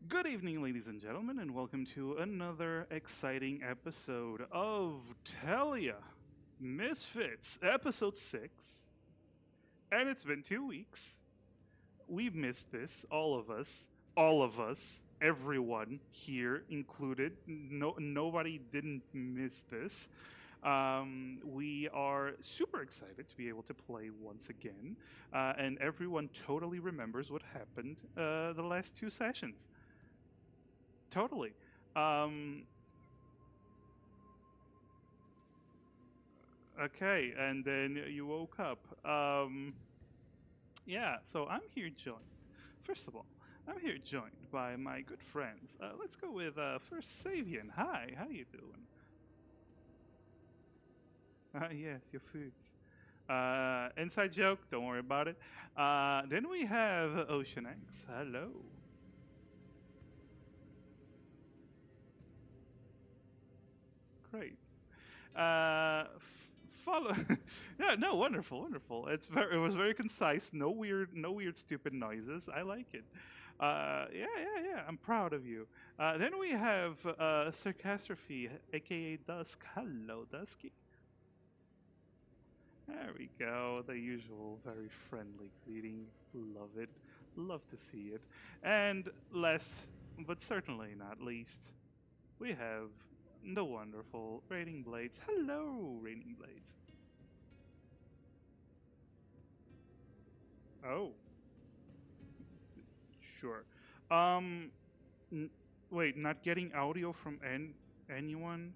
Good evening, ladies and gentlemen, and welcome to another exciting episode of Telia Misfits, episode 6. And it's been 2 weeks. We've missed this, all of us, everyone here included. Nobody didn't miss this. We are super excited to be able to play once again, and everyone totally remembers what happened the last two sessions. Totally. Um, okay, and then you woke up. Yeah, so I'm here joined. First of all, I'm here joined by my good friends. Let's go with first Savian. Hi, how you doing? Yes, your foods. Inside joke, don't worry about it. Then we have Ocean X. Hello. Great. Follow. Yeah, no, wonderful, wonderful. It was very concise. No weird, stupid noises. I like it. Yeah. I'm proud of you. Then we have Sarcastrophe, aka Dusk. Hello, Dusky. There we go. The usual, very friendly greeting. Love it. Love to see it. And last, but certainly not least, we have the wonderful Raining Blades. Hello, Raining Blades. Oh, sure. Um, n- wait, not getting audio from anyone?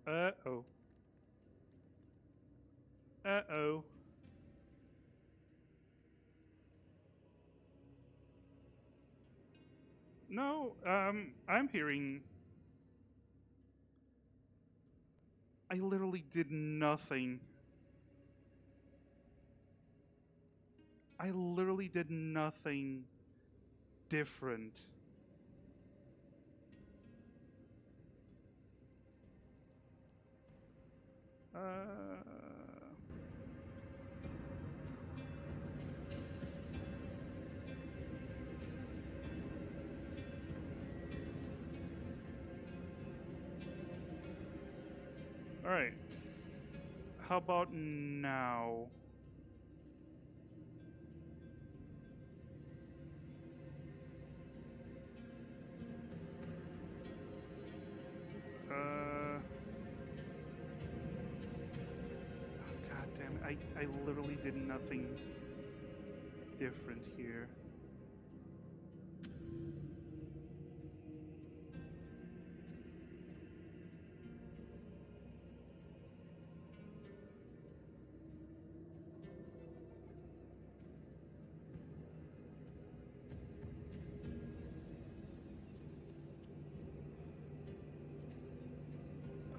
Uh oh. Uh oh. No, I'm hearing. I literally did nothing. I literally did nothing different. Uh. All right. How about now? Uh. God damn it! I literally did nothing different here.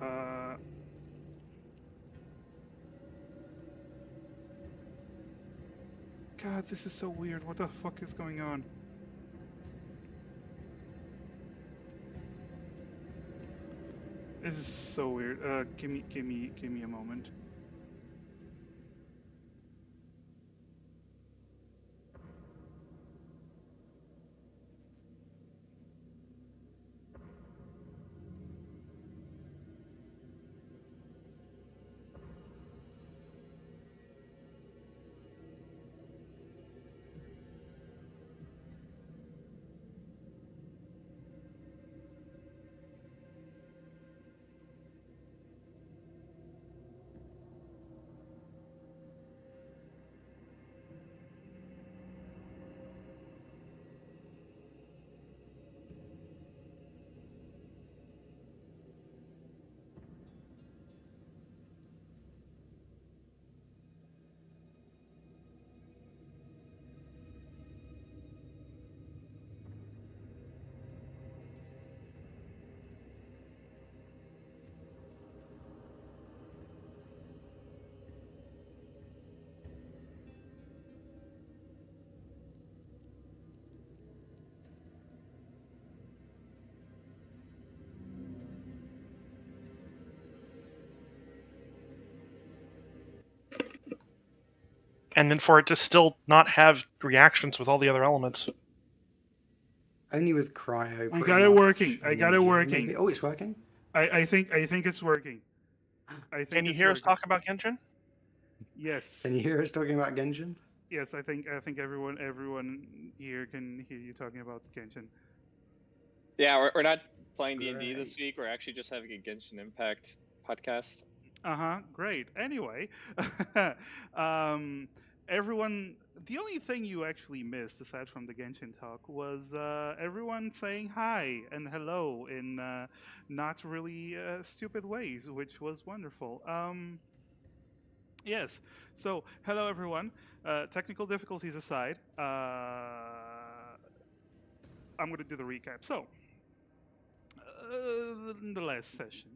Uh. God, this is so weird. What the fuck is going on? This is so weird. Give me a moment. and then for it to still not have reactions with all the other elements. Only with cryo, I pretty got it much, working. I and got it energy. working. Maybe. Oh, it's working. I think it's working. I Can think you it's hear us working. talk about Genshin? Can Yes. you hear us talking about Genshin? Yes, I think everyone here can hear you talking about Genshin. Yeah, we're not playing D&D this Great. week. We're actually just having a Genshin Impact podcast. Uh-huh, great. Anyway, um everyone, the only thing you actually missed aside from the Genshin talk was everyone saying hi and hello in not really stupid ways, which was wonderful. Yes. So, hello everyone. Technical difficulties aside, I'm going to do the recap. So, in the last session,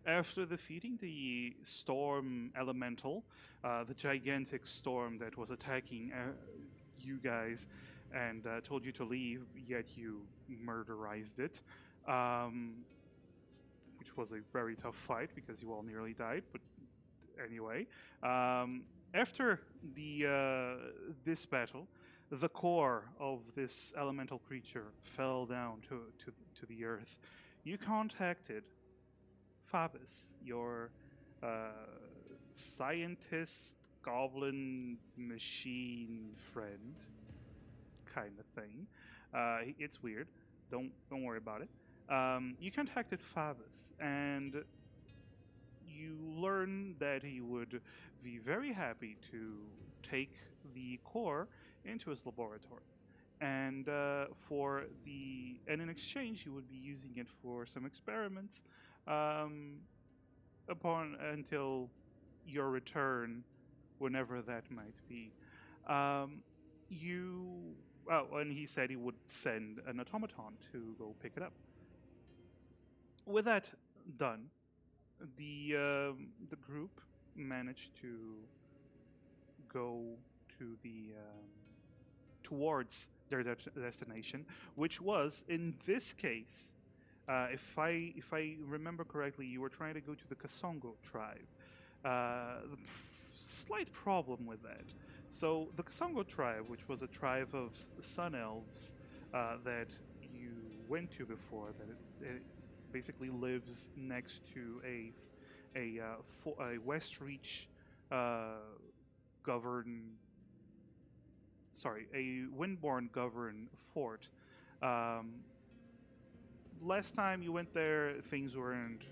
after defeating the storm elemental, the gigantic storm that was attacking you guys and told you to leave, yet you murderized it, um, which was a very tough fight because you all nearly died. But anyway, um, after the this battle, the core of this elemental creature fell down to the earth. You contacted Fabus, your uh, scientist goblin machine friend, kind of thing. It's weird. Don't worry about it. You contacted Fabus, and you learn that he would be very happy to take the core into his laboratory. And in exchange, he would be using it for some experiments. Um, upon until your return, whenever that might be. Um, you and he said he would send an automaton to go pick it up. With that done, the group managed to go to the towards their destination, which was in this case, if I remember correctly, you were trying to go to the Kasongo tribe. Slight problem with that. So the Kasongo tribe, which was a tribe of sun elves that you went to before, that it basically lives next to a West Reach uh, govern sorry, a Windborn govern fort. Um, Last time you went there, things weren't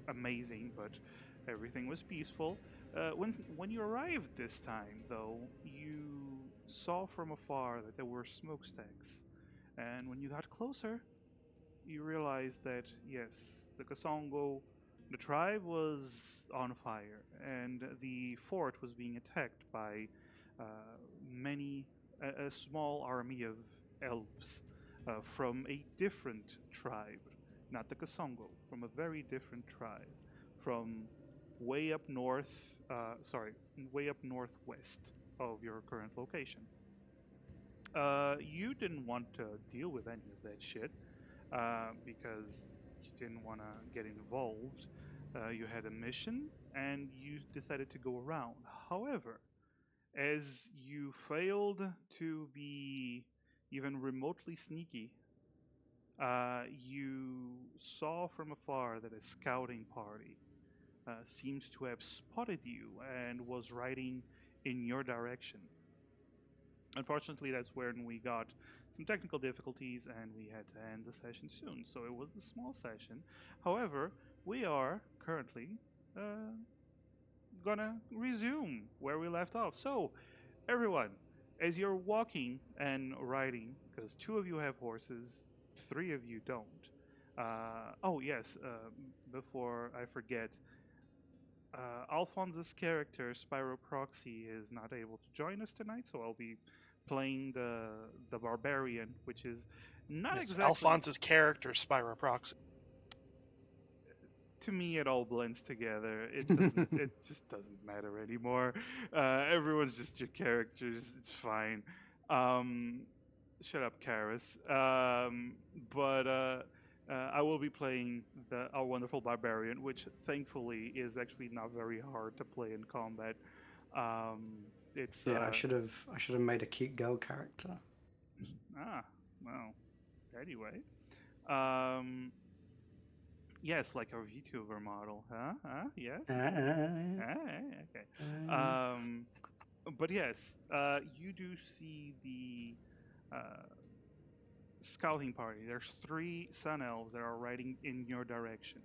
amazing, but everything was peaceful. When you arrived this time, though, you saw from afar that there were smokestacks, and when you got closer, you realized that yes, the Kasongo, the tribe was on fire, and the fort was being attacked by uh, many a small army of elves from a different tribe, not the Kasongo, from a very different tribe, from way up north, way up northwest of your current location. You didn't want to deal with any of that shit because you didn't want to get involved. You had a mission and you decided to go around. However, as you failed to be even remotely sneaky, you saw from afar that a scouting party seemed to have spotted you and was riding in your direction. Unfortunately, that's when we got some technical difficulties and we had to end the session soon. So it was a small session. However, we are currently uh, gonna resume where we left off. So, everyone, as you're walking and riding, because two of you have horses, three of you don't. Oh, yes, before I forget, Alphonse's character, Spyro Proxy, is not able to join us tonight, so I'll be playing the barbarian, which is not Yes, exactly Alphonse's character, Spyro Proxy. to me it all blends together. It just doesn't matter anymore. Everyone's just your characters. It's fine. Um, Shut up, Karis. But I will be playing our wonderful barbarian, which thankfully is actually not very hard to play in combat. Um, It's Yeah, I should have made a cute girl character. Well, anyway. Um, yes, like a VTuber model, huh? Yes, yes. Okay. Um, but yes, you do see the uh, scouting party. There's three sun elves that are riding in your direction.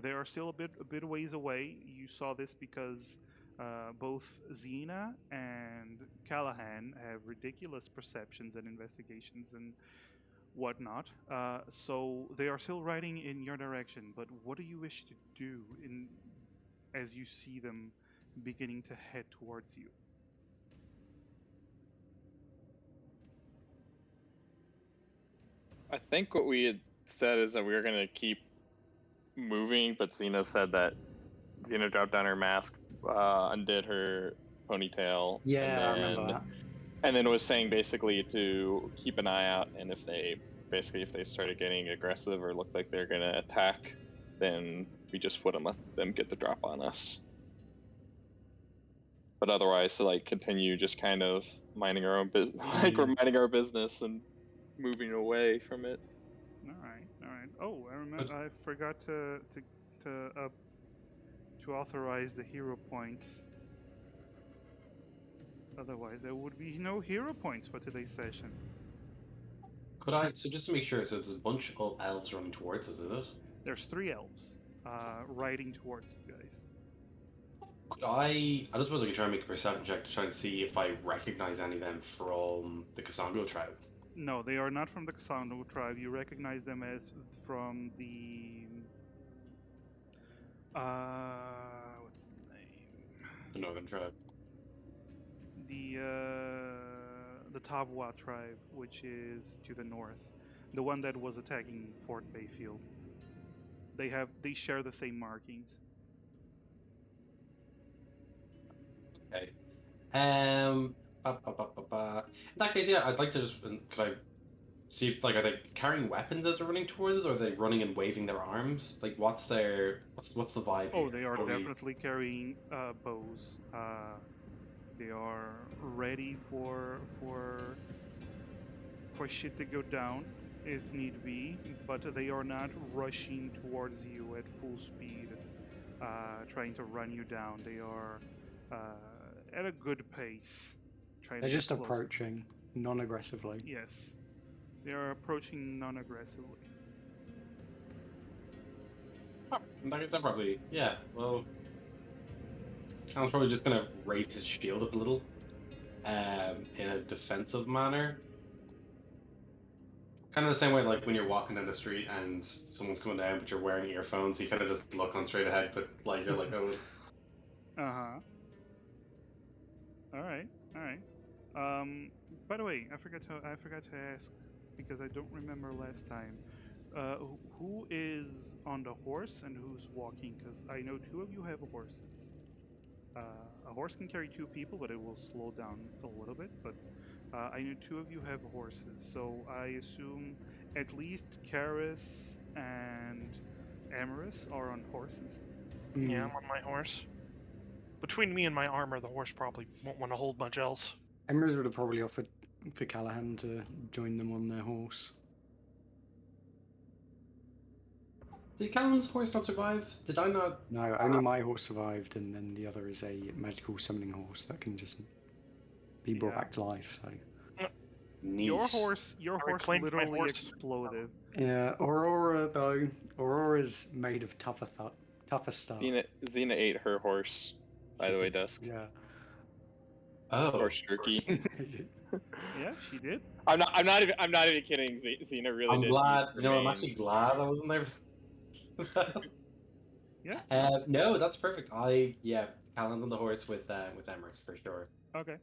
They are still a bit ways away. You saw this because both Xena and Callahan have ridiculous perceptions and investigations and whatnot. So they are still riding in your direction. But what do you wish to do in as you see them beginning to head towards you? I think what we had said is that we were gonna keep moving, but Xena said that Xena dropped down her mask, undid her ponytail, Yeah, I remember that. and then was saying basically to keep an eye out, and if they started getting aggressive or looked like they're gonna attack, then we just wouldn't let them get the drop on us. But otherwise, to like continue just kind of minding our own business, like we're minding our business and moving away from it. All right, all right. Oh, I remember. I forgot to authorize the hero points. Otherwise, there would be no hero points for today's session. Could I? So just to make sure, so there's a bunch of elves running towards us, is it? There's three elves riding towards you guys. Could I don't suppose I could try and make a perception check to try and see if I recognize any of them from the Kasango tribe. No, they are not from the Kasano tribe. You recognize them as from the what's the name? The northern tribe. The Tabwa tribe, which is to the north, the one that was attacking Fort Bayfield. They share the same markings. Okay. In that case, yeah, I'd like to just. Could I see if, like, are they carrying weapons as they're running towards us, or are they running and waving their arms? Like, what's the vibe? Oh, here? they are What we- definitely carrying bows. They are ready for shit to go down if need be, but they are not rushing towards you at full speed, trying to run you down. They are at a good pace. Trying They're to get just closer. approaching, non-aggressively. Yes, they are approaching non-aggressively. Oh, in that case, I'm probably yeah. Well, Callan's probably just gonna raise his shield up a little, in a defensive manner. Kind of the same way, like when you're walking down the street and someone's coming down, but you're wearing earphones, you kind of just look on straight ahead, but like you're like, oh. Uh-huh. All right, all right. By the way, I forgot to ask because I don't remember last time. Who is on the horse and who's walking? Because I know two of you have horses. A horse can carry two people, but it will slow down a little bit. But I know two of you have horses, so I assume at least Karis and Amaris are on horses. Yeah, I'm on my horse. Between me and my armor, the horse probably won't want to hold much else. Emrys would have probably offered for Callahan to join them on their horse. Did Callan's horse not survive? Did I not? No, only my horse survived, and then the other is a magical summoning horse that can just be brought Yeah. back to life. So Neat. Your horse I reclaimed my literally horse. exploded. yeah, Aurora though, Aurora's made of tougher stuff. Xena ate her horse, by the way, Dusk. Yeah. Oh. Horse jerky. Yeah, she did. I'm not even kidding. Xena really I'm did. glad. eat You know, I'm actually remains. glad I wasn't there. Yeah. No, that's perfect. Callan's on the horse with Emrys for sure. Okay.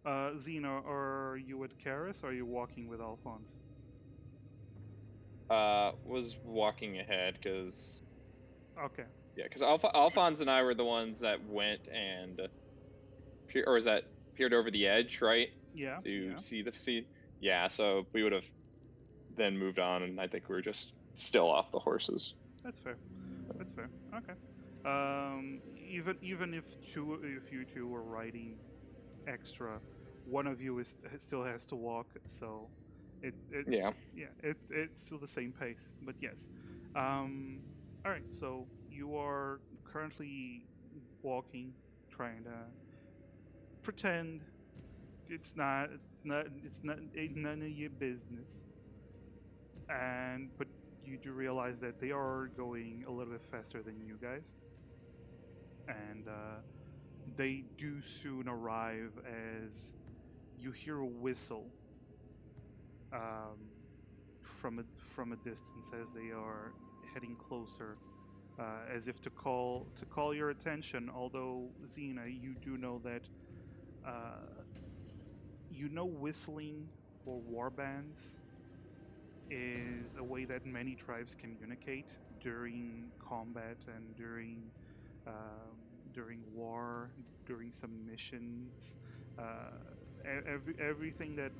Xena, are you with Karis or are you walking with Alphonse? Was walking ahead because Okay. Alphonse and I were the ones that went and peered over the edge, right? Yeah. To yeah. see. Yeah, so we would have then moved on, and I think we were just still off the horses. That's fair. That's fair. Okay. Even if you two were riding extra. One of you still has to walk, so it Yeah. yeah, it's still the same pace. But yes, all right. So you are currently walking, trying to pretend it's not ain't none of your business. And but you do realize that they are going a little bit faster than you guys, and they do soon arrive as you hear a whistle um, from a from a distance as they are heading closer, as if to call your attention. Although Xena, you do know that uh, whistling for war bands is a way that many tribes communicate during combat and um, during war, during some missions. Everything that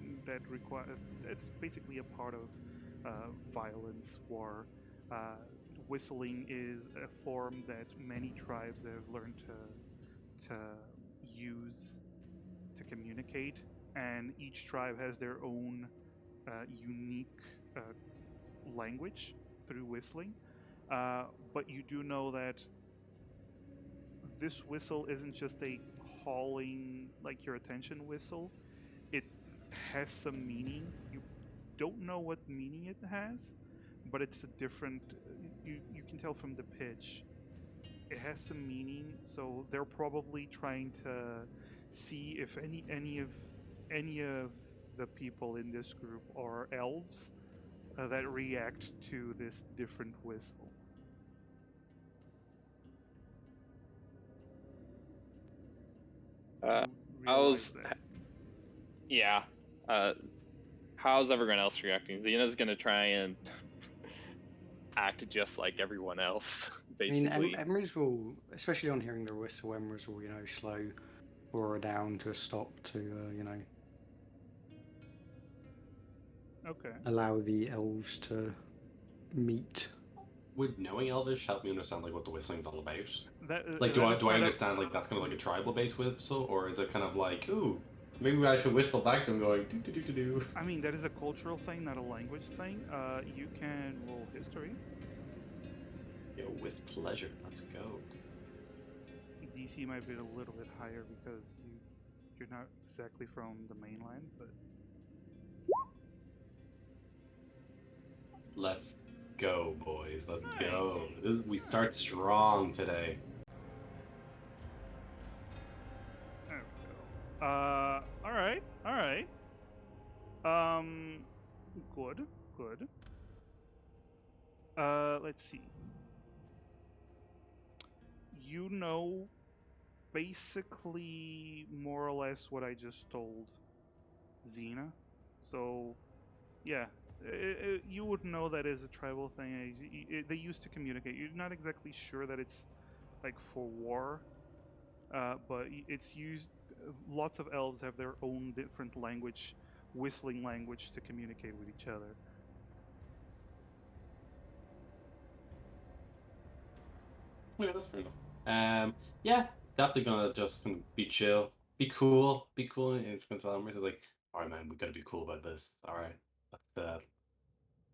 require that's basically a part of violence, war. Uh, Whistling is a form that many tribes have learned to use to communicate, and each tribe has their own unique uh, language through whistling. But you do know that this whistle isn't just a calling, like your attention whistle. It has some meaning. You don't know what meaning it has, but it's a different. You can tell from the pitch. It has some meaning, so they're probably trying to see if any of the people in this group are elves that react to this different whistle. Uh, You realize how's that. yeah. Uh, how's everyone else reacting? Xena's gonna try and act just like everyone else, I mean, basically. Emrys will, especially on hearing the whistle, Emrys will, slow Aurora down to a stop to, Okay. allow the elves to meet. Would knowing Elvish help me understand like what the whistling's all about? That Like, that is do I not a. understand like that's kind of like a tribal based whistle, or is it kind of like, ooh, maybe I should whistle back to them going do do do do do? I mean, that is a cultural thing, not a language thing. You can roll history. Yo, with pleasure. Let's go. DC might be a little bit higher because you're not exactly from the mainland, but Let's go, boys. Let's nice. go. We Nice. start strong today. There we go. All right, all right. Good, good. Let's see. You know, basically more or less what I just told Xena. So, yeah, you would know that is a tribal thing. They used to communicate. You're not exactly sure that it's like for war, but it's used. Lots of elves have their own different language, whistling language to communicate with each other. Yeah, that's fair enough. Yeah, definitely gonna just kind of be chill, be cool, and it's gonna tell them like, all right, man, we gotta be cool about this. All right,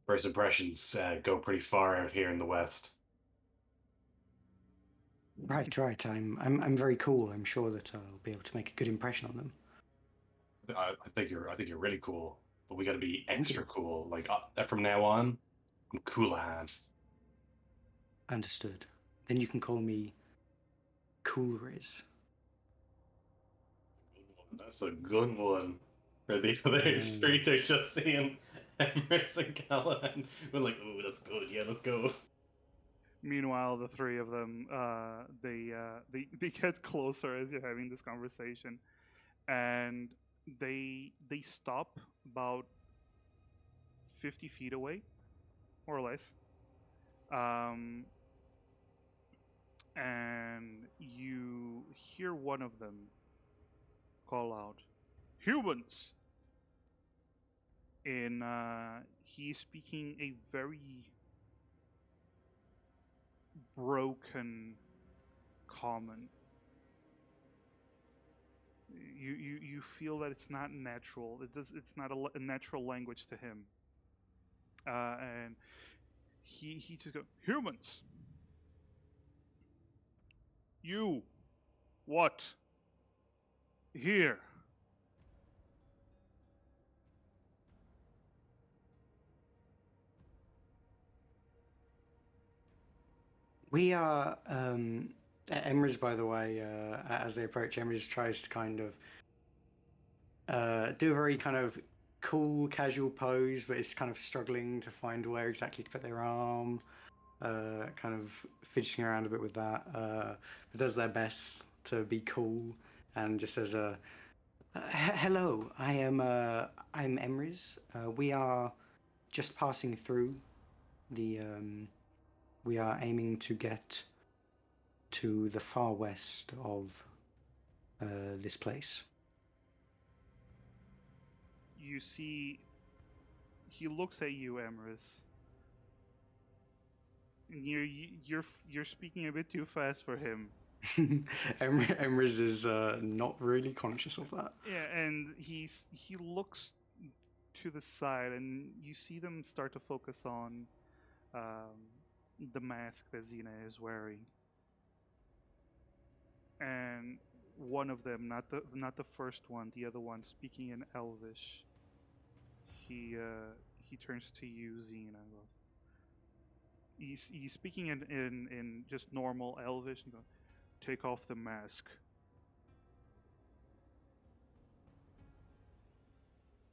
first impressions go pretty far out here in the West. Right, right. I'm very cool. I'm sure that I'll be able to make a good impression on them. I think you're really cool, but we gotta be Thank extra you. cool. Like from now on, I'm Coolahan. Understood. Then you can call me Coolriz. That's a good one. For the other street, they're just seeing Emerson Callahan. We're like, oh, that's good. Yeah, let's go. Meanwhile, the three of them, they get closer as you're having this conversation, and they stop about 50 feet away, more or less. Um, and you hear one of them call out, "Humans!" In he's speaking a very broken common. You feel that it's not natural. It's not a natural language to him. And he just goes, humans. You what? Here. We are Emrys, by the way, as they approach, Emrys tries to kind of do a very kind of cool, casual pose, but is kind of struggling to find where exactly to put their arm. Kind of fidgeting around a bit with that. But does their best to be cool and just says, "Hello, I'm Emrys. We are just passing through the. We are aiming to get to the far west of this place." You see, he looks at you, Emrys. And you're speaking a bit too fast for him. Emrys is not really conscious of that. Yeah, and he looks to the side, and you see them start to focus on the mask that Xena is wearing. And one of them, not the first one, the other one, speaking in Elvish. He turns to you, Xena. And goes, he's speaking in just normal Elvish and goes, "Take off the mask."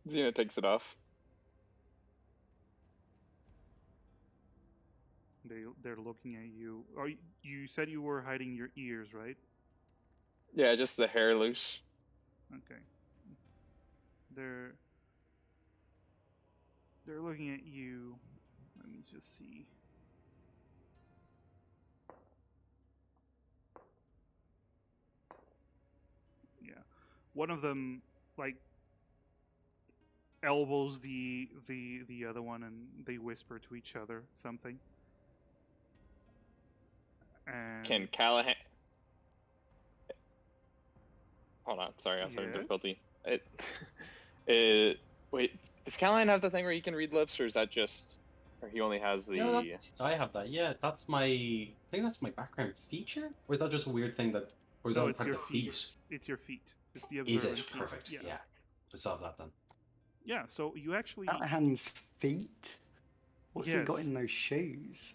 Xena takes it off. They're looking at you. You said you were hiding your ears, right? Yeah, just the hair loose. Okay. They're looking at you. Let me just see. Yeah. One of them like elbows the other one, and they whisper to each other something. And Can Callahan? Hold on, sorry, I was having yes? difficulty. Wait, does Callahan have the thing where he can read lips, or is that just, or he only has the? No, I have that. Yeah, that's my. I think that's my background feature, or is that just a weird thing that? Or is No, that it's part your of the feet. feet? It's your feet. It's the Is observant it feet. perfect? Yeah. Yeah, I solved that then. Yeah. So you actually. Callahan's feet? What's he got Yes. in those shoes?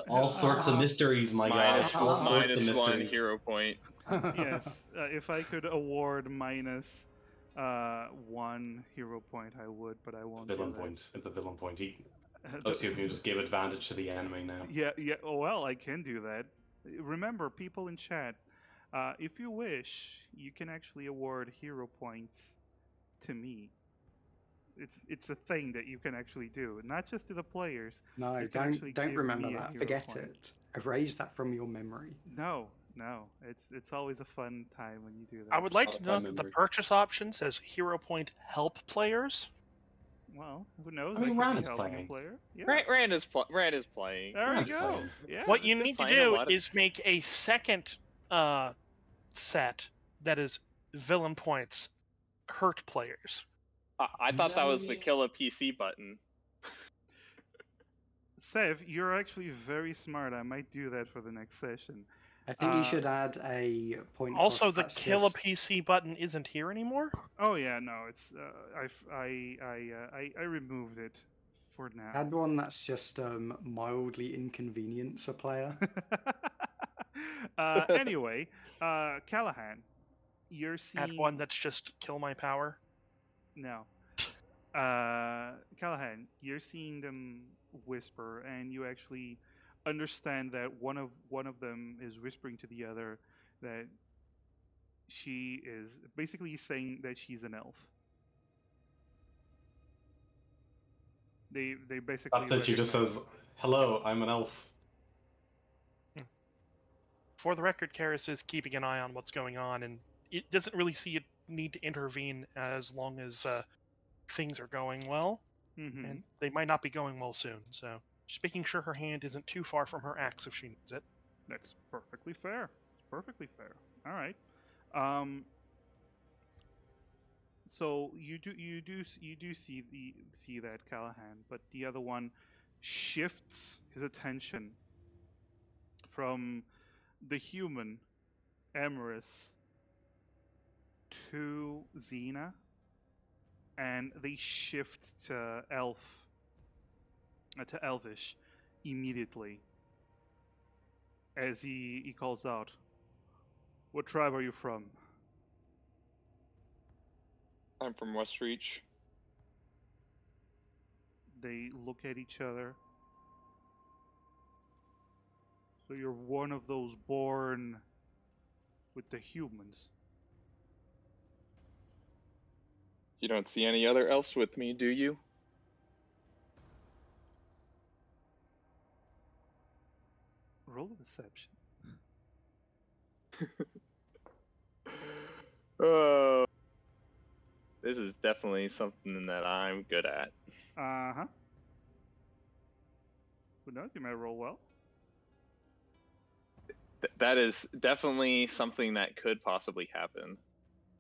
All sorts of mysteries, my guy. All sorts minus of one mysteries. hero point. Yes, if I could award minus one hero point, I would, but I won't Villain do that. point. It's a villain point. He The- looks you just give advantage to the enemy now. yeah, yeah. Oh, well, I can do that. Remember, people in chat, if you wish, you can actually award hero points to me. It's a thing that you can actually do, not just to the players. No, You can actually don't give remember me a that. hero Forget point. it. Erase that from your memory. No, no. It's always a fun time when you do that. I would like Not to a note fun that the memory. purchase option says Hero Point help players. Well, who knows? I mean, I could Ran be is helping a playing. player. Yeah. Rand is playing. There we Rand's go. playing. Yeah. What you just need to find a do lot of- is make a second set that is villain points hurt players. I thought that was No. the kill a PC button. Sev, you're actually very smart. I might do that for the next session. I think you should add a point. Also, cost the that's kill a just- PC button isn't here anymore. Oh yeah, no, it's I removed it for now. Add one that's just mildly inconvenience a player. Anyway, Callahan, you're seeing Add one that's just kill my power. no. Callahan, you're seeing them whisper, and you actually understand that one of them is whispering to the other that she is basically saying that she's an elf. They basically. That's it. She just says, recognize- "Hello, I'm an elf." For the record, Karis is keeping an eye on what's going on, and it doesn't really see a need to intervene as long as things are going well, Mhm. and they might not be going well soon. So just making sure her hand isn't too far from her axe if she needs it. That's perfectly fair. It's perfectly fair. All right. Um, so you do see that Callahan, but the other one shifts his attention from the human Emerus to Xena, and they shift to to Elvish immediately as he calls out, "What tribe are you from?" I'm from Westreach. They look at each other. So you're one of those born with the humans. You don't see any other elves with me, do you? Roll a deception. Oh, this is definitely something that I'm good at. Uh huh. Who knows? You might roll well. That is definitely something that could possibly happen.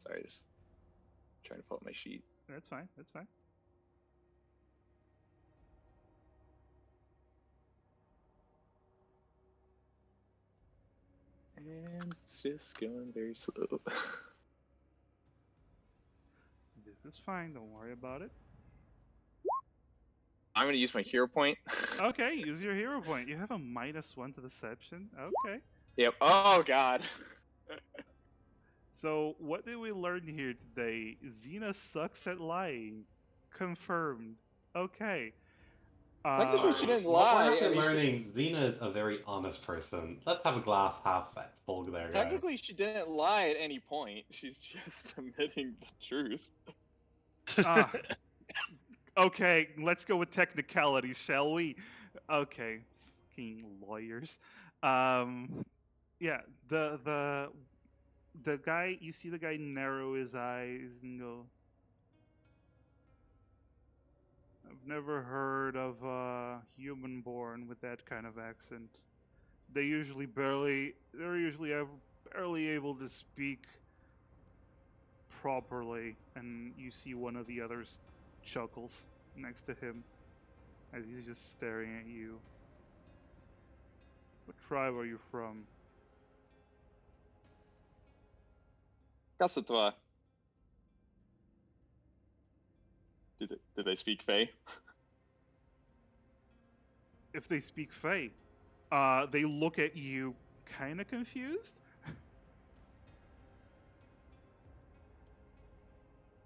Sorry, just trying to pull up my sheet. That's fine. That's fine. And it's just going very slow. This is fine. Don't worry about it. I'm going to use my hero point. Okay, use your hero point. You have a -1 to deception. Okay. Yep. Oh, God. So what did we learn here today? Xena sucks at lying. Confirmed. Okay. Technically, she didn't What lie. we're I actually mean, learning, Xena is a very honest person. Let's have a glass half full there, guys. technically, she didn't lie at any point. She's just admitting the truth. Ah. Okay, let's go with technicalities, shall we? Okay, fucking lawyers. Yeah, the guy, you see the guy narrow his eyes and go, "I've never heard of a human born with that kind of accent. They're usually barely able to speak properly." And you see one of the others chuckles next to him as he's just staring at you. What tribe are you from? Kasatwa. Did they speak Fey? If they speak Fey, they look at you kind of confused.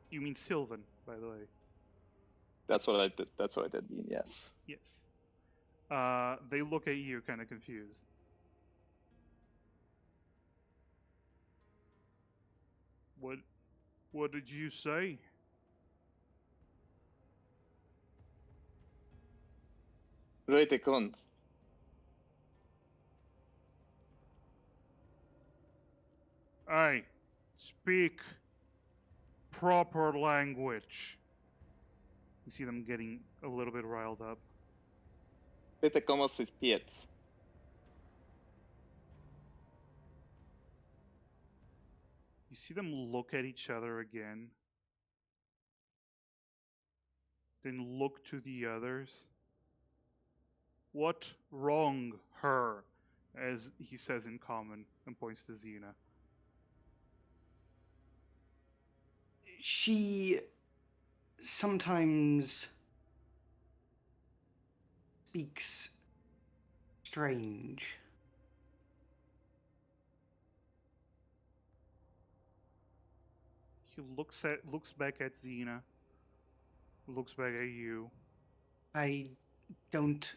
You mean Sylvan, by the way. That's what I did. That's what I did mean. Yes. Yes. They look at you kind of confused. What? What did you say? Leute Kunst. I speak proper language. You see them getting a little bit riled up. Leute como sus pies. You see them look at each other again. Then look to the others. What wrong her? As he says in common and points to Xena. She sometimes speaks strange. He looks back at Xena. Looks back at you. I don't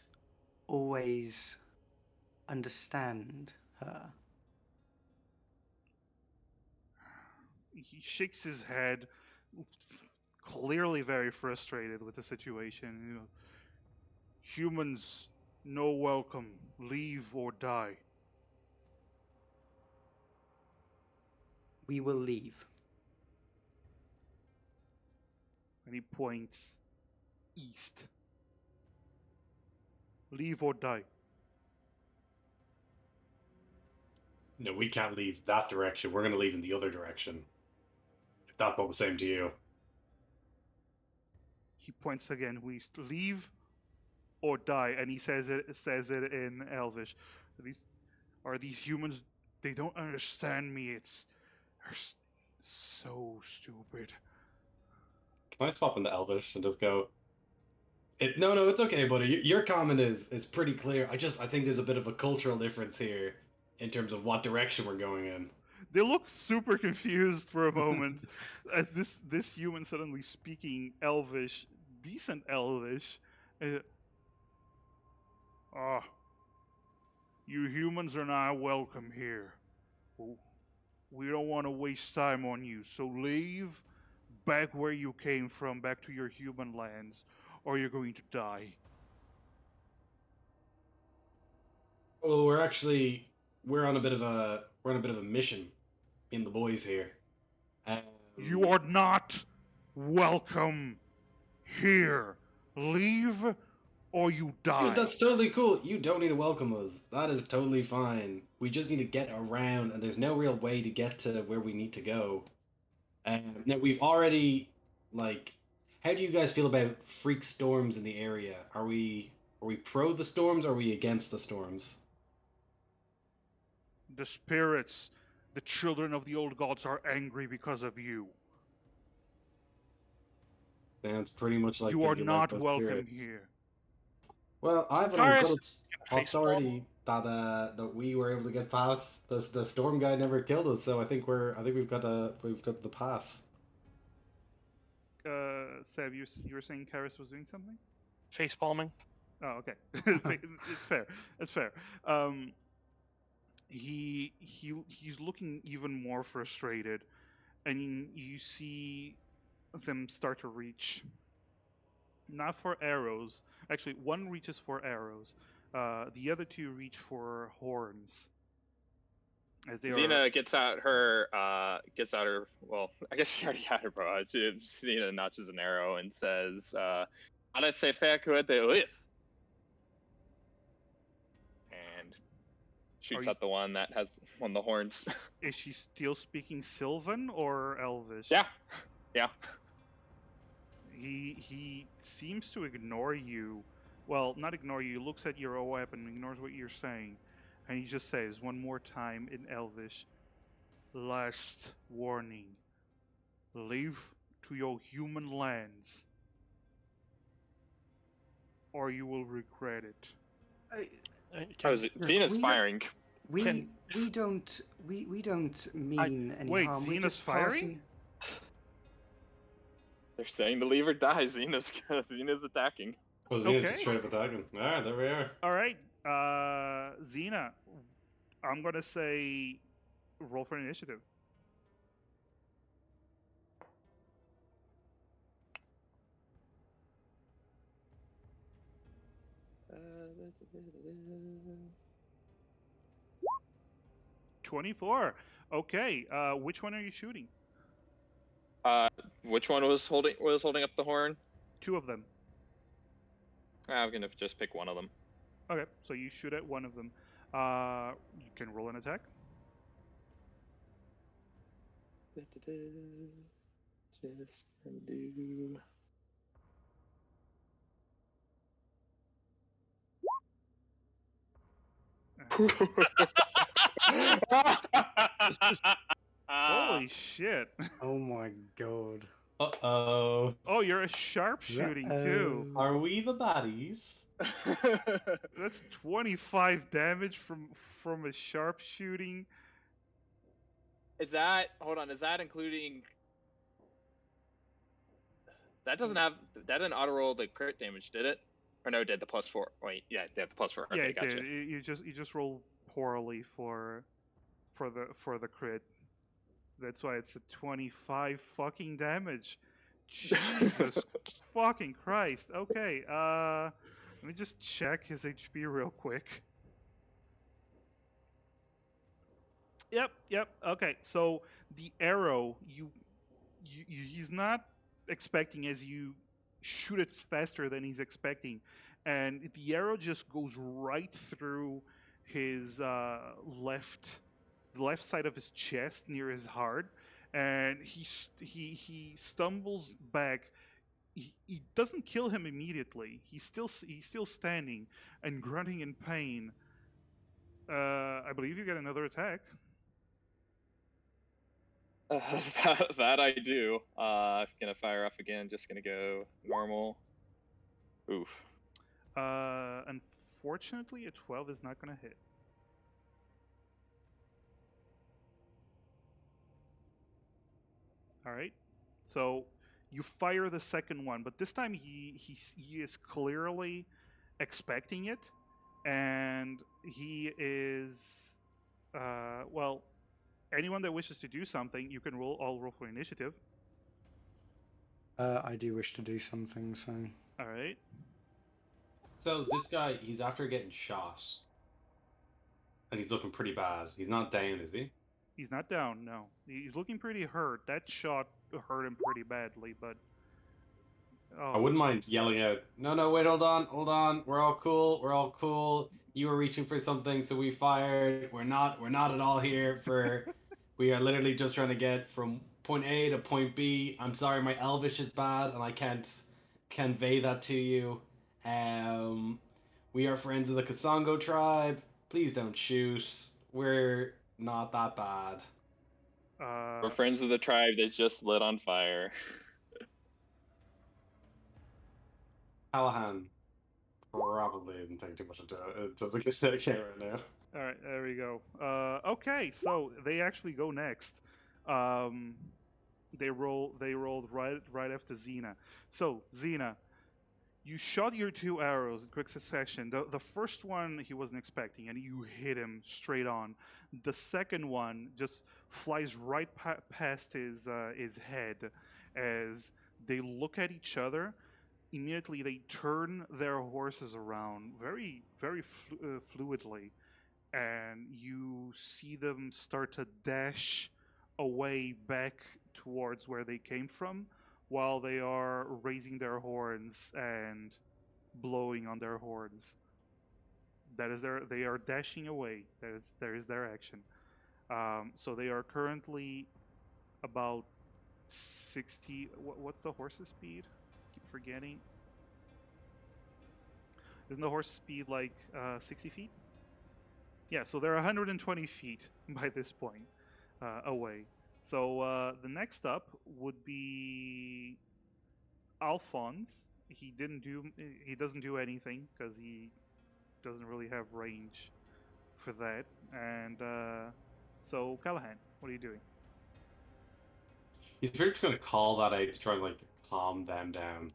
always understand her. He shakes his head, clearly very frustrated with the situation. You know, humans, no welcome. Leave or die. We will leave. And he points east. Leave or die. No, we can't leave that direction. We're going to leave in the other direction. If that's all the same to you. He points again. We leave or die, and he says it in Elvish. These humans? They don't understand me. They're so stupid. Can I swap into Elvish and just go? No, it's okay, buddy. Your comment is pretty clear. I think there's a bit of a cultural difference here in terms of what direction we're going in. They look super confused for a moment as this human suddenly speaking Elvish, decent Elvish. Ah, you humans are not welcome here. We don't want to waste time on you, so leave back where you came from, back to your human lands, or you're going to die. Well, we're on a bit of a mission in the boys here. You are not welcome here. Leave or you die. Dude, that's totally cool. You don't need to welcome us. That is totally fine. We just need to get around, and there's no real way to get to where we need to go. Now we've already how do you guys feel about freak storms in the area? Are we pro the storms or are we against the storms? The spirits, the children of the old gods are angry because of you. Sounds pretty much like You are like not those welcome spirits. here. Well, I have it Karis on good face authority that we were able to get past the storm guy never killed us, so I think we've got the pass. Sev, you were saying Karis was doing something? face palming. Oh, okay. It's fair. It's fair. He's looking even more frustrated, and you see them start to reach. Not for arrows. Actually, one reaches for arrows. The other two reach for horns. As they Xena gets out her. Well, I guess she already had her bow. Xena notches an arrow and says, "Ahora se fe que te oír." And shoots at the one that has one of the horns. Is she still speaking Sylvan or Elvish? Yeah, yeah. He seems to ignore you. Well, not ignore you. He looks at your weapon, ignores what you're saying, and he just says one more time in Elvish, "Last warning. Leave to your human lands, or you will regret it." Oh, Xena's firing. We don't mean any wait, harm. We're Xena's just firing? passing. They're saying to leave or die. Xena's attacking. Oh, Xena's Okay. just straight up attacking. Alright, there we are. All right, Xena, I'm gonna say roll for initiative. Uh, 24. Okay. Which one are you shooting? Which one was holding up the horn? Two of them. I'm gonna just pick one of them. Okay, so you shoot at one of them. You can roll an attack. Just do. Holy shit! Oh my god. Uh-oh. Oh, you're a sharpshooting too. Are we the baddies? That's 25 damage from a sharpshooting. Is that including? That didn't auto roll the crit damage, did it? Or no, it did the +4. Wait, yeah, they have the +4. Okay, Yeah, it gotcha. did. You just roll poorly for the crit. That's why it's a 25 fucking damage. Jesus fucking Christ. Okay, let me just check his HP real quick. Yep. Okay, so the arrow, he's not expecting as you shoot it faster than he's expecting, and the arrow just goes right through his left the left side of his chest near his heart, and he stumbles back. He doesn't kill him immediately. He's still standing and grunting in pain. I believe you get another attack. That I do. Gonna fire off again. Just gonna go normal. Oof. Unfortunately, a 12 is not going to hit. All right. So you fire the second one, but this time he is clearly expecting it, and he is well. Anyone that wishes to do something, you can roll for initiative. I do wish to do something, so. All right. So this guy, he's after getting shot, and he's looking pretty bad. He's not down, is he? He's not down. No, he's looking pretty hurt. That shot hurt him pretty badly, but. Oh. I wouldn't mind yelling out, no, wait, hold on, we're all cool. You were reaching for something, so we fired. We're not at all here for. We are literally just trying to get from point A to point B. I'm sorry, my Elvish is bad, and I can't convey that to you. We are friends of the Kasongo tribe. Please don't shoot. We're not that bad. We're friends of the tribe that just lit on fire. Callahan probably isn't taking too much into it. It doesn't get right now. All right, there we go. Okay, so they actually go next. They rolled right after Xena. So Xena, you shot your 2 arrows in quick succession. The first one he wasn't expecting, and you hit him straight on. The second one just flies right past his head as they look at each other. Immediately, they turn their horses around very fluidly, and you see them start to dash away back towards where they came from while they are raising their horns and blowing on their horns. They are dashing away. There is their action. So they are currently about 60. What's the horse's speed? Keep forgetting. Isn't the horse speed like 60 feet? Yeah, so they're 120 feet by this point away. So the next up would be Alphonse. He doesn't do anything because he doesn't really have range for that. And so Callahan, what are you doing? He's pretty much going to call that out to try and like calm them down.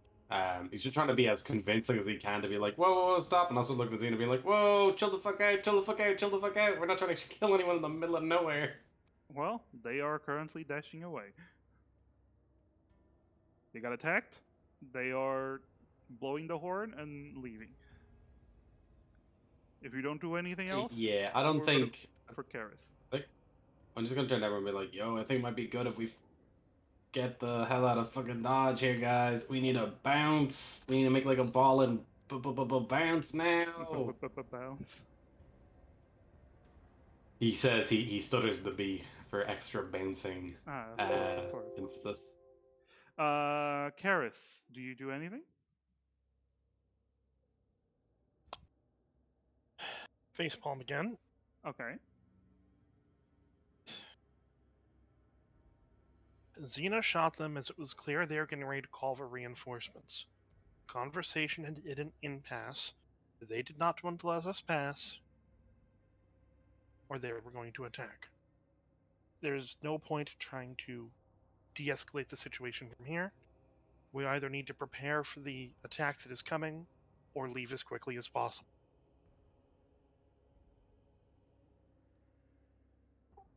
He's just trying to be as convincing as he can to be like, whoa, stop, and also looking at Xena and being like, whoa, chill the fuck out. We're not trying to kill anyone in the middle of nowhere. Well, they are currently dashing away. They got attacked. They are blowing the horn and leaving. If you don't do anything else, Yeah, I don't think. For Karis. I'm just gonna turn to everyone and be like, yo, I think it might be good if we get the hell out of fucking Dodge here, guys. We need a bounce. We need to make like a ball and bounce now. Bounce. He says he stutters the B for extra bouncing Of course. emphasis. Karis, do you do anything? Facepalm again. Okay. Xena shot them as it was clear they were getting ready to call for reinforcements. Conversation had hit an impasse. They did not want to let us pass, or they were going to attack. There's no point trying to de-escalate the situation from here. We either need to prepare for the attack that is coming, or leave as quickly as possible.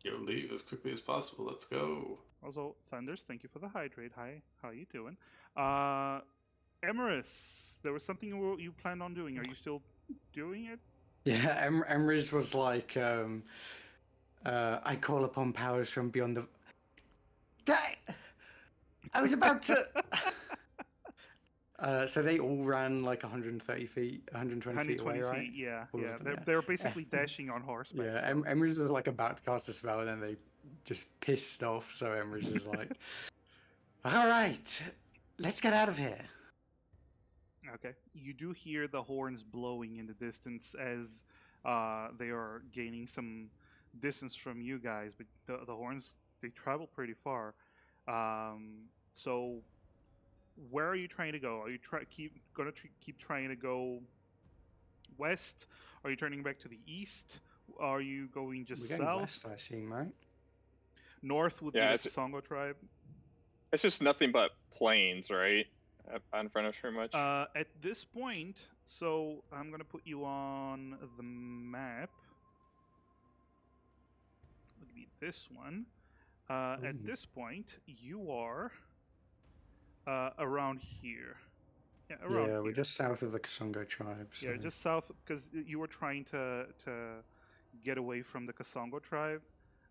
Yo, leave as quickly as possible. Let's go. Also, Thunders, thank you for the hydrate. Hi, how you doing? Emerus, there was something you planned on doing. Are you still doing it? Yeah, Emrys was like, I call upon powers from beyond the. I was about to. So they all ran like 130 feet, 120 feet 120 away, right? feet, yeah, All yeah. of them, They're basically dashing on horseback. Yeah, so. Emrys was like about to cast a spell, and then they just pissed off. So Emrys is like, "All right, let's get out of here." Okay. You do hear the horns blowing in the distance as they are gaining some distance from you guys, but the horns they travel pretty far. So where are you trying to go? Are you keep trying to go west? Are you turning back to the east? Are you going We're just going south? west, I assume, right? North would Yeah, be the it's Kasongo tribe. just nothing but plains, right? In front of us, pretty much. At this point, so I'm gonna put you on the map. Would be this one. At Ooh. this point, you are around here. Yeah, around Yeah, we're here. just south of the Kasongo tribe. So. Yeah, just south because you were trying to get away from the Kasongo tribe,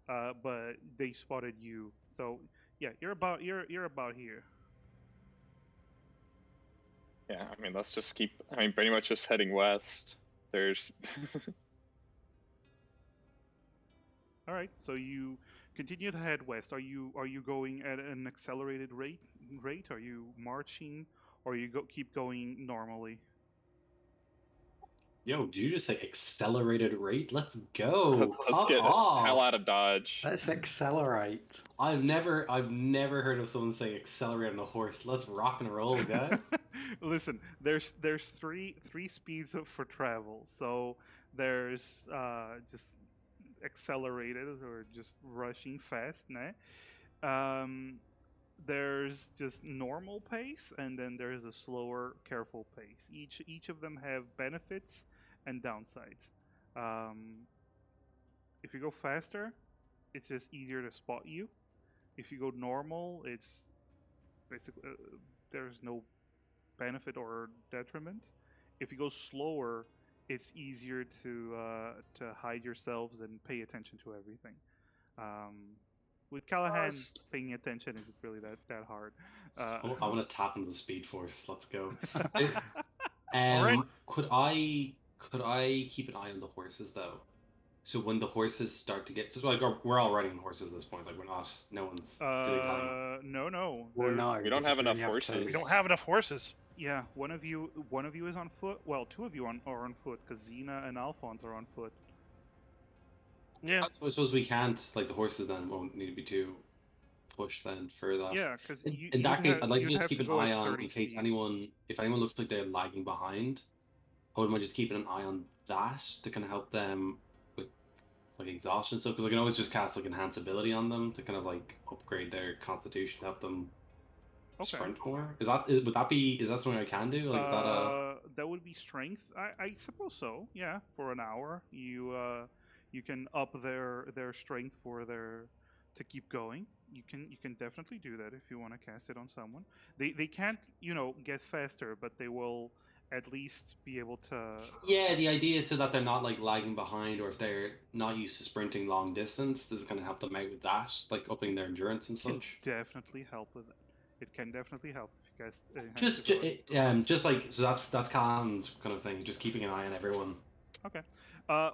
but they spotted you. So yeah, you're about here. Yeah, I mean, let's just keep. I mean, pretty much just heading west. There's. All right. So you continue to head west. Are you going at an accelerated rate? Are you marching, or keep going normally? Yo, did you just say accelerated rate? Let's go. Let's Pop get the hell off. out of Dodge. Let's accelerate. I've never heard of someone say accelerate on a horse. Let's rock and roll, guys. Listen, there's three speeds for travel. So there's just accelerated or just rushing fast, né? Um, there's just normal pace, and then there's a slower, careful pace. Each of them have benefits and downsides. Um, if you go faster, it's just easier to spot you. If you go normal, it's basically there's no benefit or detriment. If you go slower, it's easier to hide yourselves and pay attention to everything. With Callahan, paying attention isn't really that hard. So I want to tap into the speed force. Let's go. All right. Could I keep an eye on the horses though? So when the horses start to get, so like we're all riding horses at this point. Like we're not. No one's. Do they tell them? No. Well, no, We don't because have enough only have horses. two. We don't have enough horses. Yeah, one of you is on foot. Well, two of you are on foot because Xena and Alphonse are on foot. Yeah. So I suppose we can't. Like the horses then won't need to be too pushed then for that. Yeah, because In that case, I'd like to you'd just have keep to an go eye at on 30 in case speed. if anyone looks like they're lagging behind. I wouldn't mind just keeping an eye on that to kind of help them with like exhaustion stuff because I can always just cast like enhance ability on them to kind of like upgrade their constitution to help them Okay. sprint more. Is that something I can do? Like is that a That would be strength. I suppose so. Yeah, for an hour, you can up their strength to keep going. You can definitely do that if you want to cast it on someone. They can't get faster, but they will at least be able to. Yeah, the idea is so that they're not like lagging behind, or if they're not used to sprinting long distance, this is going to help them out with that, like upping their endurance and Can such. definitely help with it. It can definitely help if you cast enhanced Just, ability. just like so that's Khan's kind of thing. Just keeping an eye on everyone. Okay.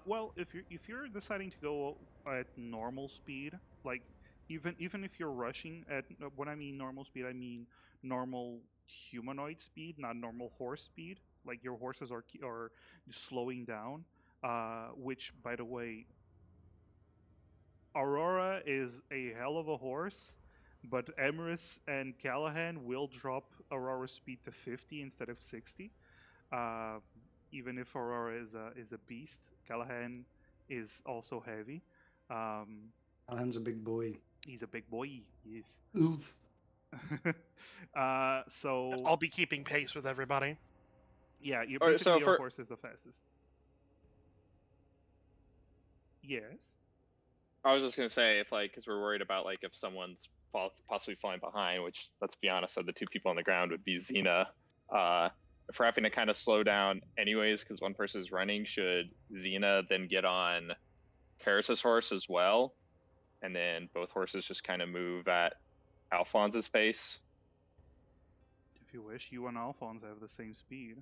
Well, if you're deciding to go at normal speed, like even if you're rushing at when I mean normal speed, I mean normal humanoid speed, not normal horse speed. Like your horses are slowing down. Which, by the way, Aurora is a hell of a horse, but Emrys and Callahan will drop Aurora's speed to 50 instead of 60. Uh, Even if Aurora is a beast, Callahan is also heavy. Um, Alan's a big boy. he's a big boy. Yes. Oof. So I'll be keeping pace with everybody. yeah, you Alright, basically so your for- horse is the fastest. Yes. I was just gonna say if because we're worried about if someone's possibly falling behind, which let's be honest, of the two people on the ground would be Xena. If we're having to kind of slow down anyways, because one person is running, should Xena then get on Karis's horse as well, and then both horses just kind of move at Alphonse's pace? if you wish. You and Alphonse have the same speed.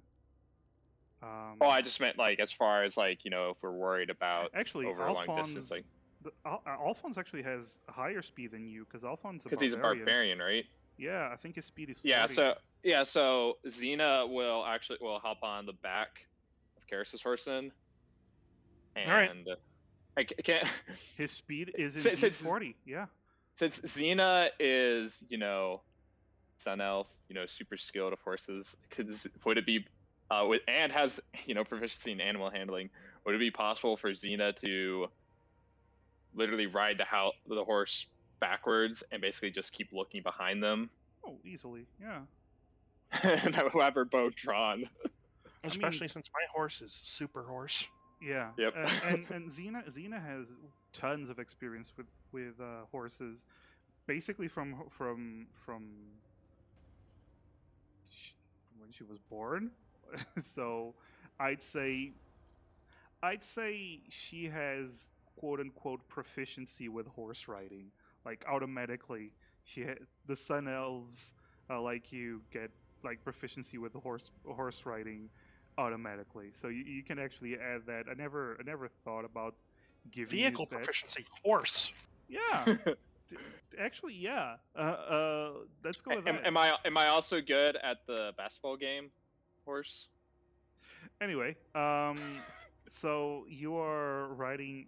Oh, I just meant like as far as like if we're worried about Actually, over a long distance, like Alphonse actually has a higher speed than you because Alphonse is a because he's a barbarian. barbarian, right? Yeah, I think his speed is 40. So Xena will hop on the back of Karis's horse then, and All right. I can't. His speed is Since- indeed since- 40. Yeah. Since Xena is Sun Elf, super skilled of horses, would it be and has proficiency in animal handling? Would it be possible for Xena to literally ride the horse backwards and basically just keep looking behind them Oh, easily. Yeah. and have her bow drawn? Especially since my horse is super horse. Yeah. Yep. And Xena has tons of experience with horses, basically from when she was born. So I'd say she has quote unquote proficiency with horse riding. Like automatically, the Sun Elves like you get like proficiency with horse riding automatically. So you can actually add that. I never thought about giving Vehicle you that. proficiency, horse. Yeah. Actually, yeah. Let's go with that. Am I also good at the basketball game, horse? Anyway, so you are riding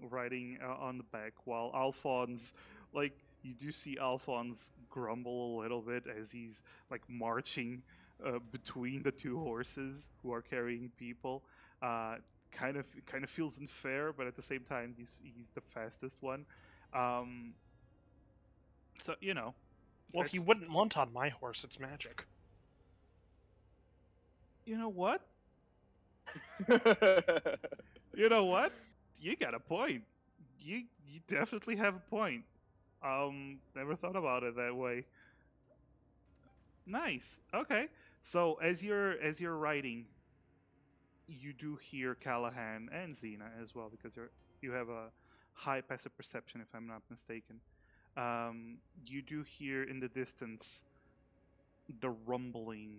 on the back while Alphonse, like you do see Alphonse grumble a little bit as he's like marching between the two horses who are carrying people. Kind of feels unfair, but at the same time he's the fastest one. Um, so Well, he that's- wouldn't want on my horse. It's magic. you know what? You know what? You got a point. You definitely have a point. Never thought about it that way. Nice. Okay. So as you're writing, you do hear Callahan and Xena as well because you have a high passive perception if I'm not mistaken. You do hear in the distance the rumbling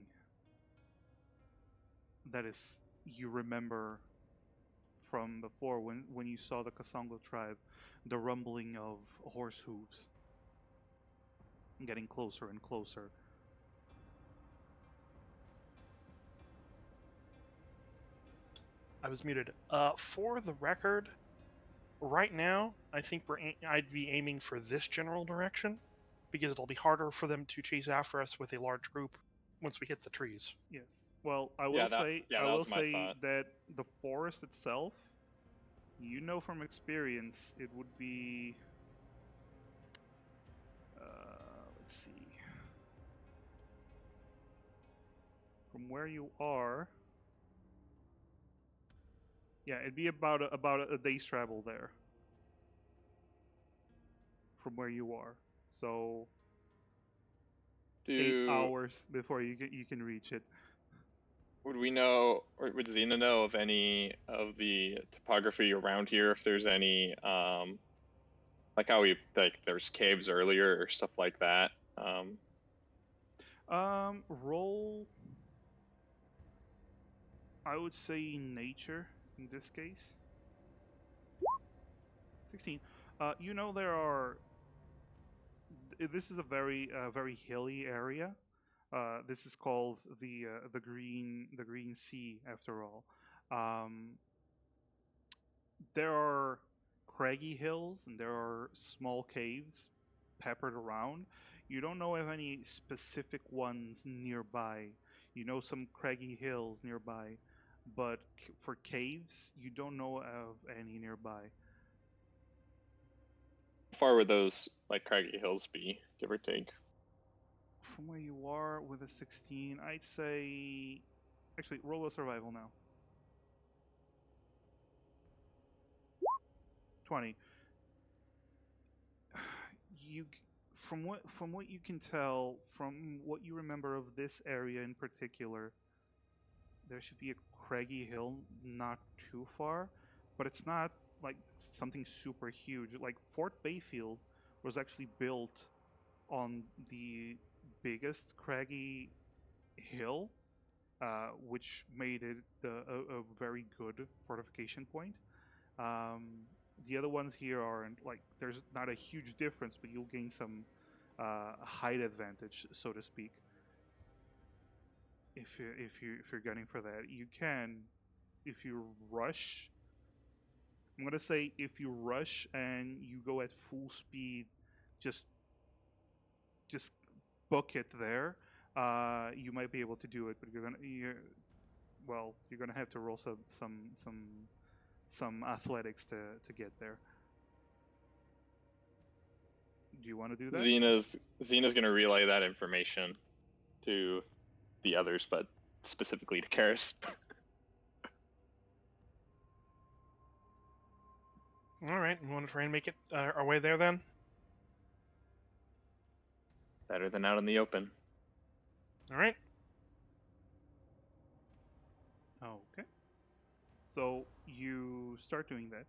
that is you remember from before when you saw the Kasongo tribe, the rumbling of horse hooves getting closer and closer. I was muted. For the record, right now, I think I'd be aiming for this general direction because it'll be harder for them to chase after us with a large group once we hit the trees. Yes. Well, I will Yeah, that- say yeah, I that will was my say thought. that the forest itself, from experience, it would be. Let's see. From where you are, yeah, it'd be about a day's travel there. From where you are, so 8 hours before you can reach it. Would we know, or would Xena know of any of the topography around here? If there's any, like how there's caves earlier or stuff like that. Roll. I would say nature in this case. 16. There are. This is a very hilly area. This is called the Green Sea after all. Um, there are craggy hills and there are small caves peppered around. You don't know of any specific ones nearby. You know some craggy hills nearby, but for caves, you don't know of any nearby. How far would those like craggy hills be, give or take? From where you are with a 16, I'd say. Actually, roll a survival now. 20. You, from what you can tell, from what you remember of this area in particular, there should be a craggy hill not too far, but it's not like something super huge. Like Fort Bayfield was actually built on the biggest craggy hill, which made it a very good fortification point. The other ones here aren't like there's not a huge difference, but you'll gain some height advantage, so to speak. If you're gunning for that, you can if you rush. I'm gonna say if you rush and you go at full speed, just just book it there. You might be able to do it, but you're gonna have to roll some athletics to get there. Do you want to do that? Xena's gonna relay that information to the others, but specifically to Karis. All right, we want to try and make it our way there then. Better than out in the open. All right. Okay. So you start doing that.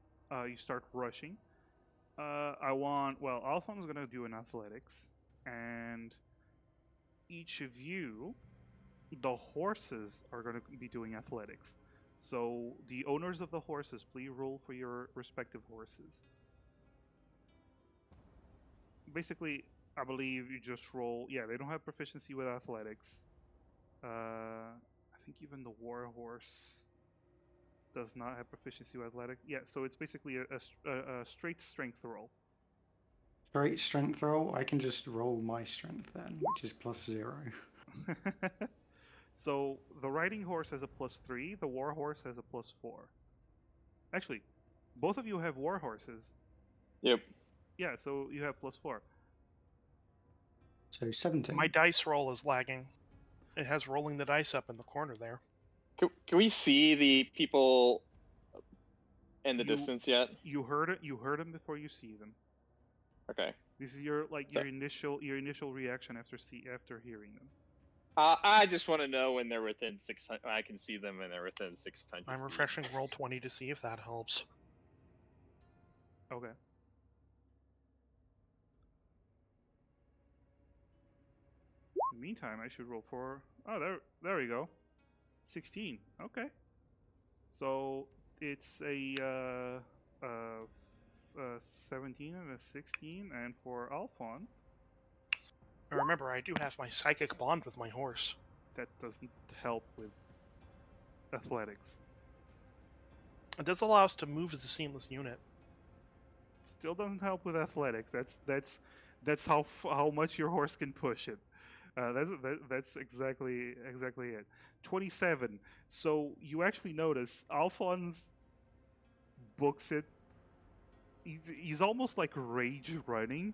You start rushing. Alphonse is gonna do an athletics, and each of you, the horses are gonna be doing athletics. So the owners of the horses, please roll for your respective horses. Basically, I believe you just roll. Yeah, they don't have proficiency with athletics. I think even the war horse does not have proficiency with athletics. Yeah, so it's basically a straight strength roll. Straight strength roll. I can just roll my strength then, which is +0. So the riding horse has a +3. The war horse has a +4. Actually, both of you have war horses. Yep. Yeah, so you have +4. So 17. My dice roll is lagging. It has rolling the dice up in the corner there. Can we see the people in the You- distance yet? You heard it. You heard them before you see them. Okay. This is your So- your initial reaction after hearing them. I just want to know when they're within 600. I can see them when they're within 600. I'm feet. refreshing roll 20 to see if that helps. Okay. In the meantime, I should roll for. Oh, there we go. 16. Okay. So it's a 17 and a 16, and for Alphonse, And remember, I do have my psychic bond with my horse. that doesn't help with athletics. It does allow us to move as a seamless unit. Still doesn't help with athletics. That's how much your horse can push it. That's exactly it. 27. So you actually notice Alphonse books it. He's almost like rage running.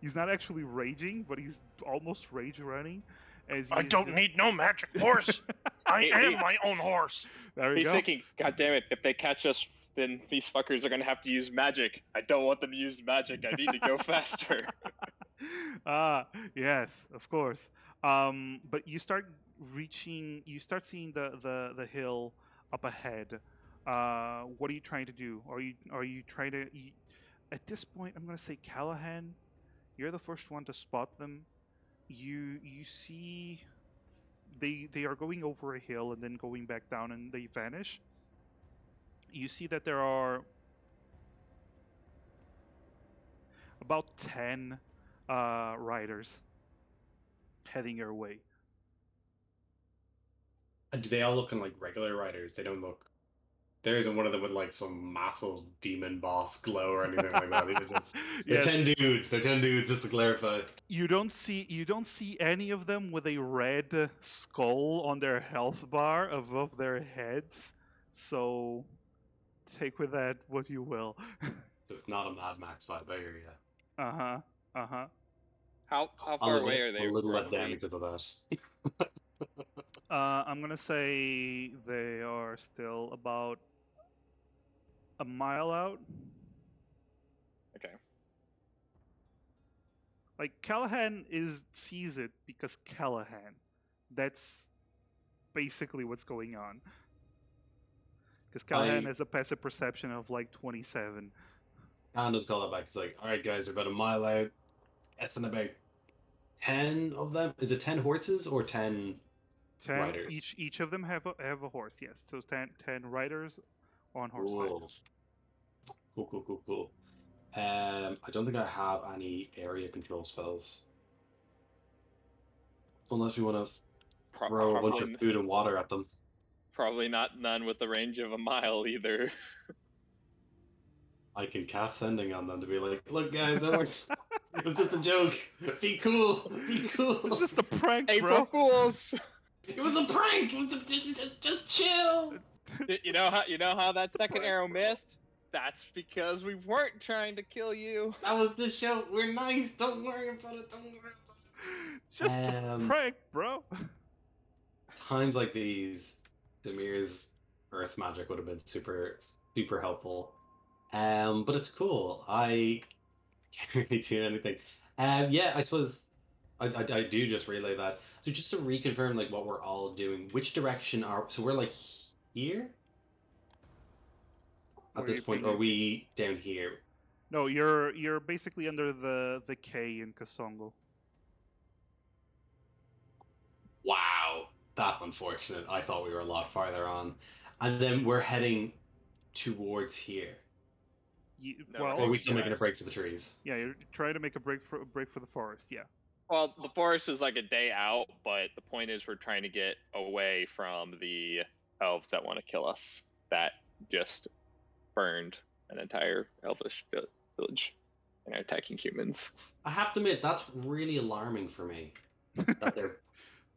He's not actually raging, but he's almost rage running. As I he's don't just- need no magic horse. I Hey, am hey. my own horse. There we He's go. thinking, God damn it! If they catch us, then these fuckers are gonna have to use magic. I don't want them to use magic. I need to go faster. Yes, of course. But you start seeing the hill up ahead. What are you trying to do? Are you trying to? At this point, I'm gonna say Callahan. You're the first one to spot them. You see they are going over a hill and then going back down, and they vanish. You see that there are about 10 riders heading your way. And do they all look like regular riders? They don't look. There isn't one of them with like some massive demon boss glow or anything like that. They're Yes, 10 dudes. They're 10 dudes, just to clarify. you don't see any of them with a red skull on their health bar above their heads. So take with that what you will. So it's not a Mad Max vibe, I hear ya. Uh-huh. Uh-huh. How I'm far a away little- are they? I'm a little let down roughly? because of that. I'm gonna say they are still about a mile out. Okay. Like Callahan sees it because Callahan. That's basically what's going on. Because Callahan I- has a passive perception of like 27. Khan just call it back. It's like, all right, guys, they're about a mile out. Guessing about 10 of them. Is it 10 horses or 10 10 riders. each of them have a horse. Yes, so 10 riders on horseback. Cool. I don't think I have any area control spells. Unless we want to throw a bunch of food and water at them. Probably not none with the range of a mile either. I can cast sending on them to be like, look guys, don't worry. It was just a joke. Be cool. Be cool. It's just a prank, April bro. Fools. It was a prank. It was just chill. You know how that second arrow missed? That's because we weren't trying to kill you. That was the show. We're nice. Don't worry about it. Don't worry about it. Just a prank, bro. Times like these, Demir's earth magic would have been super helpful. But it's cool. I can't really do anything. Yeah, I suppose I do just relay that. So just to reconfirm, like what we're all doing, which direction are so we're like here at this point, or are we down here? No, you're basically under the K in Kasongo. Wow, that's unfortunate. I thought we were a lot farther on, and then we're heading towards here. Or are we still making a break for the trees? Yeah, you're trying to make a break for the forest. Yeah. Well, the forest is like a day out, but the point is we're trying to get away from the elves that want to kill us. That just burned an entire elvish village and are attacking humans. I have to admit, that's really alarming for me. That they're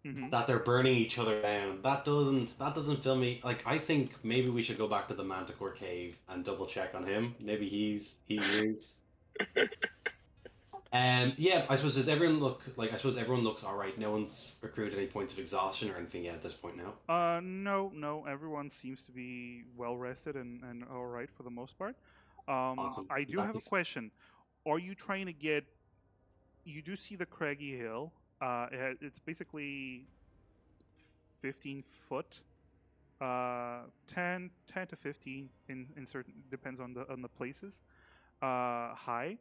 Mhm. that they're burning each other down. That doesn't fill me. Like, I think maybe we should go back to the Manticore cave and double check on him. Maybe he is. Yeah, I suppose everyone looks all right. No one's accrued any points of exhaustion or anything yet at this point now. No. Everyone seems to be well rested and all right for the most part. Awesome. I do have a question. Are you trying to get? You do see the craggy hill. It's basically 15 foot, 10 to 15 in certain, depends on the places, high.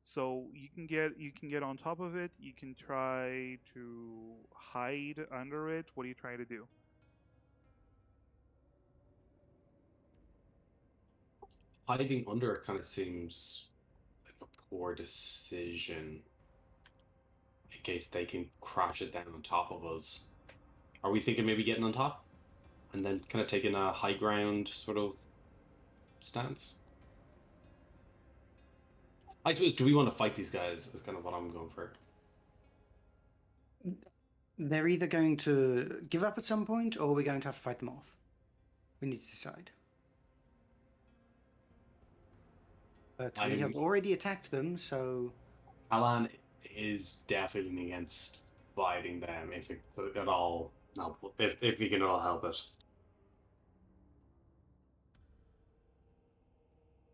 So you can get on top of it. You can try to hide under it. What are you trying to do? Hiding under it kind of seems like a poor decision. In case they can crash it down on top of us. Are we thinking maybe getting on top? And then kind of taking a high ground sort of stance? I suppose, do we want to fight these guys? Is kind of what I'm going for. They're either going to give up at some point, or we're going to have to fight them off. We need to decide. But we have already attacked them, so... Alan is definitely against fighting them if it at all helpful, if we can at all help it.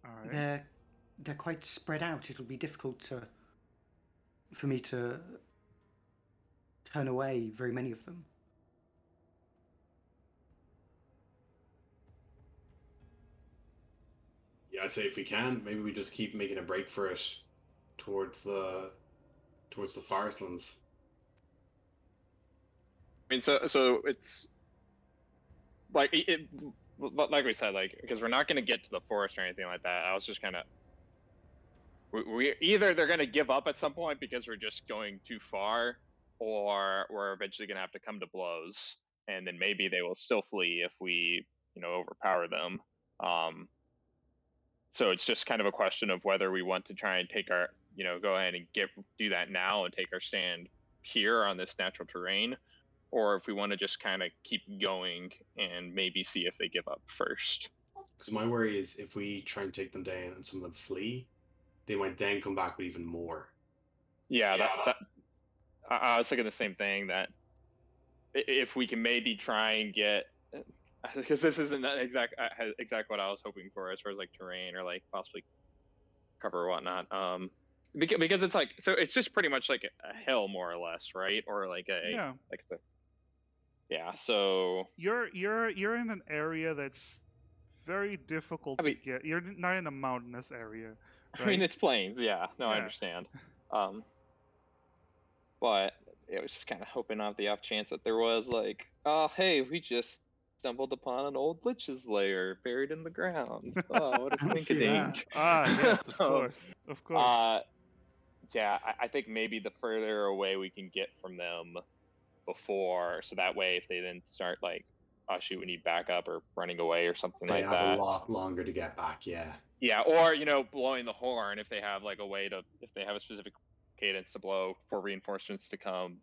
All right. They're quite spread out. It'll be difficult for me to turn away very many of them. Yeah, I'd say if we can, maybe we just keep making a break for it towards the forestlands. I mean, so it's like like we said, like, because we're not going to get to the forest or anything like that. I was just kind of we either they're going to give up at some point because we're just going too far, or we're eventually going to have to come to blows, and then maybe they will still flee if we overpower them. So it's just kind of a question of whether we want to try and take our go ahead and do that now and take our stand here on this natural terrain, or if we want to just kind of keep going and maybe see if they give up first. Because my worry is if we try and take them down and some of them flee, they might then come back with even more. Yeah, that I was thinking the same thing, that if we can maybe try and get, because this isn't exact what I was hoping for as far as like terrain or like possibly cover or whatnot. Because it's like, so it's just pretty much like a hill more or less, right? Or like so you're in an area that's very difficult to get. You're not in a mountainous area, right? I mean, it's plains. Yeah, no, I understand. But I was just kind of hoping on the off chance that there was like, oh hey, we just stumbled upon an old lich's lair buried in the ground. Oh, what a I don't see that. twink-a-dink. Ah, yes, of Um, course, of course. Yeah, I think maybe the further away we can get from them before, so that way if they then start like, oh shoot, we need backup or running away or something They like have a that. lot longer to get back. Yeah. Yeah, or blowing the horn if they have like a way to, if they have a specific cadence to blow for reinforcements to come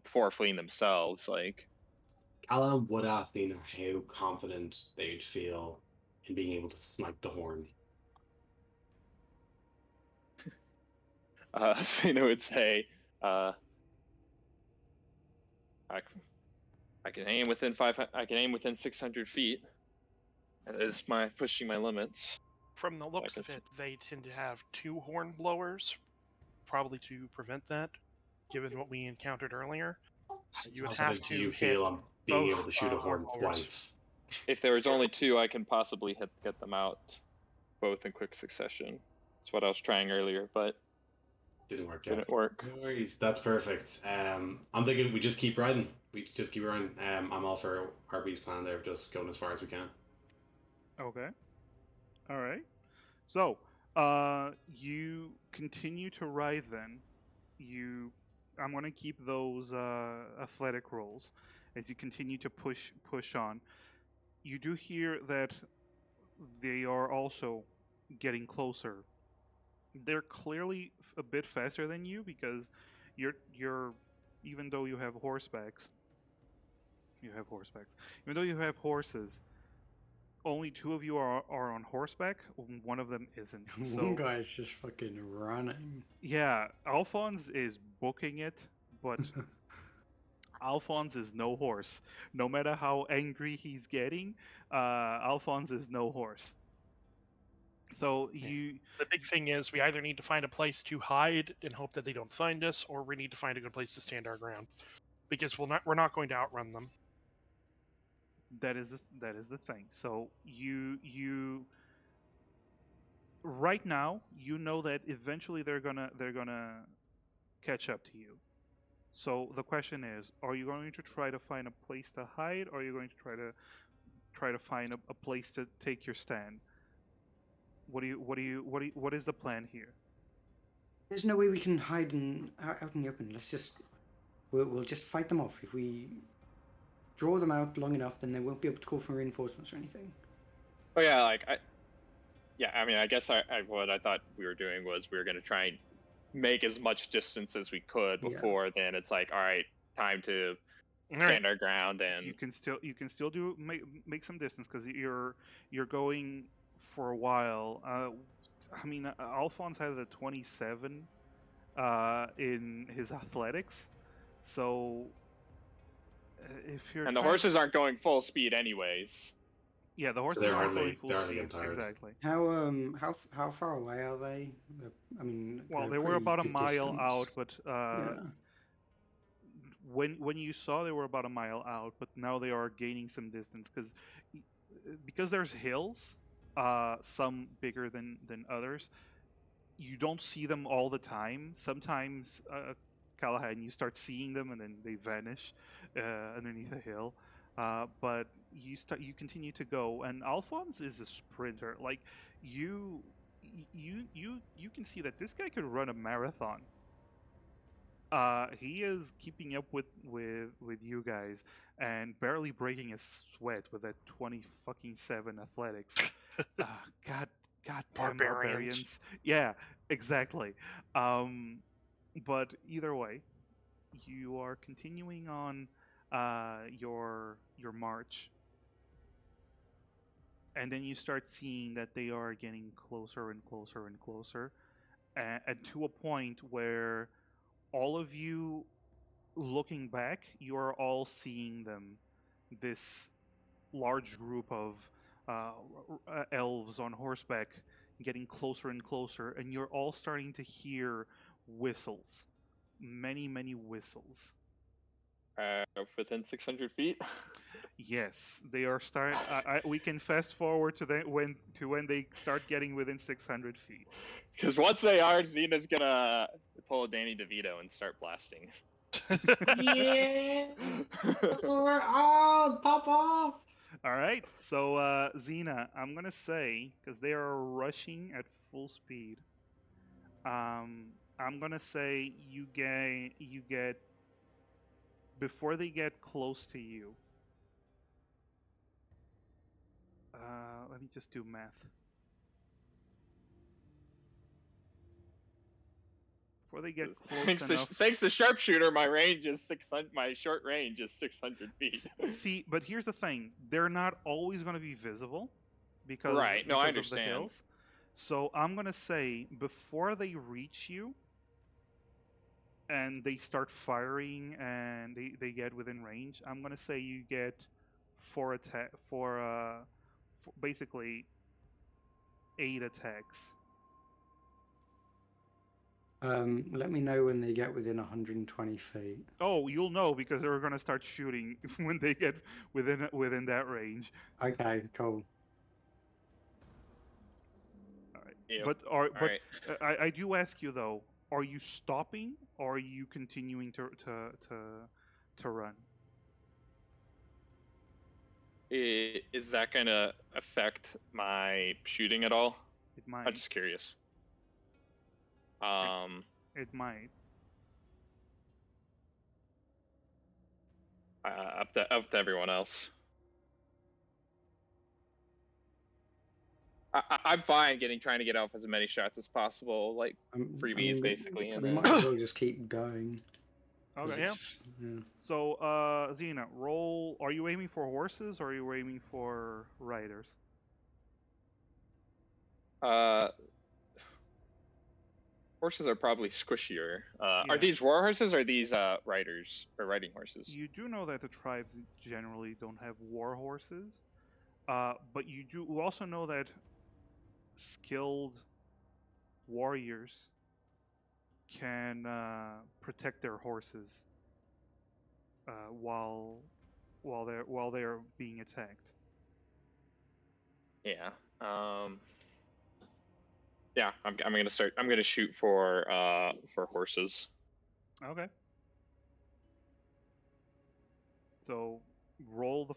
before fleeing themselves. Like, Callum would ask Nina how confident they'd feel in being able to snipe the horn. so would say, I can aim within 500. I can aim within 600 feet. That is my pushing my limits. From the looks of it, they tend to have 2 horn blowers, probably to prevent that, given what we encountered earlier. So you would How have confident to do you hit feel on being both, able to shoot a horn blowers. twice? If there was only 2, I can possibly get them out both in quick succession. That's what I was trying earlier, but Didn't work. didn't work. No worries. That's perfect. I'm thinking we just keep riding. We just keep riding. I'm all for RB's plan there, just going as far as we can. Okay. All right. So, you continue to ride then. I'm going to keep those athletic rolls as you continue to push on. You do hear that they are also getting closer. They're clearly a bit faster than you because you're even though you have horsebacks, even though you have horses, only 2 of you are on horseback. One of them isn't. One So guy's just fucking running. yeah, Alphonse is booking it, but Alphonse is no horse. No matter how angry he's getting, Alphonse is no horse. So you, The big thing is we either need to find a place to hide and hope that they don't find us, or we need to find a good place to stand our ground, because we're not going to outrun them. that is the thing. So you right now you know that eventually they're gonna catch up to you. So the question is, are you going to try to find a place to hide, or are you going to try to find a place to take your stand? What is the plan here? There's no way we can hide out in the open. We'll just fight them off. If we draw them out long enough, then they won't be able to call for reinforcements or anything. Oh yeah, I guess what I thought we were doing was we were going to try and make as much distance as we could before then it's like, all right, time to stand our ground. And you can still do make some distance because you're going for a while. I mean, Alphonse had a 27 in his athletics, so if you're the horses aren't going full speed anyways. Yeah, the horses They're aren't hardly- going full they're hardly speed. getting tired. Exactly. How far away are they? I mean, Well, they're they were pretty about a good mile distance. out, but Yeah. when you saw they were about a mile out, but now they are gaining some distance because there's hills, some bigger than others. You don't see them all the time. Sometimes, Callahan, you start seeing them and then they vanish underneath a hill. But you continue to go, and Alphonse is a sprinter. Like you can see that this guy could run a marathon. He is keeping up with you guys and barely breaking a sweat with that 27 athletics. God damn barbarians. Yeah, exactly. But either way, you are continuing on your march, and then you start seeing that they are getting closer and closer and closer, and to a point where all of you looking back, you are all seeing them. This large group of elves on horseback getting closer and closer, and you're all starting to hear whistles, many whistles. Within 600 feet. Yes, they are start. We can fast forward to when they start getting within 600 feet. Because once they are, Xena's gonna pull a Danny DeVito and start blasting. Yeah, that's what we're on. Pop off. All right. So Xena, I'm gonna say because they are rushing at full speed. I'm gonna say you get before they get close to you. Let me just do math. Before they get close enough. Thanks to sharpshooter, my range is 600. My short range is 600 feet. See, but here's the thing: they're not always going to be visible because Right. No, I of the understand. hills. So I'm gonna say before they reach you and they start firing and they get within range, I'm gonna say you get basically 8 attacks. Let me know when they get within 120 feet. Oh, you'll know because they're gonna start shooting when they get within that range. Okay, cool. All right. Yep. But All right. I do ask you though, are you stopping or are you continuing to run? Is that gonna affect my shooting at all? It I'm might. just curious. It might. Up to everyone else. I'm fine trying to get off as many shots as possible, like freebies basically, and we then might as well just keep going. 'cause Okay. yeah. So, Xena, roll. Are you aiming for horses or are you aiming for riders? horses are probably squishier. Yeah. Are these war horses or are these riders or riding horses? You do know that the tribes generally don't have war horses, but you do also know that skilled warriors can protect their horses while they're being attacked. Yeah. Yeah, I'm gonna start. I'm gonna shoot for horses. Okay. So roll the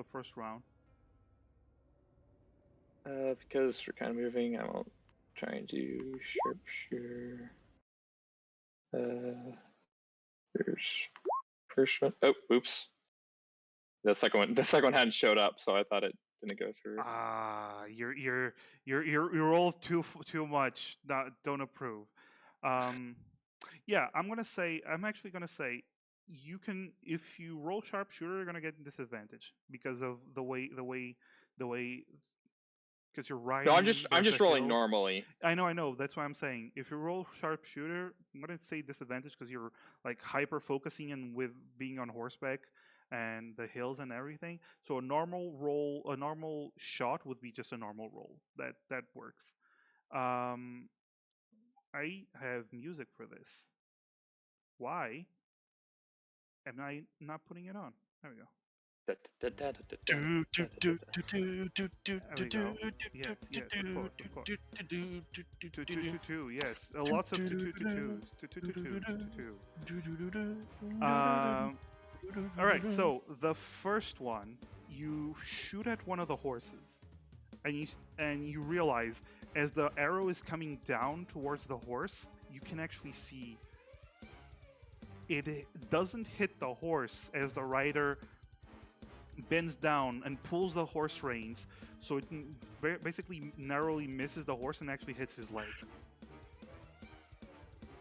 first round. Because we're kind of moving, I won't try and do sharpshooter. There's first one. Oh, oops. The second one hadn't showed up, so I thought it didn't go through. You rolled too much. Don't approve. Yeah, I'm actually gonna say you can, if you roll sharpshooter, you're gonna get disadvantage because of the way because you're No, riding. I'm There's just the rolling hills. normally. I know. That's why I'm saying if you roll sharpshooter, I'm gonna say disadvantage because you're like hyper focusing and with being on horseback and the hills and everything. So a normal shot would be just a normal roll. That works. Um, I have music for this. Why am I not putting it on? There we go. Do, do, do, do, do, do, do, There we go. do, Yes, do, of course. do, do, do, do, Two, do, two, do. two, two. Yes, lots of two, two, two, twos. Two, two, two, two, two, two. All right. So the first one, you shoot at one of the horses, and you realize as the arrow is coming down towards the horse, you can actually see it doesn't hit the horse as the rider bends down and pulls the horse reins, so it basically narrowly misses the horse and actually hits his leg.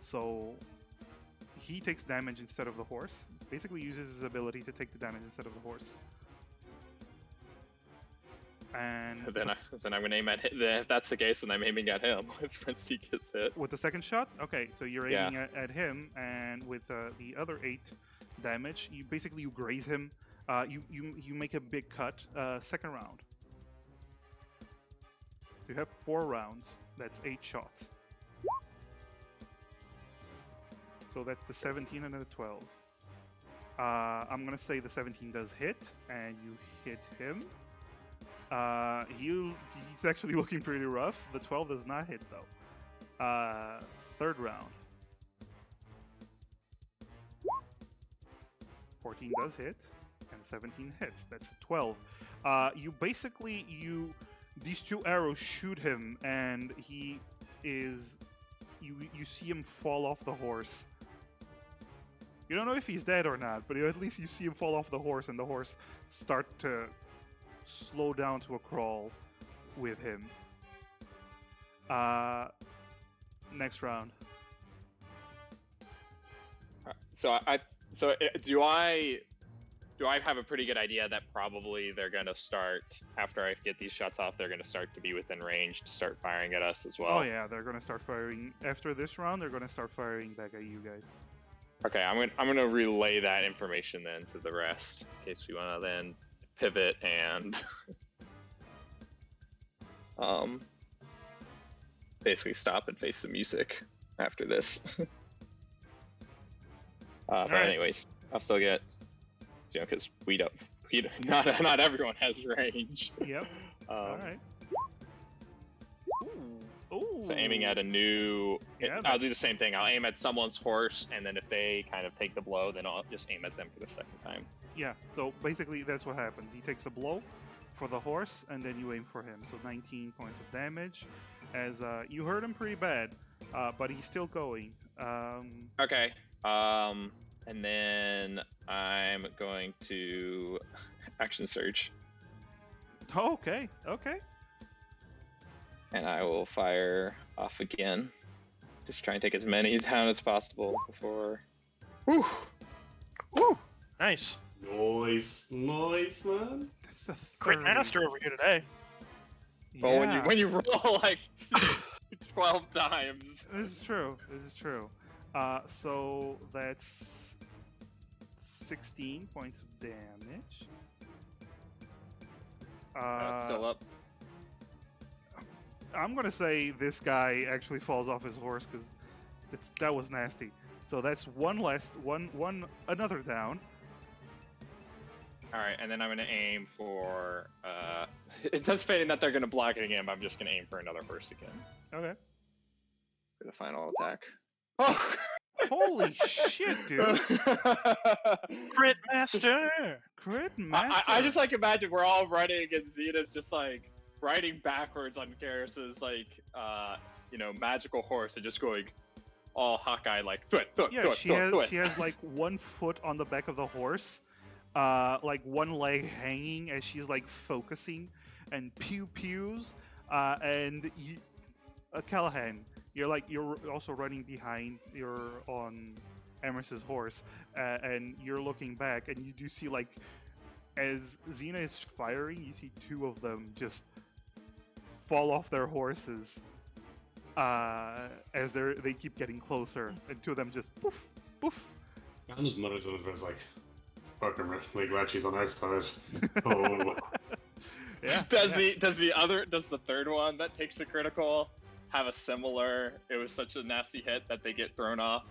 So he takes damage instead of the horse. Basically uses his ability to take the damage instead of the horse. And then I'm gonna aim at him. If that's the case, then I'm aiming at him once he gets hit. with the second shot, okay, so you're aiming at him, and with the other 8 damage, you graze him. You make a big cut. Second round. So you have 4 rounds. That's 8 shots. So that's the 17 and the 12. I'm gonna say the 17 does hit, and you hit him. He's actually looking pretty rough. The 12 does not hit though. Third round. 14 does hit, and 17 hits. That's 12. These two arrows shoot him, and he is. You see him fall off the horse. You don't know if he's dead or not, but at least you see him fall off the horse, and the horse start to slow down to a crawl with him. Next round. Do I have a pretty good idea that probably they're gonna start after I get these shots off? They're gonna start to be within range to start firing at us as well. Oh yeah, they're gonna start firing after this round. They're gonna start firing back at you guys. Okay, I'm gonna relay that information then to the rest in case we wanna then pivot and basically stop and face the music after this. But right. anyways, I'll still get, because not everyone has range. Yep. All right. Ooh. So aiming at a new, Yeah, I'll do the same thing. I'll aim at someone's horse, and then if they kind of take the blow, then I'll just aim at them for the second time. Yeah. So basically, that's what happens. He takes a blow for the horse, and then you aim for him. So 19 points of damage. As you hurt him pretty bad, but he's still going. Okay. And then I'm going to action surge, Oh, okay. Okay. and I will fire off again. Just try and take as many down as possible before. Woo! Woo! Nice. Nice, man. That's a Crit 30. master over here today. Well, Yeah. when you roll like 12 times. This is true. This is true. So that's 16 points of damage. Still up. I'm gonna say this guy actually falls off his horse because that was nasty. So that's another down. All right, and then I'm gonna aim for. Anticipating that they're gonna block it again, I'm just gonna aim for another horse again Okay. for the final attack. Oh! Holy shit, dude! Crit master. Crit master. I just like imagine we're all running and Xena's just like riding backwards on Garrus's like magical horse and just going all Hawkeye like Yeah, she has like 1 foot on the back of the horse, like one leg hanging as she's like focusing, and pews, and Callahan, you're also running behind. You're on Emers's horse, and you're looking back, and you do see like as Xena is firing, you see 2 of them just fall off their horses as they keep getting closer, and 2 of them just poof, poof. I'm just muttering to him, like, fucking like glad she's on our side. Oh. Yeah. Does the third one that takes a critical have a similar? It was such a nasty hit that they get thrown off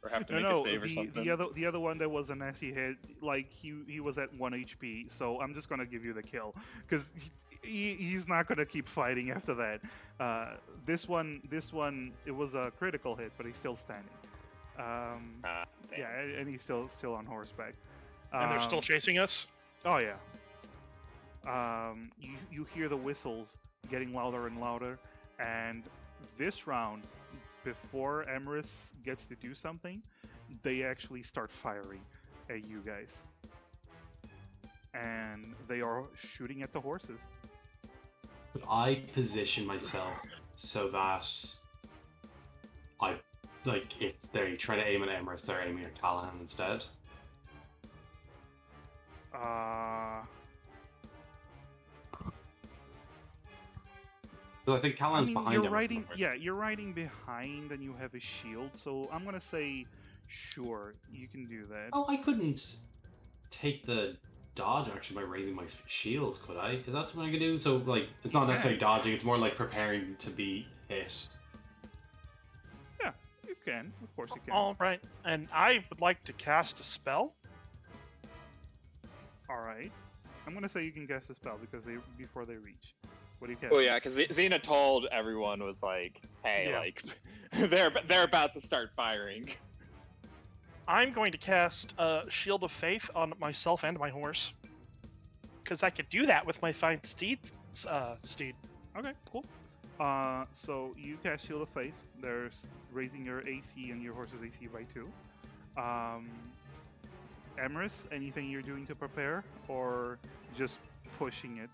or have to make a save or something. The other one that was a nasty hit, like he was at 1 HP, so I'm just gonna give you the kill because he's not gonna keep fighting after that. This one, it was a critical hit, but he's still standing. Yeah, and he's still on horseback. And they're still chasing us? Oh yeah. You hear the whistles getting louder and louder, and this round, before Emerus gets to do something, they actually start firing at you guys, and they are shooting at the horses. But I position myself so that if they try to aim at Emerus, they're aiming at Callahan instead. I think Callahan's behind you're Emerus. riding, you're riding behind, and you have a shield. So I'm gonna say, sure, you can do that. Oh, I couldn't take the dodge action by raising my shield, could I? Is that something I could do? So, like, it's not necessarily dodging; it's more like preparing to be hit. Yeah, you can. Of course, you can. All right, and I would like to cast a spell. All right. I'm gonna say you can cast a spell before they reach. What do you cast? Oh yeah, because Xena told everyone was like, "Hey, Yeah. like, they're about to start firing." I'm going to cast Shield of Faith on myself and my horse. Because I could do that with my fine steed. Okay, cool. So you cast Shield of Faith. There's raising your AC and your horse's AC by 2. Emrys, anything you're doing to prepare, or just pushing it?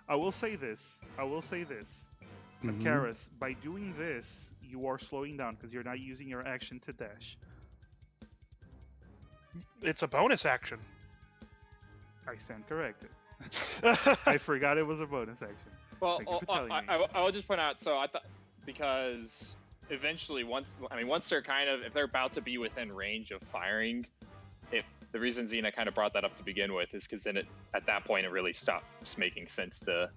I will say this. Mhm. Karis, by doing this, you are slowing down because you're not using your action to dash. It's a bonus action. I stand corrected. I forgot it was a bonus action. Well, Thank you for telling me. I will just point out. So I thought because eventually, once they're if they're about to be within range of firing, the reason Xena kind of brought that up to begin with is because then at that point it really stops making sense to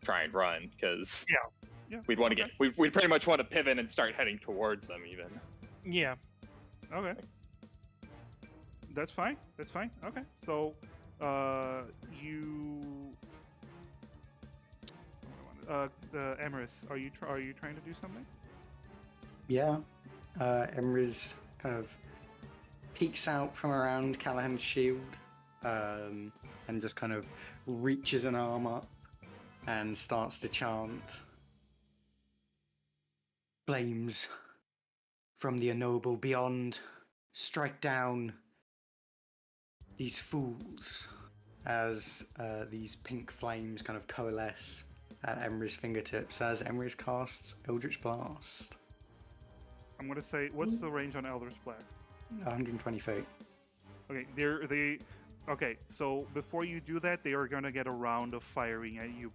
try and run because Yeah. we'd want to we'd pretty much want to pivot and start heading towards them even. Yeah. Okay. That's fine. Okay. So, Emrys, are you trying to do something? Yeah. Emrys kind of peeks out from around Callahan's shield and just kind of reaches an arm up and starts to chant. Flames from the unknowable beyond, strike down these fools as these pink flames kind of coalesce at Emrys' fingertips as Emrys casts Eldritch Blast. I'm gonna say, what's the range on Eldritch Blast? 120 feet. Okay, okay, so before you do that, they are gonna get a round of firing at you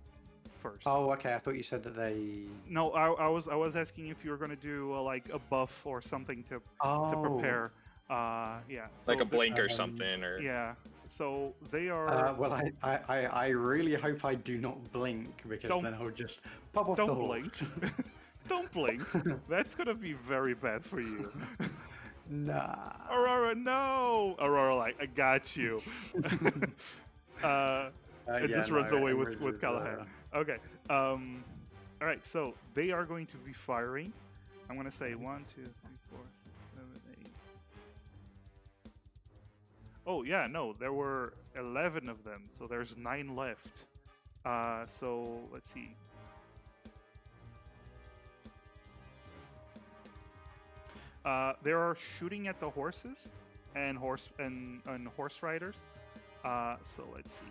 first. Oh, okay. I thought you said that they. No, I was asking if you were gonna do like a buff or something to prepare. Yeah. So Like a blink or something, or yeah. So they are. Well, I really hope I do not blink because then I'll just pop off the Don't horse. blink. Don't blink. That's gonna be very bad for you. Nah. Aurora, no! Aurora, like, I got you. It just runs away Emrys with is, Callahan. Okay. All right. So they are going to be firing. I'm gonna say 1, 2, 3, 4, 6, 7, 8. Oh yeah, no, there were 11 of them, so there's 9 left. So let's see. They are shooting at the horses and horse riders. So let's see.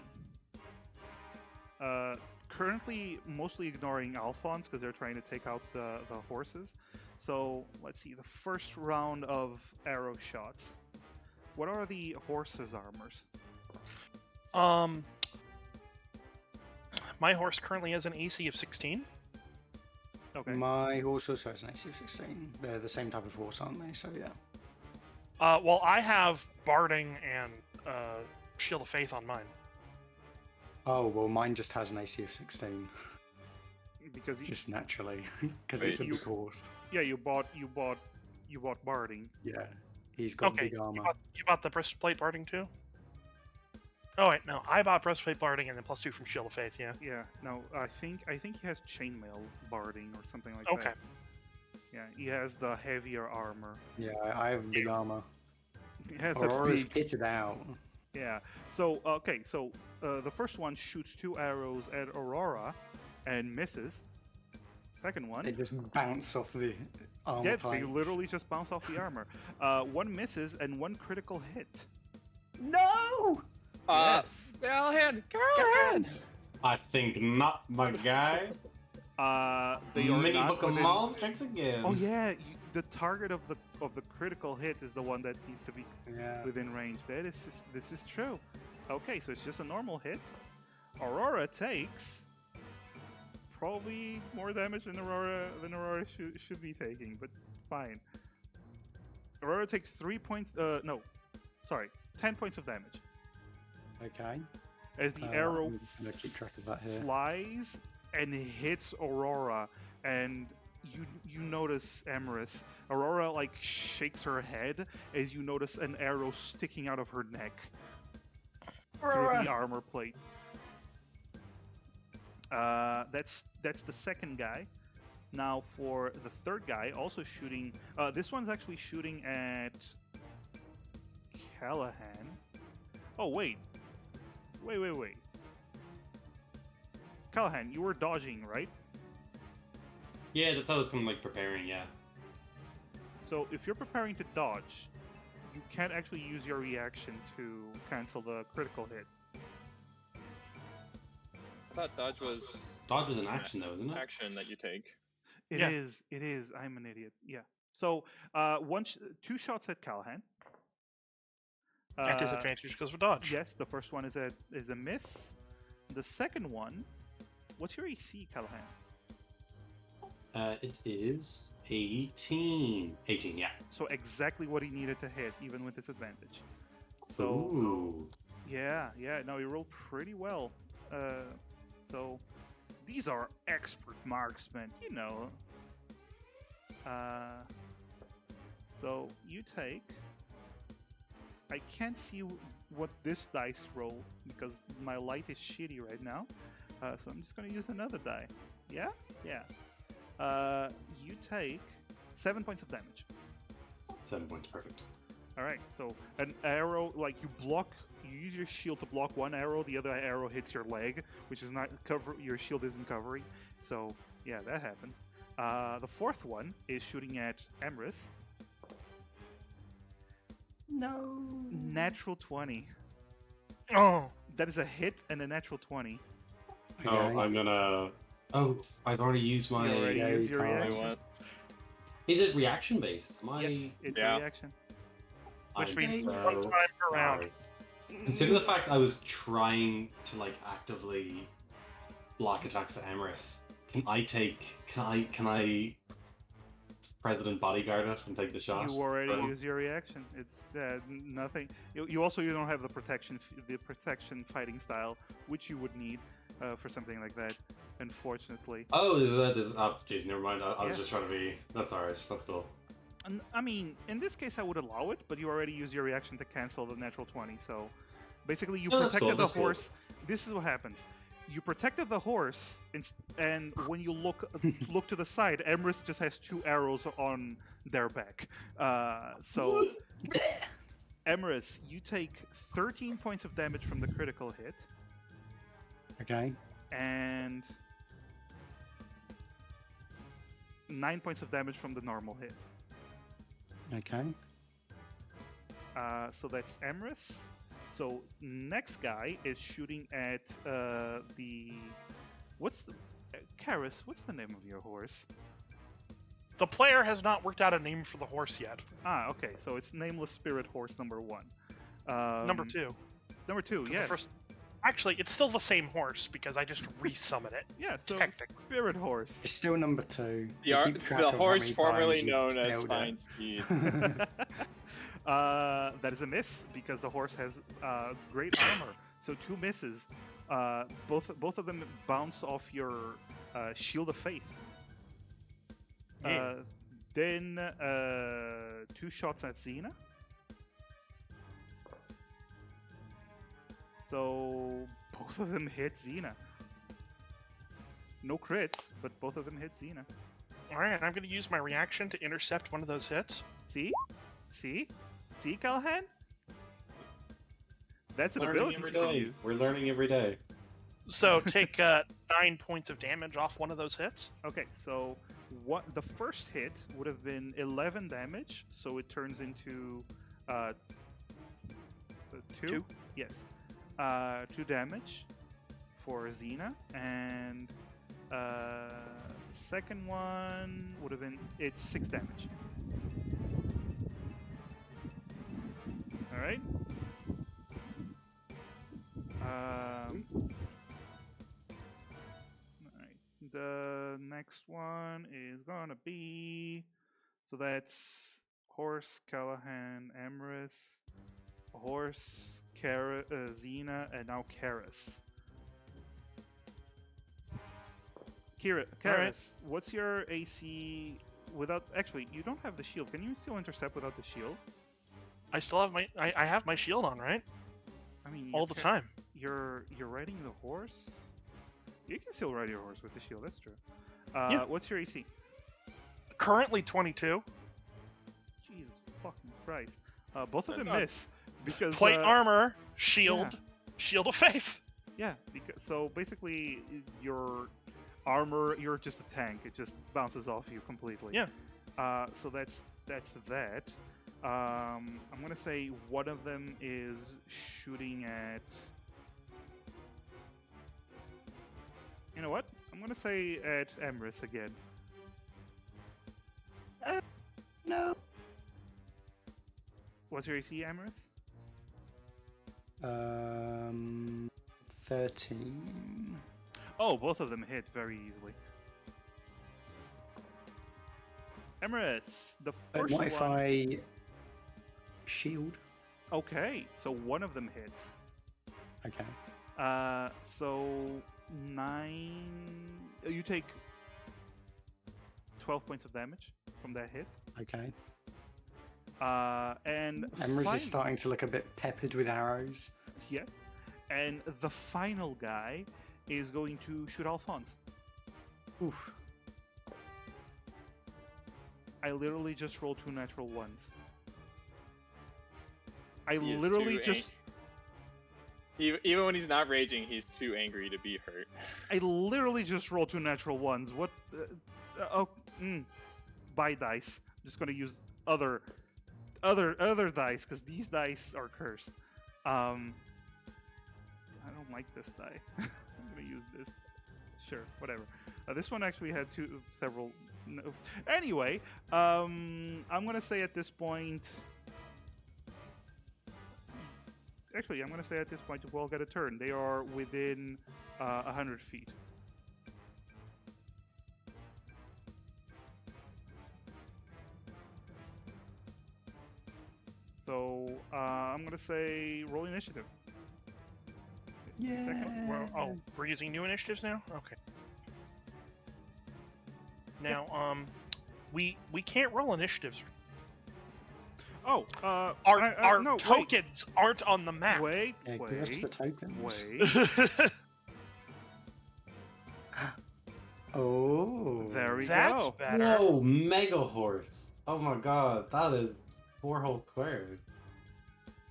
Currently, mostly ignoring Alphonse because they're trying to take out the horses. So let's see. The first round of arrow shots. What are the horses' armors? My horse currently has an AC of 16. Okay. My horse also has an AC of 16. They're the same type of horse, aren't they? So yeah. Well, I have Barding and Shield of Faith on mine. Oh well, mine just has an AC of 16. Because Just naturally, because it's a big horse. yeah, you bought Barding. Yeah, he's got Okay, big armor. you bought the breastplate Barding too? Oh wait, no, I bought breastplate Barding and then +2 from Shield of Faith. Yeah. Yeah. No, I think he has chainmail Barding or something like Okay. that. Yeah, he has the heavier armor. Yeah, I have big armor. He has the Aurora's big. kitted out. Yeah. So okay. So the first one shoots 2 arrows at Aurora, and misses. Second one. They just bounce off the armor Yeah, they planks. literally just bounce off the armor. One misses and 1 critical hit. No! Yes. Callahan, Callahan. I think not, my guy. They are Mini not Book of within- Maul strikes again. Oh yeah, the target of the critical hit is the one that needs to be Yeah. within range. This is true. Okay, so it's just a normal hit. Aurora takes probably more damage than Aurora should be taking, but fine. Aurora takes 3 points. No, sorry, 10 points of damage Okay. as the arrow I'm gonna keep track of that here. flies and hits Aurora, and you notice Emrys. Aurora like shakes her head as you notice an arrow sticking out of her neck through the armor plate. That's the second guy. Now for the third guy, also shooting. This one's actually shooting at Callahan. Oh wait. Wait. Callahan, you were dodging, right? Yeah, that's how I was kind of like preparing. Yeah. So if you're preparing to dodge, you can't actually use your reaction to cancel the critical hit. I thought dodge was Dodge was an action though, isn't it? action that you take. It Yeah. is. It is. I'm an idiot. Yeah. So two shots at Callahan. At disadvantage because of dodge. Yes, the first one is a miss. The second one, what's your AC, Callahan? It is 18. 18, yeah. So exactly what he needed to hit, even with disadvantage. So Ooh. yeah. No, he rolled pretty well. So these are expert marksmen, you know. So you take. I can't see what this dice roll because my light is shitty right now. So I'm just gonna use another die. Yeah. You take 7 points of damage. 7 points, perfect. All right. So an arrow, like you use your shield to block one arrow. The other arrow hits your leg, which is not cover. Your shield isn't covering. So yeah, that happens. The fourth one is shooting at Emrys. No. Natural 20. Oh, That is a hit and a natural 20. Oh, I'm gonna. Oh, I've already used my. You already Yeah, used you your can't. reaction. Is it reaction based? My. Yes, it's Yeah. a reaction. which I'm means so one time per round. sorry. Consider the fact I was trying to like actively block attacks at Emrys. Can I President Bodyguard it and take the shot? You already Bro. used your reaction. It's nothing. You also don't have the protection fighting style, which you would need for something like that. Unfortunately, Oh, there's geez, never mind. I was Yeah. just trying to be. That's alright. That's cool. and I mean, in this case, I would allow it, but you already used your reaction to cancel the natural 20. So basically, you No, that's protected cool, the that's cool. horse. This is what happens. You protected the horse, and when you look to the side, Emrys just has 2 arrows on their back. So, Emrys, you take 13 points of damage from the critical hit, Okay. and 9 points of damage from the normal hit. Okay. So that's Emrys. So next guy is shooting at Karis, what's the name of your horse? The player has not worked out a name for the horse yet. Okay, so it's Nameless Spirit Horse number 1. Number 2. Number 2, 'Cause yes. the first- Actually, it's still the same horse because I just resummon it. Yeah, so Technically. Spirit Horse. It's still number 2. The, You ar- keep track the of how horse many formerly times you've known as failed Fine it. Speed. That is a miss because the horse has great armor. So 2 misses. Both of them bounce off your Shield of Faith. Yeah. Then 2 shots at Xena. So both of them hit Xena. No crits, but both of them hit Xena. Alright, I'm going to use my reaction to intercept one of those hits. See? See, Callahan? That's an Learning ability every you can day. use. We're learning every day. So take 9 points of damage off one of those hits. Okay, so the first hit would have been 11 damage, so it turns into 2. Two. Yes, 2 damage for Xena, and the second one would have been 6 damage. All right. Alright, the next one is gonna be. So that's Horse, Callahan, Emrys, Horse, Xena, and now Karis. Karis, Alright. what's your AC without. Actually, you don't have the shield. Can you still intercept without the shield? I still have I have my shield on, right? I mean, All the time. You're riding the horse? You can still ride your horse with the shield. That's true. Yeah. What's your AC? Currently 22. Jesus fucking Christ. Both of them That's not- miss because Plate armor, shield, shield of faith. Yeah, because so basically your armor, you're just a tank. It just bounces off you completely. Yeah. So that's that. I'm gonna say one of them is shooting at. You know what? I'm gonna say at Emrys again. No. What's your AC, Emrys? 13. Oh, both of them hit very easily. Emrys, the But first what if one. I shield? Okay, so one of them hits. Okay. So 9. You take 12 points of damage from that hit. Okay. And Emrys is starting to look a bit peppered with arrows. Yes, and the final guy is going to shoot Alphonse. Oof. I literally just rolled 2 natural ones. I He is literally too just. Even when he's not raging, he's too angry to be hurt. I literally just rolled 2 natural ones. What? Buy dice. I'm just gonna use other dice because these dice are cursed. I don't like this die. I'm gonna use this. Sure, whatever. This one actually had several. No. Anyway, I'm gonna say at this point. Actually, I'm gonna say at this point we'll get a turn. They are within 100 feet. So I'm gonna say roll initiative. Yeah. Well, oh, we're using new initiatives now? Okay. Now, we can't roll initiatives. Oh, Our no, tokens aren't on the map. Wait, Yeah, give us the tokens. wait. Oh. There we That's go. better. Whoa, mega horse! Oh my god, that is 4 whole squares.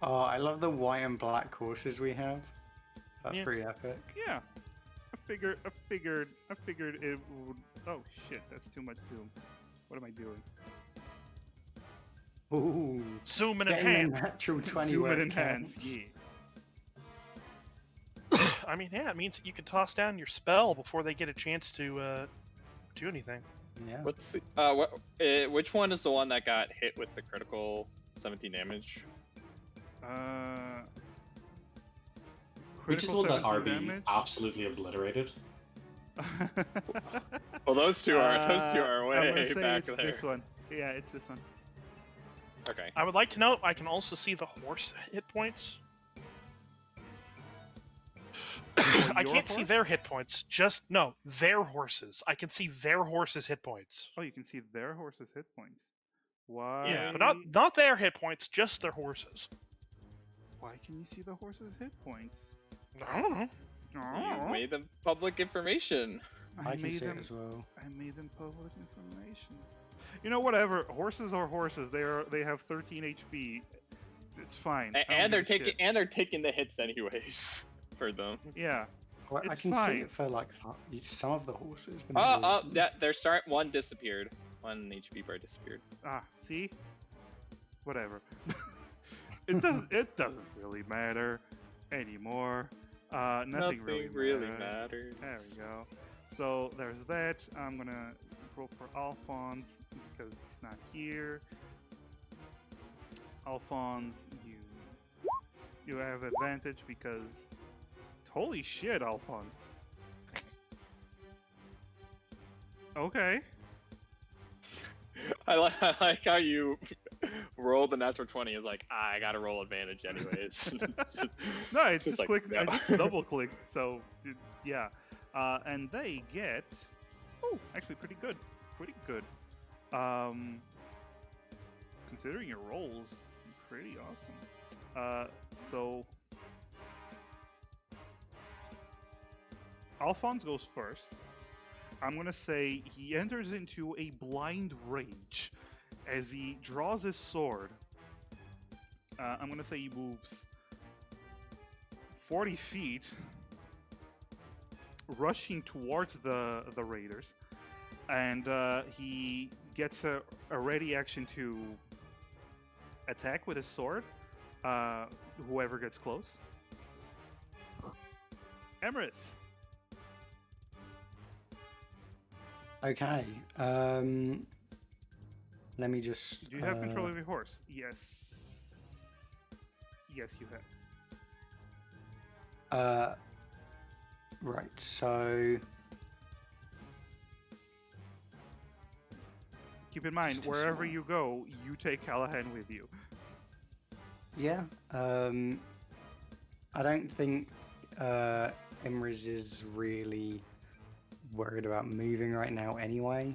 Oh, I love the white and black horses we have. That's Yeah. pretty epic. Yeah, I figured it would. Oh shit, that's too much zoom. What am I doing? Ooh. Zoom and Getting a enhance. natural 20 Zoom where and it enhance. counts. Yeah. I mean, yeah, it means that you can toss down your spell before they get a chance to do anything. Yeah. What's which one is the one that got hit with the critical 17 damage? Which is Critical one that 17 RB damage. absolutely obliterated. Well, those two are I'm gonna way say back it's there. this one. Yeah, it's this one. Okay. I would like to note I can also see the horse hit points. I your can't see horse? their hit points. No, their horses. I can see their horses' hit points. Oh, you can see their horse's hit points. Why? Yeah, but not their hit points, just their horses. Why can you see the horse's hit points? I don't know. You made them public information. I can made see them. it as well. I made them public information. You know, whatever. Horses are horses. They have 13 HP. It's fine. I don't And they're give a shit. taking taking the hits anyways for them. Yeah. Well, I It's can see fine. it for like some of the horses. but not all of them. Yeah, their start one disappeared. One HP bar disappeared. Ah, see? Whatever. It doesn't really matter anymore. Nothing really matters. There we go. So there's that. I'm gonna roll for Alphonse because he's not here. Alphonse, you have advantage because holy shit, Alphonse. Okay. I like how you rolled the natural 20. Is like I gotta roll advantage anyways. No, it's Just just like, clicked. no. I just double clicked. So yeah, and they get actually pretty good, pretty good. Considering your rolls, pretty awesome. So Alphonse goes first. I'm gonna say he enters into a blind rage as he draws his sword. I'm gonna say he moves 40 feet, rushing towards the raiders, and he gets a ready action to attack with his sword. Whoever gets close. Emrys. Okay. Let me just. Do you have control of your horse? Yes. Yes, you have. Right. So. Keep in mind, Just a wherever small- you go, you take Callahan with you. Yeah. I don't think Emrys is really worried about moving right now anyway.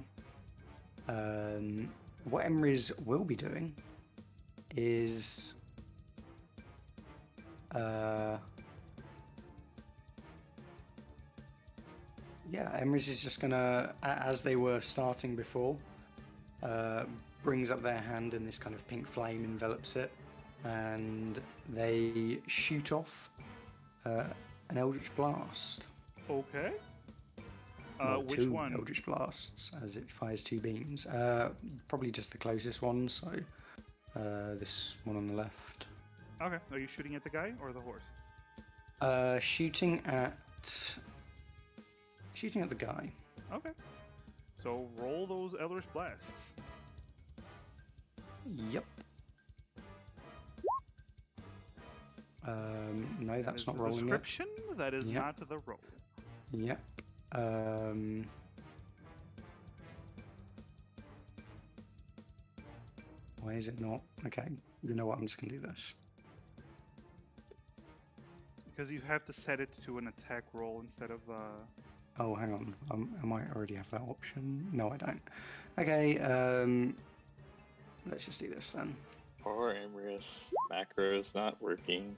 What Emrys will be doing is Emrys is just gonna, as they were starting before, brings up their hand and this kind of pink flame envelops it, and they shoot off an Eldritch Blast. Okay. Well, Which two one? Eldritch Blasts, as it fires two beams. Probably just the closest one, so this one on the left. Okay. Are you shooting at the guy or the horse? Shooting at the guy. Okay. So roll those Eldritch Blasts. Yep. No, that's Is not the rolling yet. description? That is Yep. not the roll. Yep. Why is it not? Okay. You know what? I'm just gonna do this. Because you have to set it to an attack roll instead of. Oh, hang on. I might already have that option. No, I don't. Okay. Let's just do this then. Poor Emrys. Macro's not working.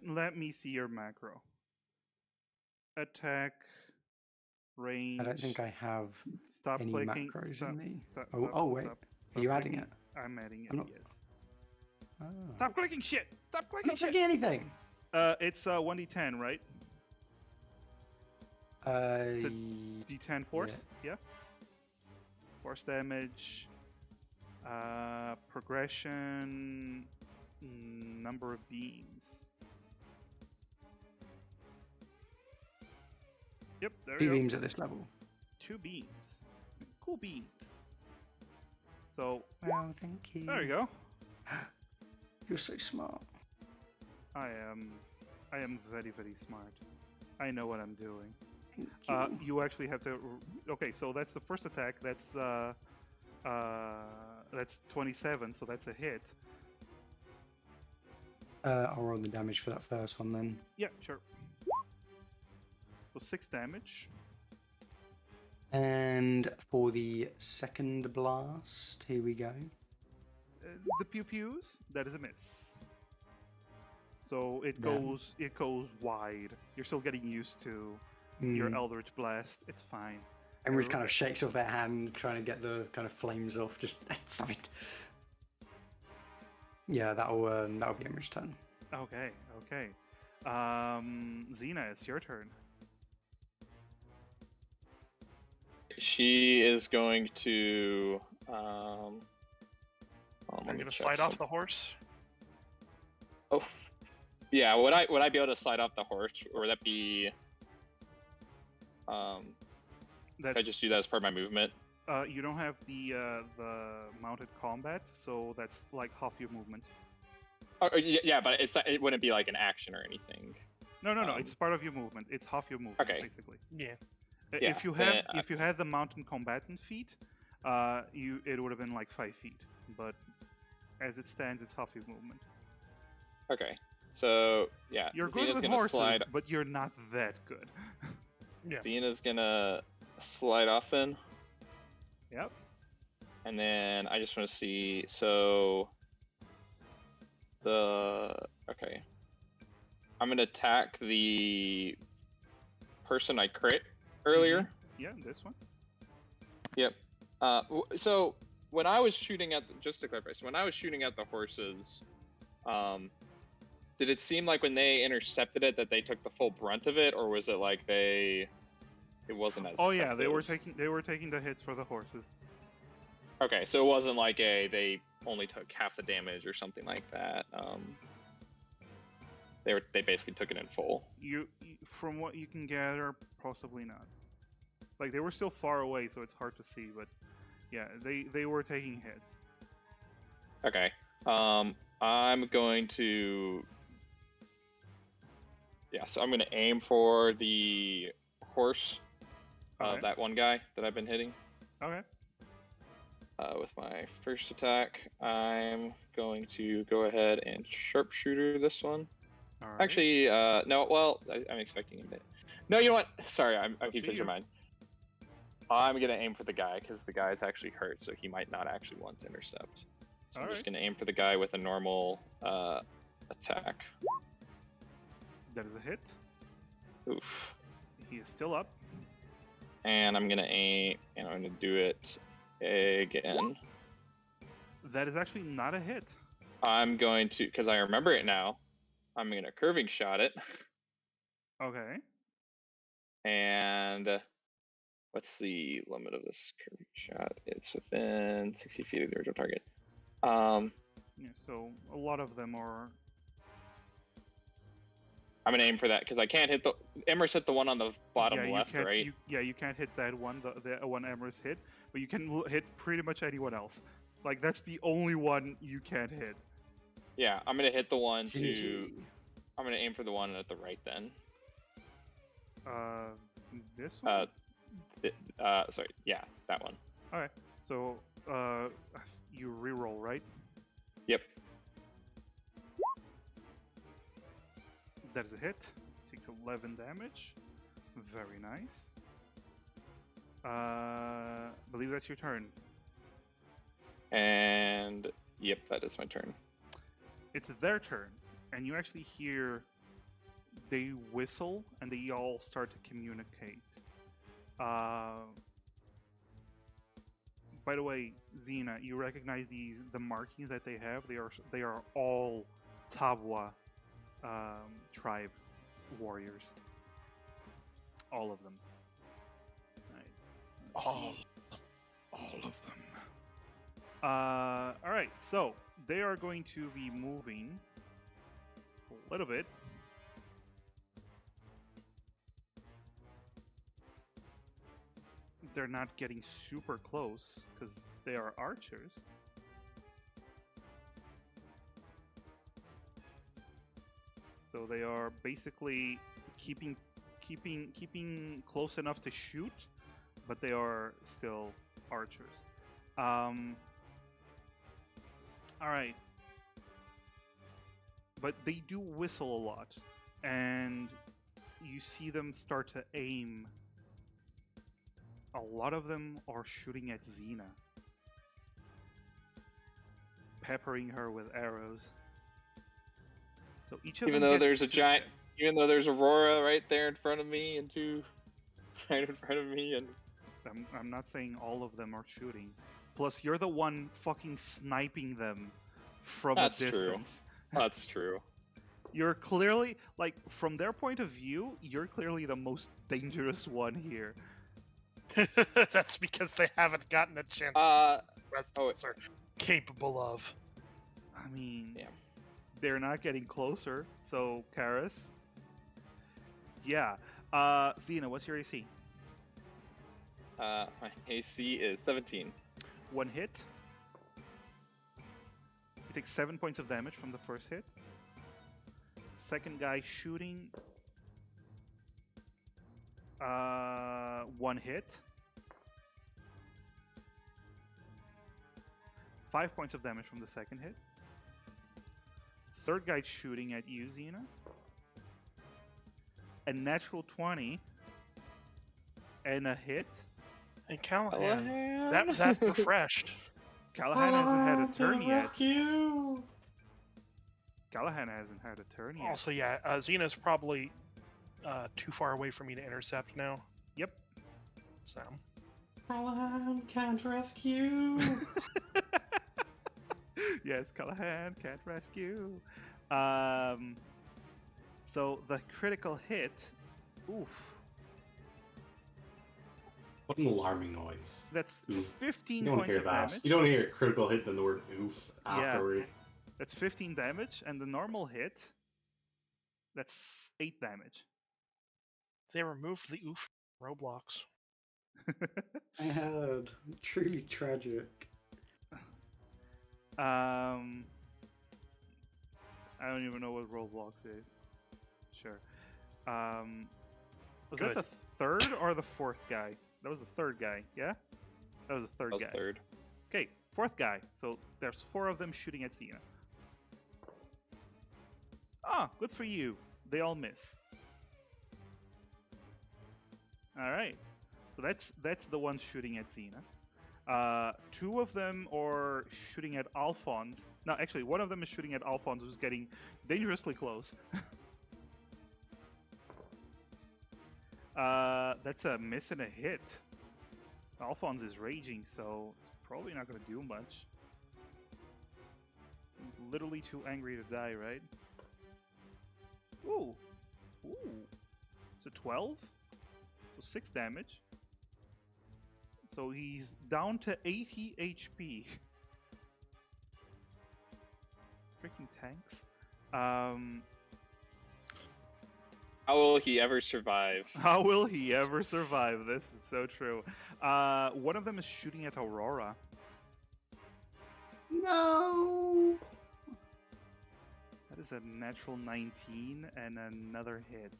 Let me see your macro. Attack. Range. I don't think I have Stop any clicking. macros Stop, in the. stop, Oh, stop, oh wait. stop, Are stop you adding clicking. it? I'm adding it. I'm not- Yes. Ah. Stop clicking shit. Stop I'm clicking not shit. clicking anything. It's 1d10, right? It's a D10 force. Yeah. Force damage. Progression. Number of beams. Yep, there Two you go. beams at this level. 2 beams. Cool beans. So, Well, thank you. there you go. You're so smart. I am very, very smart. I know what I'm doing. Thank you. You actually have to. Okay, so that's the first attack. That's 27, so that's a hit. I'll roll the damage for that first one then. Yeah, sure. So 6 damage. And for the second blast, here we go. The pew pews. That is a miss. So it Damn. goes wide. You're still getting used to your Eldritch Blast. It's fine. Emrys kind of shakes off their hand, trying to get the kind of flames off. Just stop it. Yeah, that'll be Emrys' turn. Okay, okay. Xena, it's your turn. She is going to. Are you gonna slide off the horse? Oh, yeah. Would I be able to slide off the horse, or would that be? Can I That's just do that as part of my movement? you don't have the mounted combat, so that's like half your movement. Oh, yeah, but it wouldn't be like an action or anything. No, Um, it's part of your movement. It's half your movement, Okay. basically. Yeah. Yeah, If you then have if you had the mountain combatant feat, it would have been like 5 feet. But as it stands, it's half your movement. Okay, so yeah, You're good Xena's with gonna horses, slide. but you're not that good. Yeah. Xena's gonna slide off then, Yep. and then I just want to see. So okay, I'm gonna attack the person I crit earlier. Yeah, this one. Yep. So when I was shooting at just to clarify, so when I was shooting at the horses, did it seem like when they intercepted it that they took the full brunt of it, or was it like it wasn't as? Oh yeah, they were effective? taking the hits for the horses. Okay, so it wasn't like they only took half the damage or something like that. They basically took it in full. From what you can gather, possibly not. Like they were still far away, so it's hard to see. But yeah, they were taking hits. Okay. I'm going to. Yeah, so I'm going to aim for the horse. Okay. That one guy that I've been hitting. Okay. With my first attack, I'm going to go ahead and sharpshooter this one. All right. Actually, no. Well, I'm expecting him to. No, you know what? Sorry, I keep changing you. your mind. I'm gonna aim for the guy because the guy's actually hurt, so he might not actually want to intercept. So I'm just gonna aim for the guy with a normal attack. That is a hit. Oof. He is still up. And I'm gonna aim, and I'm gonna do it again. That is actually not a hit. I'm going to, because I remember it now. I'm gonna curving shot it. Okay. And what's the limit of this curving shot? It's within 60 feet of the original target. Yeah, so a lot of them are. I'm gonna aim for that because I can't hit the. Emrys hit the one on the bottom left, right? You can't hit that one, the one Emrys hit, but you can hit pretty much anyone else. Like that's the only one you can't hit. Yeah, I'm gonna hit the one to. GG. I'm gonna aim for the one at the right then. This one. Sorry, yeah, that one. Okay, so you reroll, right? Yep. That is a hit. Takes 11 damage. Very nice. Believe that's your turn. And yep, that is my turn. It's their turn, and you actually hear they whistle and they all start to communicate. By the way, Xena, you recognize the markings that they have? They are all Tabwa tribe warriors. All of them. Right. All of them. All right, so they are going to be moving a little bit. They're not getting super close because they are archers. So they are basically keeping close enough to shoot, but they are still archers. All right. But they do whistle a lot, and you see them start to aim. A lot of them are shooting at Xena, peppering her with arrows. So each of Even them though gets there's a giant, even though there's Aurora right there in front of me and two right in front of me, and I'm not saying all of them are shooting. Plus, you're the one fucking sniping them from a distance. True. That's true. You're clearly, like, from their point of view, you're clearly the most dangerous one here. That's because they haven't gotten a chance. Rest are capable of. I mean, yeah. They're not getting closer. So, Karis. Yeah. Xena, what's your AC? My AC is 17. One hit. You take 7 points of damage from the first hit. Second guy shooting. 1 hit. 5 points of damage from the second hit. Third guy shooting at you, Xena. A natural 20. And a hit. And Callahan. That refreshed. Callahan hasn't had a turn yet. Rescue! Callahan hasn't had a turn yet. Also, yeah, Xena's probably too far away for me to intercept now. Yep. So. Callahan can't rescue. Yes, Callahan can't rescue. So the critical hit. Oof. What an alarming noise. That's Oof. 15 You don't points hear of that. damage. You don't hear a critical hit than the word oof Yeah. afterward. That's 15 damage, and the normal hit. That's 8 damage. They removed the oof Roblox. I heard. Truly tragic. I don't even know what Roblox is. Sure. Was that Good. the third or the fourth guy? That was the third guy, yeah? That was the third That was guy. third. Okay, fourth guy. So there's 4 of them shooting at Xena. Ah, good for you. They all miss. Alright. So that's the one shooting at Xena. 2 of them are shooting at Alphonse. No, actually, one of them is shooting at Alphonse, who's getting dangerously close. That's a miss and a hit. Alphonse is raging, so it's probably not going to do much. Literally too angry to die, right? Ooh. Ooh. So 12? So 6 damage. So he's down to 80 HP. Freaking tanks. How will he ever survive? How will he ever survive? This is so true. One of them is shooting at Aurora. No! That is a natural 19 and another hit.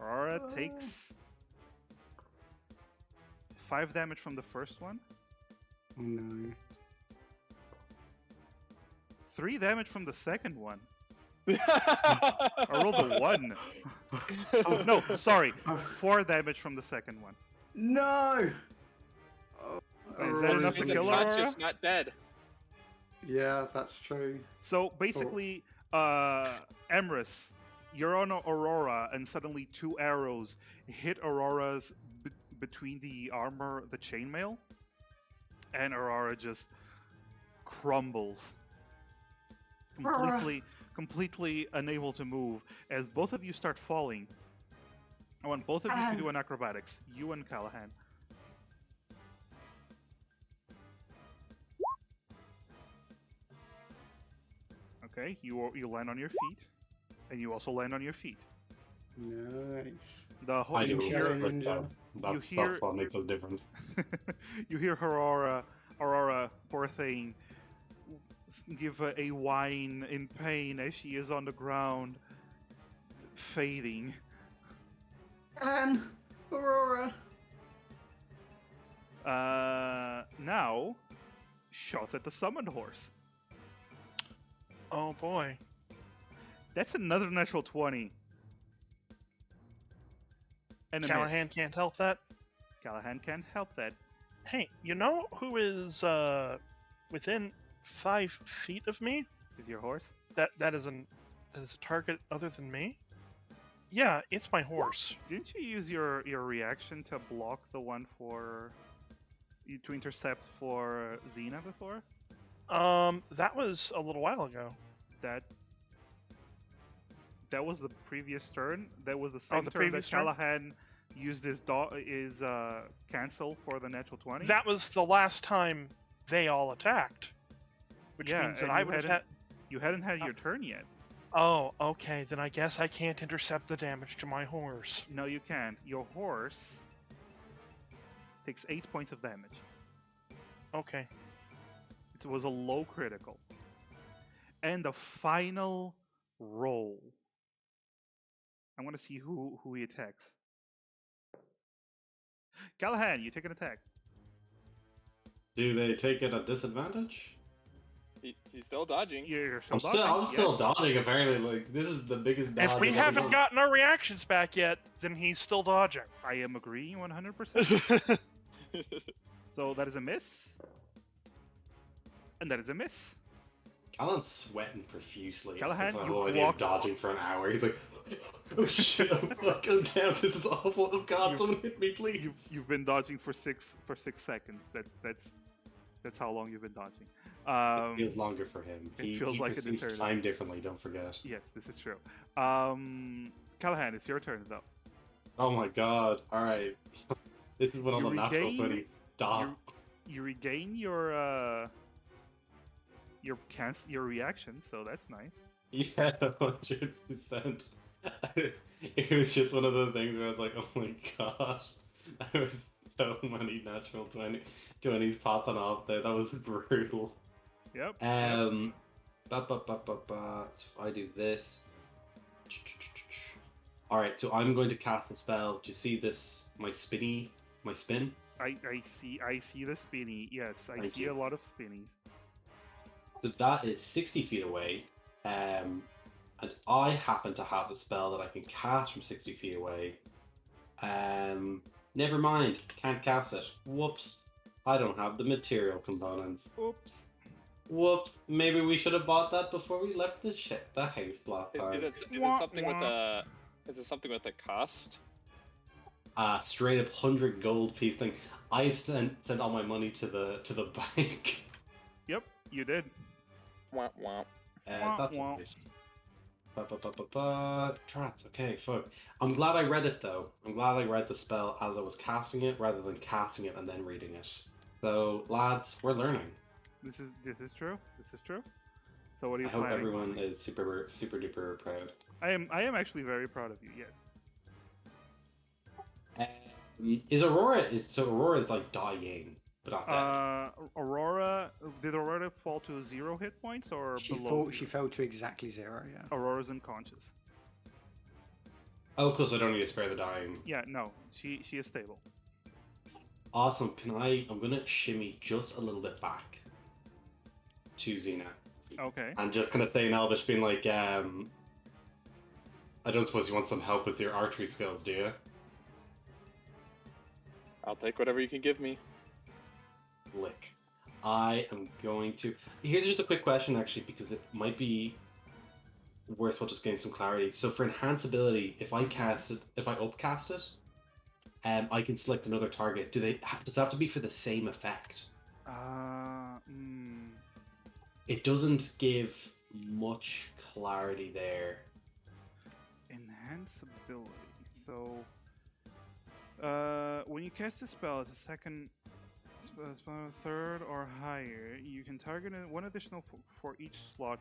Aurora takes 5 damage from the first one. Oh no. 3 damage from the second one. I rolled a 1. No, sorry. 4 damage from the second one. No! Oh, Is that enough to He's kill Aurora? unconscious, not dead. Yeah, that's true. So basically, Emrys, you're on Aurora, and suddenly 2 arrows hit Aurora's between the armor, the chainmail, and Aurora just crumbles. Completely unable to move as both of you start falling. I want both of you to do an acrobatics. You and Callahan. Okay, you land on your feet, and you also land on your feet. Nice. The whole I you do. hear Ninja. you That's hear- what makes a difference. you hear Aurora, poor thing, give a whine in pain as she is on the ground, fading. And Aurora. Now, shots at the summoned horse. Oh boy. That's another natural 20. And a Callahan miss. can't help that. Callahan can't help that. Hey, you know who is within 5 feet of me? Is your horse? That is a target other than me? Yeah, it's my horse. Didn't you use your reaction to block the one to intercept for Xena before? That was a little while ago. That was the previous turn. That was the same the turn that previous turn? Callahan used his cancel for the natural 20. That was the last time they all attacked. Which Yeah, means that and I you would have hadn't- had. You hadn't had your turn yet. Oh, okay. Then I guess I can't intercept the damage to my horse. No, you can't. Your horse takes 8 points of damage. Okay. It was a low critical. And the final roll. I want to see who he attacks. Callahan, you take an attack. Do they take it at disadvantage? He's still dodging. You're still I'm dodging, still yes. dodging. Apparently, like this is the biggest dodge. If we I've ever haven't done. gotten our reactions back yet, then he's still dodging. I am agreeing 100%. So that is a miss. And that is a miss. Alan's sweating profusely. Callahan, That's the you whole idea of blocked- dodging for an hour. He's like, oh shit, I'm fucking down. This is awful. Oh god, You- someone hit me, please. You've been dodging for 6 seconds. That's how long you've been dodging. It feels longer for him. it He, feels he like an perceives eternity. time differently, don't forget. Yes, this is true. Callahan, it's your turn though. Oh my god, alright. This is one of You the natural regain- 20. Stop. You regain your reaction, so that's nice. Yeah, 100%. It was just one of those things where I was like, oh my gosh. There was so many natural 20s popping off there. That was brutal. Yep. So if I do this. Alright, so I'm going to cast a spell. Do you see this, my spin? I see the spinny. Yes, I Thank see you. a lot of spinnies. So that is 60 feet away. And I happen to have a spell that I can cast from 60 feet away. Never mind, can't cast it. Whoops. I don't have the material components. Oops. Whoops. Maybe we should have bought that before we left the house last time. Is it Wah, something wah. with a? Is it something with a cost? Straight up 100 gold piece thing. I sent all my money to the bank. Yep, you did. Wah, wah. That's wah. nice. Trats, okay, fuck. I'm glad I read it though. I'm glad I read the spell as I was casting it rather than casting it and then reading it. So, lads, we're learning. This is true. This is true. So what are you I hope planning? everyone is super duper proud. I am actually very proud of you. Yes. Is Aurora is like dying, but not dead. Aurora, did Aurora fall to 0 hit points or She below? fell. She fell to exactly 0. Yeah. Aurora's unconscious. Oh, cool, so I don't need to spare the dying. Yeah, no, she is stable. Awesome. I'm gonna shimmy just a little bit back to Xena. Okay. And just kind of say in Elvish, being like, I don't suppose you want some help with your archery skills, do you? I'll take whatever you can give me. Lick. I am going to. Here's just a quick question, actually, because it might be worthwhile just getting some clarity. So for enhanceability, if I upcast it, I can select another target. Does it have to be for the same effect? It doesn't give much clarity there. Enhanceability. So, when you cast a spell as a second, third or higher, you can target one additional for each slot.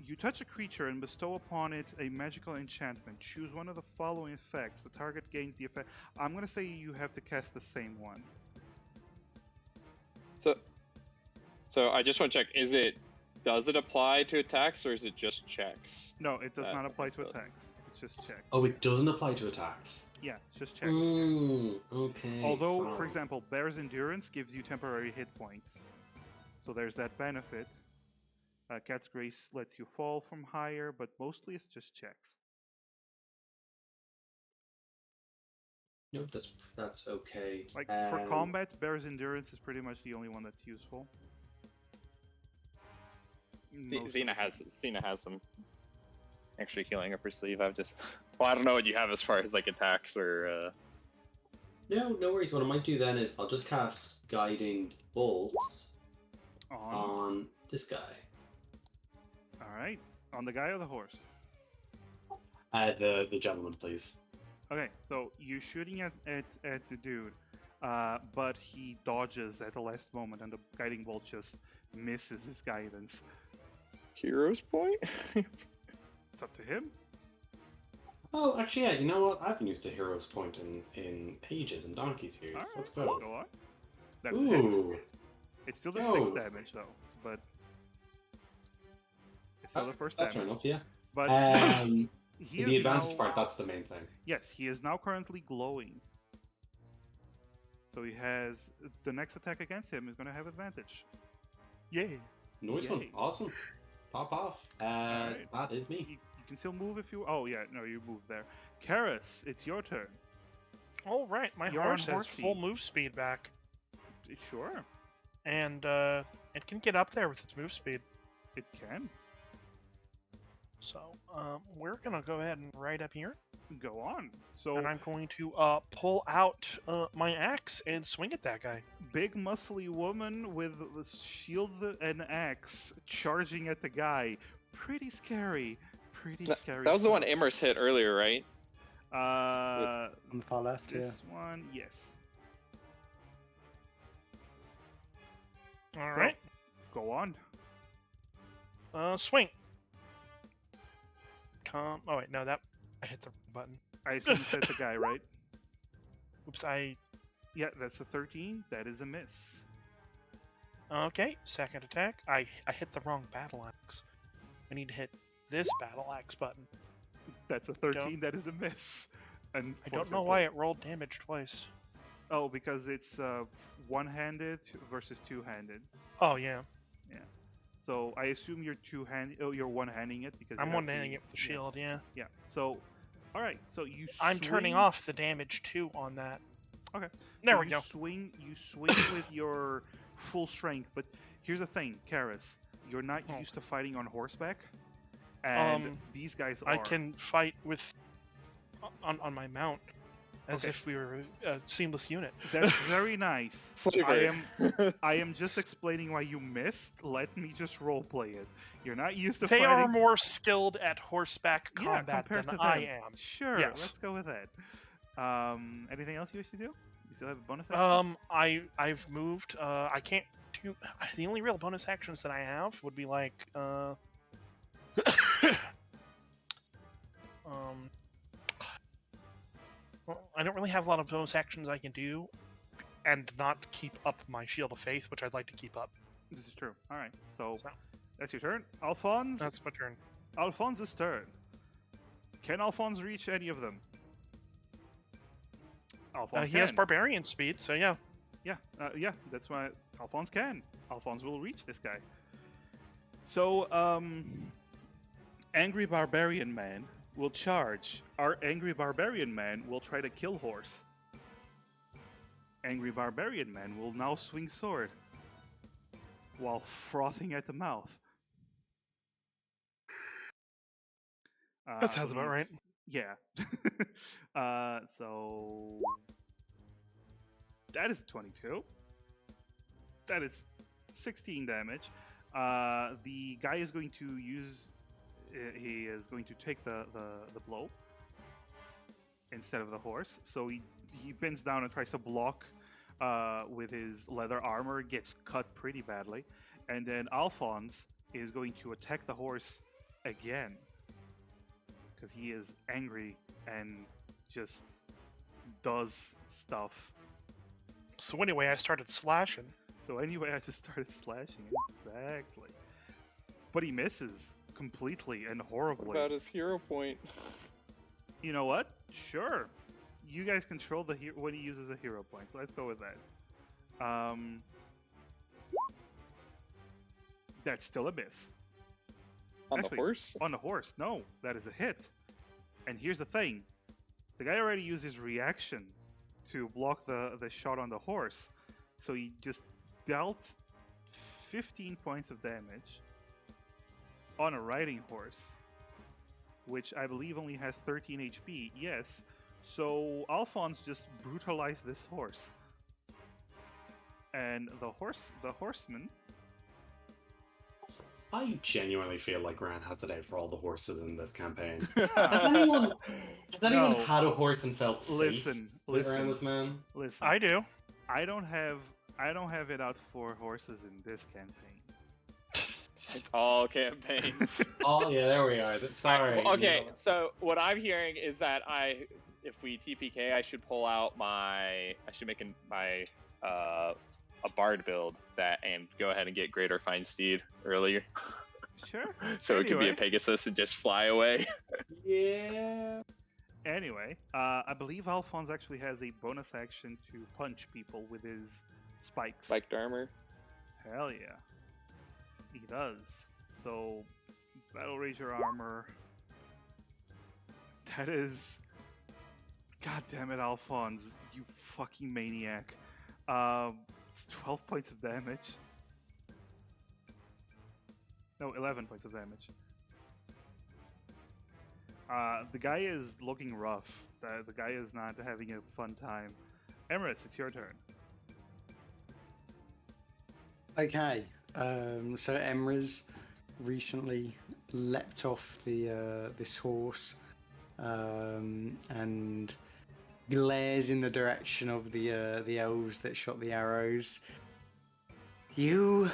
You touch a creature and bestow upon it a magical enchantment. Choose one of the following effects. The target gains the effect. I'm gonna say you have to cast the same one. So I just want to check. Does it apply to attacks or is it just checks? No, it does not apply to enhanceability. attacks. It's just checks. Oh, it doesn't apply to attacks. Yeah, it's just checks. Okay. Although, for sorry. example, Bear's Endurance gives you temporary hit points. So there's that benefit. Cat's Grace lets you fall from higher, but mostly it's just checks. No, that's okay. Like, for combat, Bear's Endurance is pretty much the only one that's useful. Most of the Xena time. has some extra healing up her sleeve. I don't know what you have as far as like attacks or. No worries. What I might do then is I'll just cast Guiding Bolt on this guy. Alright. On the guy or the horse? The gentleman, please. Okay, so you're shooting at the dude, but he dodges at the last moment, and the guiding bolt just misses his guidance. Hero's point? It's up to him. Oh, actually, yeah. You know what? I haven't used a hero's point in ages in Donkey's years. Alright, Let's go. Go on. That's a hit. Ooh. It's still the Yo. 6 damage though, but it's still the first That's fair damage. enough. Yeah. But he The is advantage now, part. That's the main thing. yes, he is now currently glowing. So he has the next attack against him is going to have advantage. Yay! Noise one. Yay. Awesome. Pop off. Alright. That is me. You can still move if you. Oh yeah, no, you moved there. Karis, it's your turn. All right, my You're horse on has horse full feet. move speed back, Sure. and it can get up there with its move speed. It can. So we're gonna go ahead and right up here, Go on. So and I'm going to pull out my axe and swing at that guy. big muscly woman with a shield and axe charging at the guy. Pretty scary. Pretty scary. That was the one stuff. Amherst hit earlier, right? On the far left, yeah. This one, yes. All So, right, go on. swing. Come. Oh wait, no, that I hit the button. I assume that's the guy, right? Oops, Yeah, that's a 13. That is a miss. okay. Second attack. I hit the wrong battle axe. I need to hit this battle axe button. That's a 13. That is a miss. I don't know why it rolled damage twice. Oh, because it's one-handed versus two-handed. Oh yeah, So I assume you're you're one-handing it because I'm you have one-handing it with the yeah, shield. Yeah, Yeah. So, all right. So you. I'm turning swing- off the damage too on that. Okay. There So we go. You swing with your full strength, but here's the thing, Karis, you're not Oh. used to fighting on horseback, and Um, these guys are. I can fight with on my mount as Okay. if we were a seamless unit. That's very nice. Flavor. I am just explaining why you missed. Let me just roleplay it. You're not used to They fighting. are more skilled at horseback Yeah, combat compared than to I them. am. Sure. Yes. Let's go with that. Anything else you wish to do? You still have a bonus action? I've moved. I can't do. The only real bonus actions that I have would be like well, I don't really have a lot of bonus actions I can do, and not keep up my Shield of Faith, which I'd like to keep up. This is true. All right. So So- that's your turn. Alphonse. That's my turn. Alphonse's turn. Can Alphonse reach any of them? Alphonse He has can. barbarian speed, so yeah. Yeah, that's why Alphonse can. Alphonse will reach this guy. So, Angry Barbarian Man will charge. Our Angry Barbarian Man will try to kill Horse. Angry Barbarian Man will now swing sword while frothing at the mouth. That sounds about right. Yeah. So that is 22. That is 16 damage. The guy is going to use. He is going to take the blow instead of the horse. So he bends down and tries to block with his leather armor. Gets cut pretty badly, and then Alphonse is going to attack the horse again because he is angry and just does stuff. So anyway, I started slashing. So anyway, I just started slashing. Exactly. But he misses completely and What horribly. about his hero point? You know what? Sure. You guys control the when he uses a hero point. So let's go with that. That's still a miss. On Actually, the horse? On the horse, no, that is a hit. And here's the thing: the guy already used his reaction to block the shot on the horse, so he just dealt 15 points of damage on a riding horse, which I believe only has 13 HP. Yes, so Alphonse just brutalized this horse, and the horseman. I genuinely feel like Grant has it out for all the horses in this campaign. Yeah. Has anyone No. had a horse and felt safe Listen, around this man? listen. I do. I don't have it out for horses in this campaign. It's all campaign. Oh yeah, there we are. Sorry. Well, okay, you know. so what I'm hearing is that if we TPK, I should pull out I should make a bard build and go ahead and get Greater Fine Steed earlier, Sure. so it could be a Anyway. Pegasus and just fly away. Yeah. Anyway, I believe Alphonse actually has a bonus action to punch people with his spikes. Spiked armor. Hell yeah. He does. So, Battle Rager armor. That is. God damn it, Alphonse. You fucking maniac. It's 12 points of damage. No, 11 points of damage. The guy is looking rough. The guy is not having a fun time. Emrys, it's your turn. Okay, so Emrys recently leapt off this horse and glares in the direction of the elves that shot the arrows. You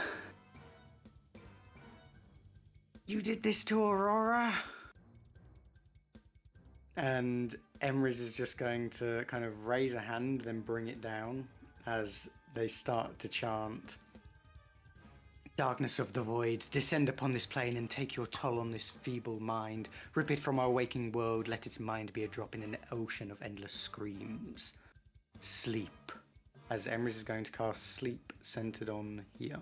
did this to Aurora? And Emrys is just going to kind of raise a hand, then bring it down as they start to chant. Darkness of the void, descend upon this plane and take your toll on this feeble mind. Rip it from our waking world, let its mind be a drop in an ocean of endless screams. Sleep. As Emrys is going to cast Sleep, centered on here.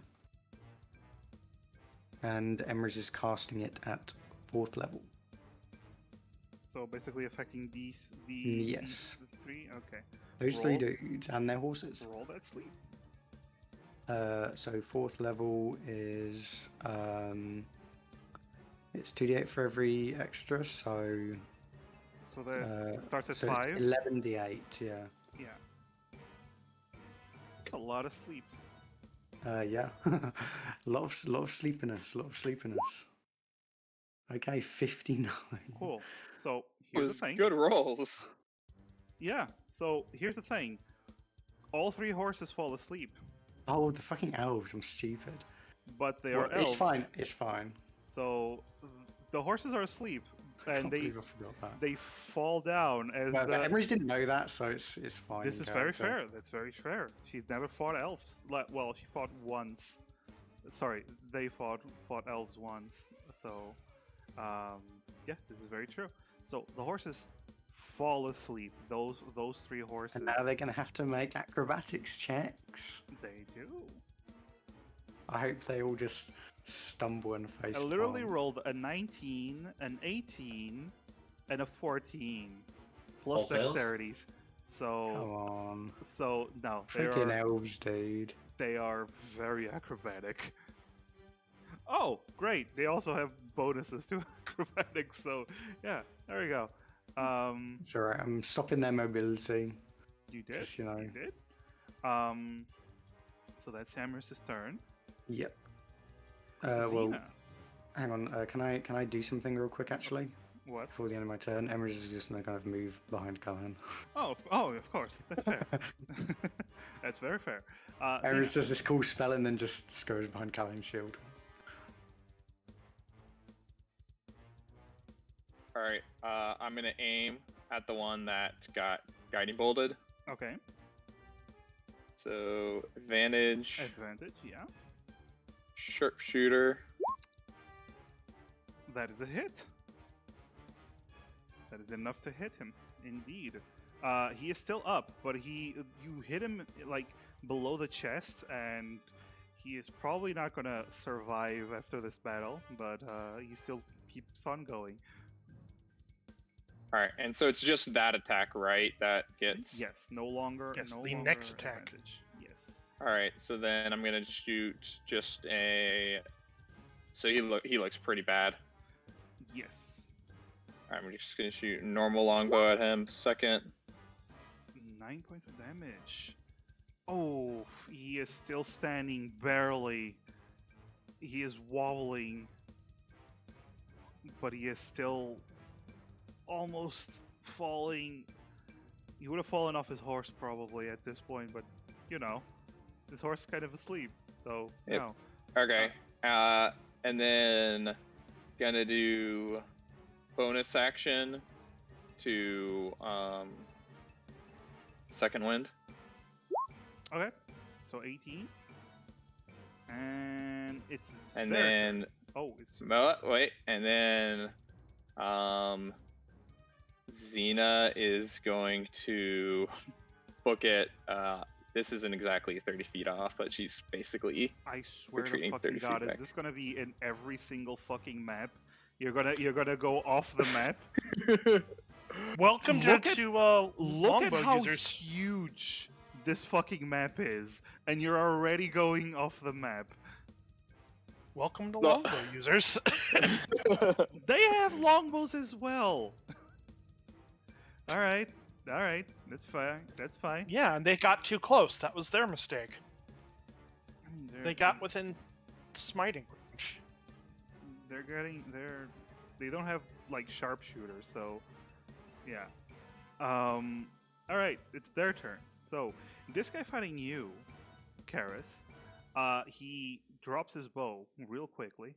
And Emrys is casting it at 4th level. So basically affecting these Yes. these three. Okay. Those Roll. 3 dudes and their horses. Roll that sleep. So 4th level is it's 2d8 for every extra, so So that starts at so 5. it's 11d8, yeah. Yeah. That's a lot of sleeps. Yeah. a lot of sleepiness, Okay, 59. Cool. So It here's the was thing. good rolls. Yeah. So here's the thing. All 3 horses fall asleep, Oh, the fucking elves! I'm stupid. but they Well, are elves. it's fine. It's fine. So the horses are asleep, I and can't believe I forgot that. they fall down as But the. Emrys didn't know that, so it's fine. This in is very character. fair. That's very fair. She's never fought elves. Well, she fought once. Sorry, they fought elves once. So, yeah, this is very true. So the horses fall asleep. Those 3 horses. And now they're going to have to make acrobatics checks. They do. I hope they all just stumble and face. I literally palm. rolled a 19, an 18, and a 14, plus All fails? dexterities. Come So, on, no, freaking elves, dude. they are very acrobatic. Oh, great! They also have bonuses to acrobatics. So, yeah, there we go. It's alright. I'm stopping their mobility. You did. Just, you know. You did. So that's Amherst's turn. Yep. Well, Xena. hang on. Can I do something real quick actually What? before the end of my turn? Emrys is just gonna kind of move behind Callahan. Oh, of course. That's fair. That's very fair. Emrys Xena. does this cool spell and then just scurries behind Callahan's shield. All right, I'm gonna aim at the one that got guiding bolted. Okay. So advantage, Advantage. Yeah. sharpshooter. That is a hit. That is enough to hit him, indeed. He is still up, but you hit him like below the chest, and he is probably not gonna survive after this battle. But he still keeps on going. All right, and so it's just that attack, right? That gets. Yes, no longer. Yes, no the longer next attack. advantage. Yes. All right, so then I'm gonna shoot just a. So he looks pretty bad. Yes. All right, I'm just gonna shoot normal longbow at him. Second. 9 points of damage. Oh, he is still standing barely. He is wobbling, but he is still almost falling. He would have fallen off his horse probably at this point, but you know, his horse is kind of asleep, so Yep. no. Okay. And then gonna do bonus action to second wind. Okay, so 18, and it's And their then turn. Oh, it's wait, and then Xena is going to book it. This isn't exactly 30 feet off, but she's basically I swear to retreating fucking 30 feet god, is back. this gonna be in every single fucking map? You're gonna go off the map? Welcome Look at- to Look longbow at how users. huge this fucking map is, and you're already going off the map. Welcome to No. longbow users. They have longbows as well. All right, that's fine. That's fine. Yeah, and they got too close. That was their mistake. I mean, They got within smiting range. They don't have like sharpshooters, so yeah. All right, it's their turn. So this guy fighting you, Karis, he drops his bow real quickly,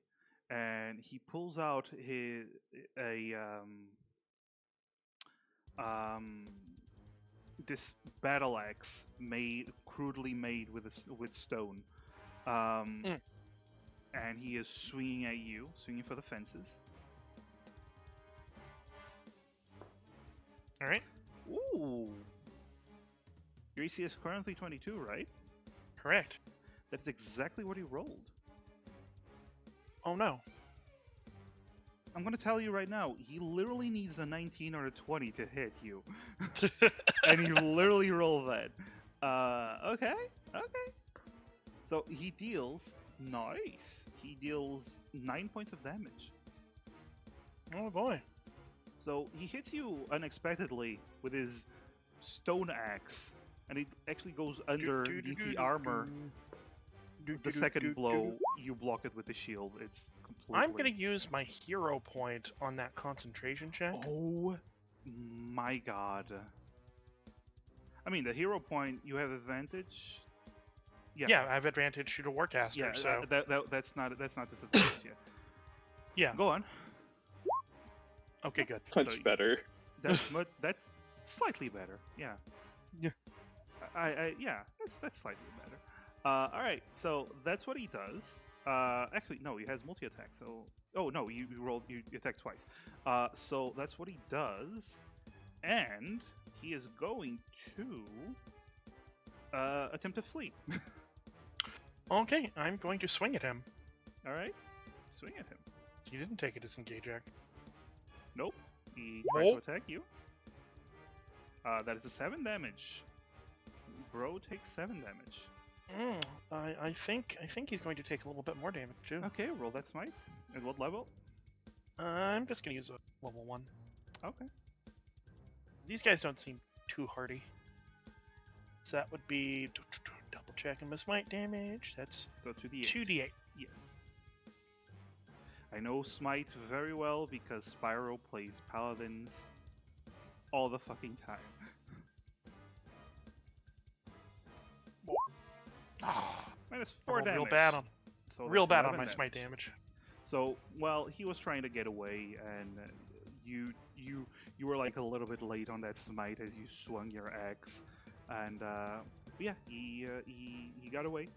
and he pulls out um this battle axe crudely made with stone. Mm. And he is swinging at you, swinging for the fences. All right. Ooh. Your AC is currently 22, right? Correct. That's exactly what he rolled. Oh no. I'm going to tell you right now, he literally needs a 19 or a 20 to hit you. And he literally rolled that. Okay. So he deals... Nice. He deals 9 points of damage. Oh boy. So he hits you unexpectedly with his stone axe, and it actually goes underneath the armor. The second blow, you block it with the shield. It's completely... I'm going to use my hero point on that concentration check. Oh my god. I mean, the hero point, you have advantage. Yeah, I have advantage to Warcaster, Yeah, so... that's not disadvantage yet. Yeah. Go on. Okay, good. Much better. That's slightly better. Yeah. Yeah. That's slightly better. All right, so that's what he does. Actually, no, he has multi attack. So, oh no, you attack twice. So that's what he does, and he is going to attempt to flee. Okay, I'm going to swing at him. All right, swing at him. He didn't take a disengage act. Nope, he tried to attack you. That is a 7 damage. Bro takes 7 damage. I think he's going to take a little bit more damage too. Okay, roll that smite. At what level? I'm just gonna use a level 1. Okay. These guys don't seem too hardy. So that would be double checking my smite damage. That's So 2d8. 2d8. Yes. I know Smite very well because Spyro plays Paladins all the fucking time. Minus 4 damage. Real bad on So real that's bad on 11 my smite damage. So, well, he was trying to get away, and you were like a little bit late on that smite as you swung your axe, and yeah, he got away.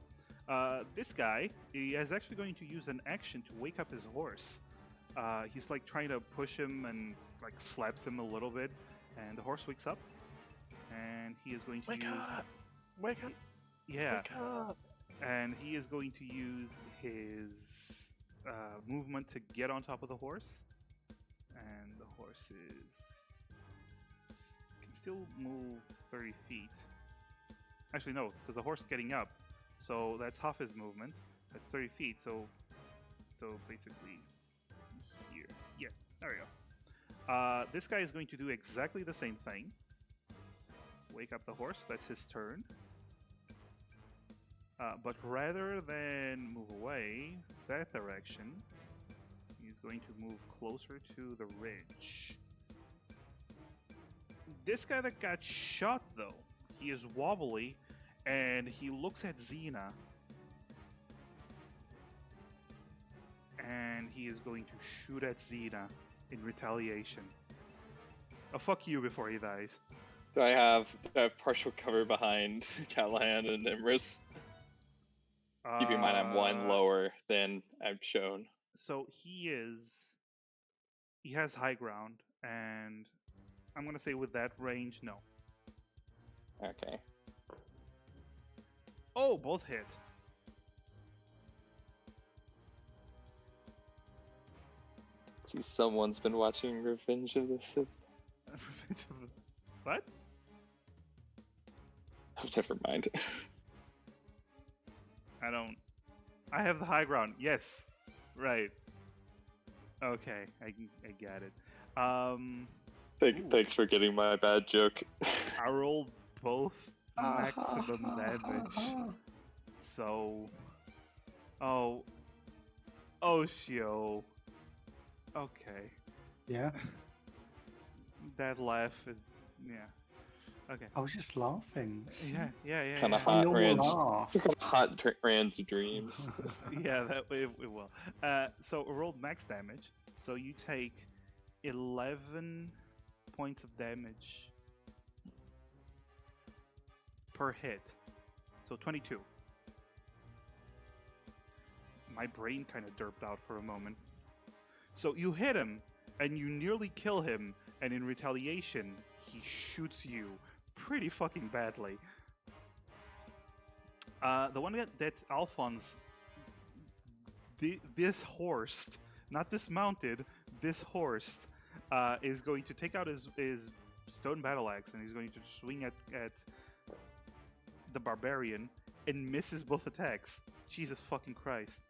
This guy is actually going to use an action to wake up his horse. He's like trying to push him and like slaps him a little bit, and the horse wakes up, and he is going to Wake use... up! Wake up! Yeah. Wake up! And he is going to use his movement to get on top of the horse, and the horse can still move 30 feet. Actually, no, because the horse is getting up, so that's half his movement. That's 30 feet. So basically here. Yeah, there we go. This guy is going to do exactly the same thing. Wake up the horse. That's his turn. But rather than move away that direction, he's going to move closer to the ridge. This guy that got shot, though, he is wobbly, and he looks at Xena, and he is going to shoot at Xena in retaliation. Fuck you before he dies. Do I have partial cover behind Callahan and Imris? Keep in mind I'm one lower than I've shown. So he has high ground, and I'm gonna say with that range, no. Okay. Oh, both hit. See, someone's been watching Revenge of the Sith. Revenge of the... What? Oh, never mind. I don't I have the high ground. Yes. Right. Okay, I get it. Ooh, Thanks for getting my bad joke. I rolled both maximum damage. So, oh, Shio. Okay, Yeah, that laugh is, yeah. Okay. I was just laughing. Yeah. Kind of My hot, normal Rand's. laugh. Hot Rand's dreams. Yeah, that way it will. So I rolled max damage. So you take 11 points of damage per hit. So 22. My brain kind of derped out for a moment. So you hit him, and you nearly kill him, and in retaliation, he shoots you pretty fucking badly. The one that Alphonse, this horse, not dismounted, this horse, is going to take out his stone battle axe, and he's going to swing at the barbarian, and misses both attacks. Jesus fucking Christ.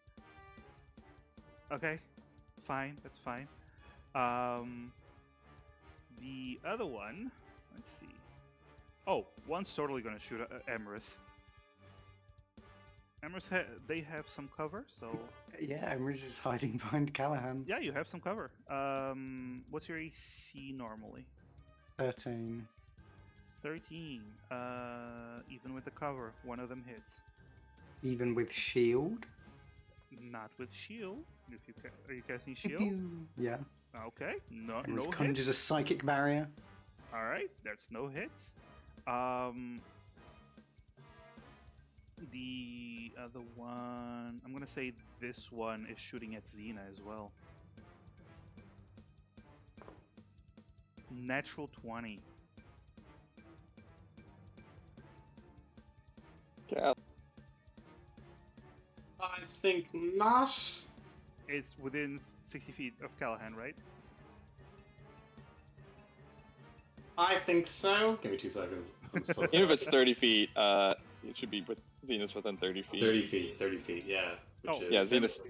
Okay, fine, that's fine. The other one, let's see. Oh, one's totally gonna shoot Emerus. Emerus, they have some cover, so Yeah, Emerald's just hiding behind Callahan. yeah, you have some cover. What's your AC normally? 13. 13. Even with the cover, one of them hits. Even with shield. Not with shield. If you are you casting shield? Yeah. Okay, no Emerald hits. conjures a psychic barrier. All right, there's no hits. The other one, I'm gonna say this one is shooting at Xena as well. Natural 20. Yeah. I think not. It's within 60 feet of Callahan, right? I think so. Give me 2 seconds. Even if it's 30 feet, it should be with Xena's within 30 feet. 30 feet, 30 feet, yeah. Oh, Yeah, Xena's.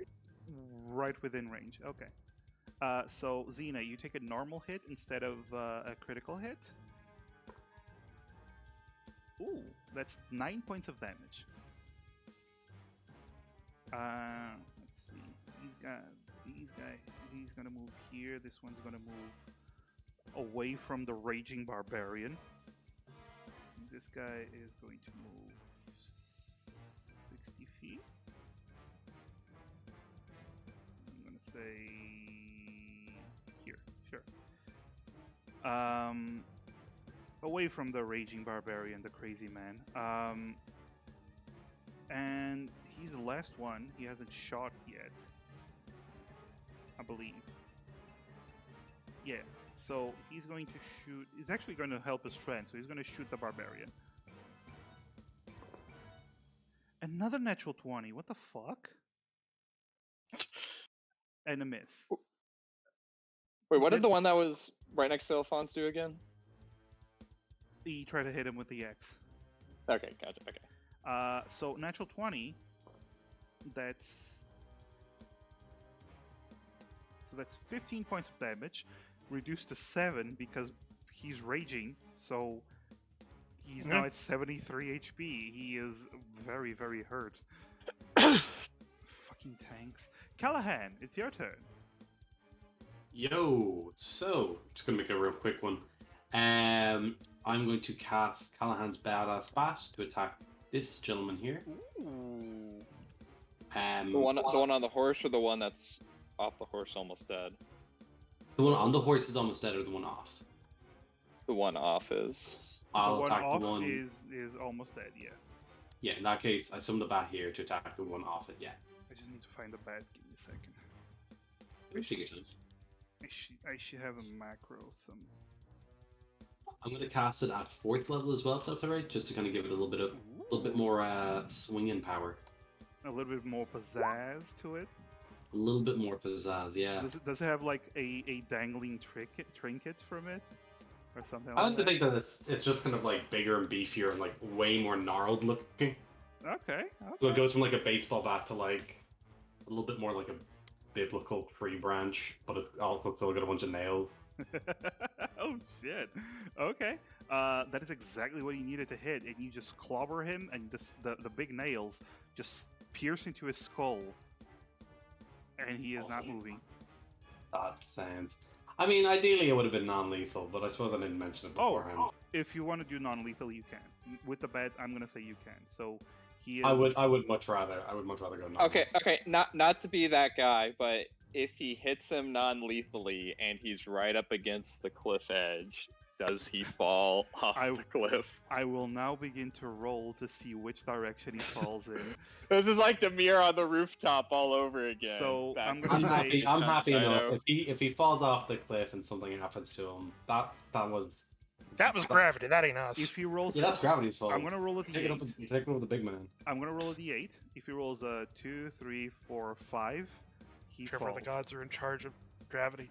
Right within range. Okay. So Xena, you take a normal hit instead of a critical hit. Ooh, that's 9 points of damage. Let's see. These guys. He's gonna move here. This one's gonna move away from the raging barbarian. This guy is going to move 60 feet. I'm gonna say here, sure. Away from the raging barbarian, the crazy man. And he's the last one. He hasn't shot yet, I believe. Yeah. So he's going to shoot. He's actually going to help his friend. So he's going to shoot the barbarian. Another natural 20. What the fuck? And a miss. Wait, what did the one that was right next to Alphonse do again? He tried to hit him with the X. Okay, gotcha. Okay. So natural 20. That's 15 points of damage, reduced to 7 because he's raging. So he's now at 73 HP. He is very, very hurt. Fucking tanks. Callahan, it's your turn. Yo, so just gonna make it a real quick one. I'm going to cast Callahan's Badass Bat to attack this gentleman here. Ooh. The one on the horse, or the one that's off the horse, almost dead. The one on the horse is almost dead, or the one off? The one off is. I'll the one attack off the one. is almost dead. Yes. Yeah, in that case, I summon the bat here to attack the one off it. Yeah. I just need to find the bat. Give me a second. Take your time. I should have a macro. Some. I'm gonna cast it at 4th level as well, if that's alright, just to kind of give it a little bit more swinging power. A little bit more pizzazz to it. A little bit more pizzazz, yeah. Does it have like a dangling trinket from it, or something? I like like to that? think that it's just kind of like bigger and beefier and like way more gnarled looking. Okay. So it Okay. goes from like a baseball bat to like a little bit more like a biblical tree branch, but it also still got a bunch of nails. Oh shit. Okay. That is exactly what you needed to hit, and you just clobber him, and the big nails just pierce into his skull, and he is not moving. That sounds. I mean, ideally it would have been non-lethal, but I suppose I didn't mention it beforehand. If you want to do non-lethal, you can. With the bet, I'm gonna say you can. So he is. I would much rather go non. Okay, not to be that guy, but if he hits him non-lethally and he's right up against the cliff edge, does he fall off the cliff? I will now begin to roll to see which direction he falls in. This is like the mirror on the rooftop all over again. So, back I'm to gonna I'm say- happy. I'm happy enough. Dino. If he falls off the cliff and something happens to him, that was gravity. That ain't us. If he rolls, yeah, that's gravity's fault. I'm gonna roll a Take it up. d8. Take it with the big man. I'm gonna roll a d8. If he rolls a 2, 3, 4, 5, he Sure, falls. the gods are in charge of gravity.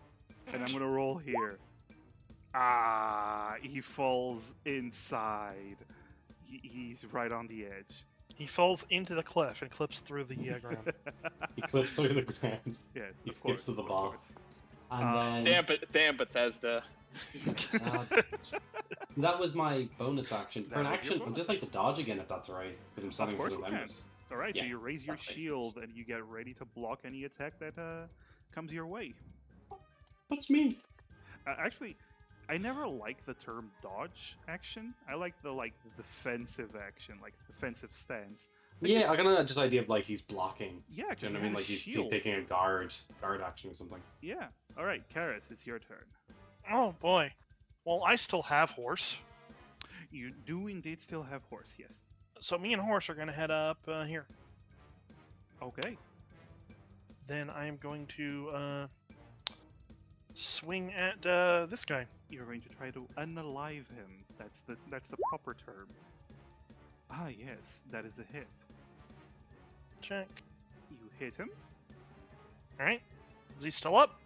And I'm gonna roll here. Ah, he falls inside. He's right on the edge. He falls into the cliff and clips through the ground. He clips through the ground. Yes, He of course. skips to the of ball. course. And then Damn Bethesda. that was my bonus action. For That an was your action, I'd bonus just like to dodge again if that's alright, because I'm Of standing course for you the can. members. All right, so Yeah, you raise your perfect. shield and you get ready to block any attack that comes your way. What's me? Actually, I never like the term dodge action. I like the defensive action, like defensive stance. Yeah, I got that idea of like he's blocking. Yeah, Do because you know what I mean? Like he's taking a guard action or something. Yeah. All right, Karis, it's your turn. Oh boy. Well, I still have horse, You do indeed still have horse, yes. so me and horse are gonna head up here. Okay. Then I am going to swing at this guy. You're going to try to unalive him. That's the proper term. Ah, yes, that is a hit. Check. You hit him. All right. Is he still up?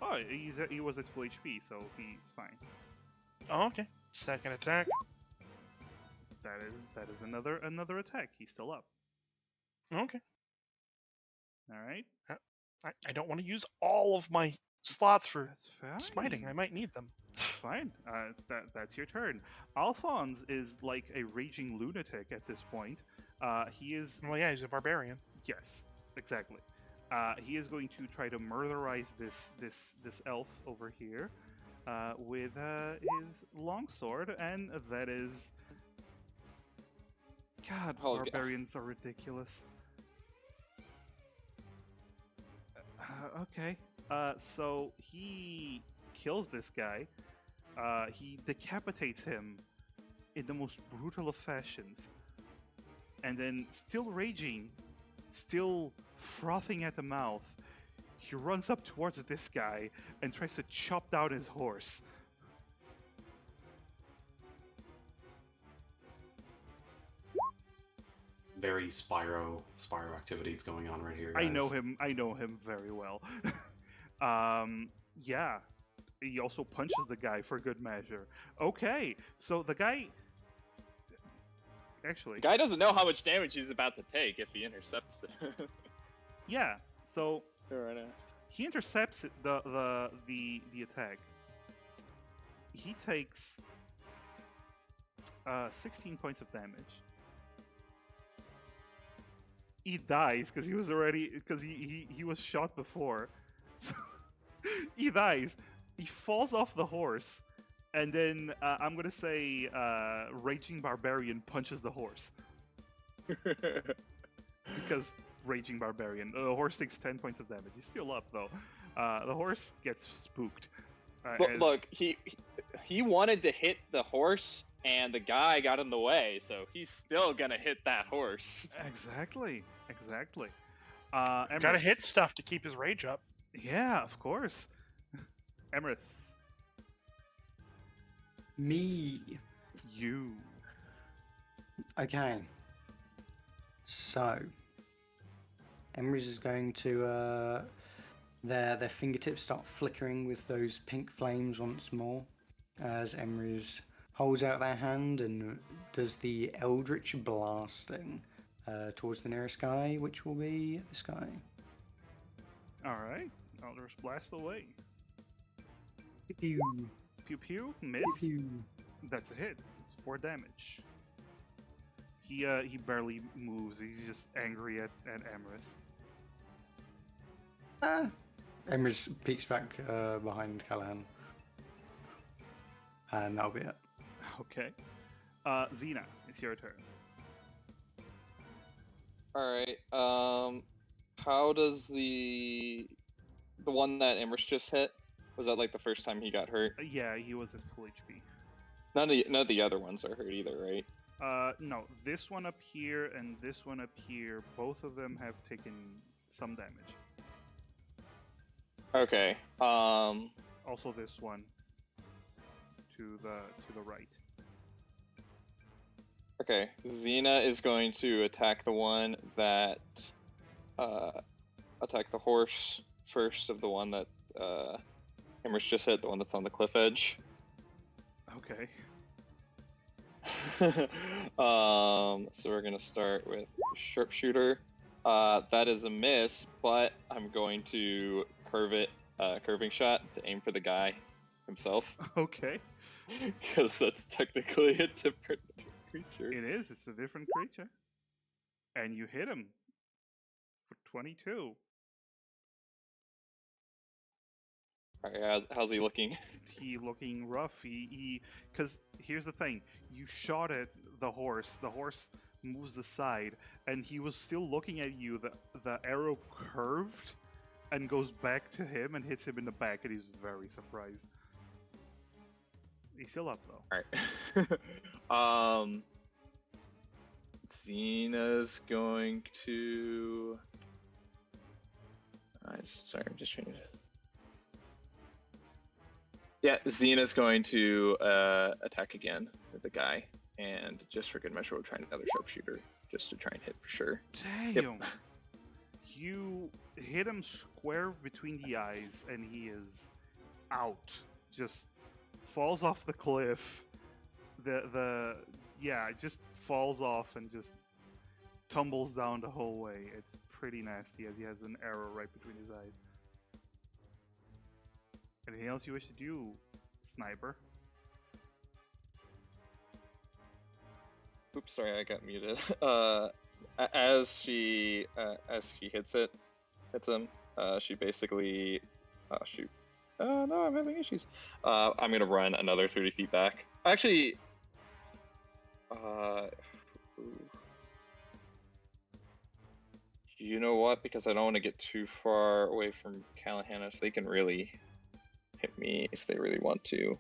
Oh, he was at full HP, so he's fine. Oh, okay. Second attack. That is another attack. He's still up. Okay. All right. I don't want to use all of my slots for That's fine. smiting. I might need them. Fine. That's your turn. Alphonse is like a raging lunatic at this point. He is. Well, yeah, he's a barbarian. Yes, exactly. He is going to try to murderize this elf over here with his longsword, and that is. God, Hell's ga- barbarians are ridiculous. Okay. So he kills this guy. He decapitates him in the most brutal of fashions. And then, still raging, still frothing at the mouth, he runs up towards this guy and tries to chop down his horse. Very Spyro activities going on right here. I guys. know him very well. Yeah. He also punches the guy for good measure. Okay, so the guy actually The guy doesn't know how much damage he's about to take if he intercepts it. yeah, so right now. he intercepts the attack. He takes 16 points of damage. He dies because he was shot before. So he dies. He falls off the horse, and then I'm gonna say Raging Barbarian punches the horse because Raging Barbarian. The horse takes 10 points of damage. He's still up though. The horse gets spooked. Look, he wanted to hit the horse, and the guy got in the way, so he's still gonna hit that horse. Exactly. Gotta Emrys. hit stuff to keep his rage up. Yeah, of course. Emrys, Me. you. Okay. So, Emrys is going to their fingertips start flickering with those pink flames once more as Emrys holds out their hand and does the Eldritch blasting towards the nearest guy, which will be this guy. Alright, Eldritch Blast away. Pew Pew pew, miss. pew. That's a hit. It's 4 damage. He barely moves. He's just angry at Emrys. Emrys peeks back behind Callahan. And that'll be it. Okay. Xena, it's your turn. Alright, how does the one that Emrys just hit, was that like the first time he got hurt? Yeah, he was at full HP. None of the other ones are hurt either, right? No, this one up here and this one up here, both of them have taken some damage. Okay, Also this one to the right. okay, Xena is going to attack the one that, attack the horse first of the one that, Emrys just hit, the one that's on the cliff edge. Okay. So we're gonna start with sharpshooter. That is a miss, but I'm going to curving shot to aim for the guy himself, Okay. because that's technically a different creature. It is. It's a different creature. And you hit him for 22. Alright, how's he looking? He looking rough. Because here's the thing. You shot at the horse. The horse moves aside, and he was still looking at you. The arrow curved and goes back to him and hits him in the back, and he's very surprised. He's still up though. Alright. Xena's going to. Sorry, I'm just trying to. Yeah, Xena's going to attack again with the guy, and just for good measure, we'll try another sharpshooter just to try and hit for sure. Damn! Yep. You hit him square between the eyes, and he is out. Just falls off the cliff. Just falls off and just tumbles down the whole way. It's pretty nasty as he has an arrow right between his eyes. Anything else you wish to do, sniper? Oops, sorry, I got muted. As she hits him, she basically, oh shoot, no, I'm having issues. I'm gonna run another 30 feet back. Actually, you know what? Because I don't want to get too far away from Callahan, so they can really hit me if they really want to.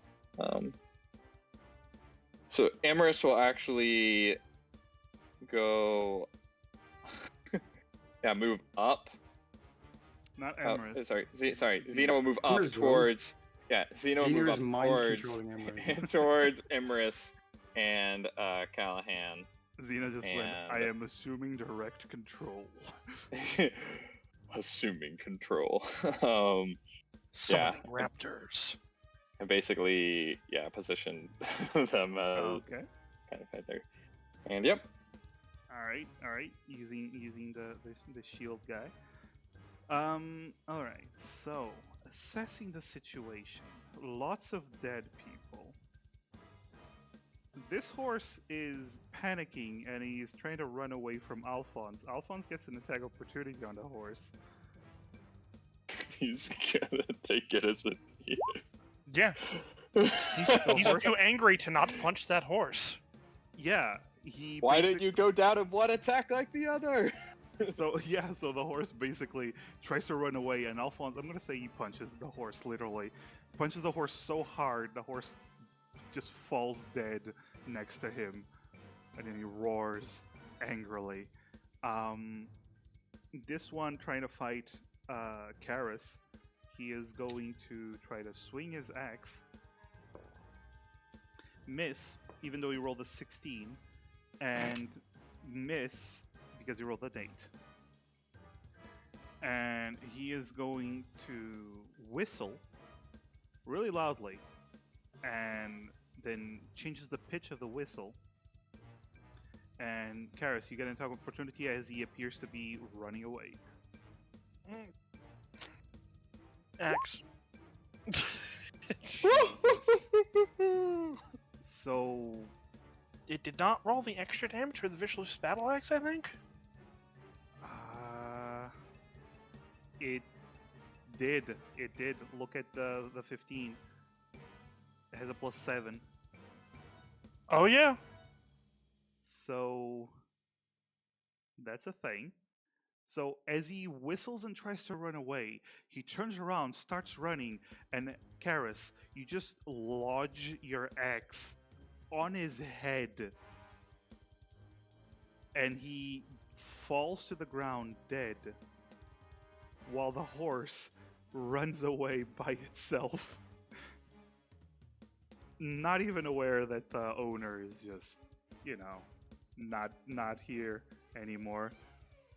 So Emrys will actually go, move up. Not Emrys. Sorry. Xena will move up Emrys towards. Yeah, Xena will move Xena up is mind towards controlling Emrys. towards Emrys and Callahan. Xena just went, And- I am assuming direct control. Assuming control. Summoning raptors. And basically, position them Okay. kind of right there. And yep. Alright. Using the shield guy. Alright, so assessing the situation. Lots of dead people. This horse is panicking and he's trying to run away from Alphonse. Alphonse gets an attack opportunity on the horse. He's gonna take it as a Yeah, he's too angry to not punch that horse. Yeah, he. Why didn't you go down and one attack like the other? So the horse basically tries to run away, and Alphonse, I'm gonna say he punches the horse literally, punches the horse so hard the horse just falls dead next to him, and then he roars angrily. This one trying to fight Karis, he is going to try to swing his axe. Miss, even though he rolled a 16, and miss because he rolled an 8. And he is going to whistle really loudly, and then changes the pitch of the whistle, And Karis, you get an attack of opportunity as he appears to be running away. Axe. Jesus. So It did not roll the extra damage for the Vicious Battle Axe, I think? it did. It did. Look at the 15. It has a +7. Oh, yeah. So that's a thing. So as he whistles and tries to run away, he turns around, starts running, and Karis, you just lodge your axe on his head, and he falls to the ground dead, while the horse runs away by itself. Not even aware that the owner is just, not here anymore.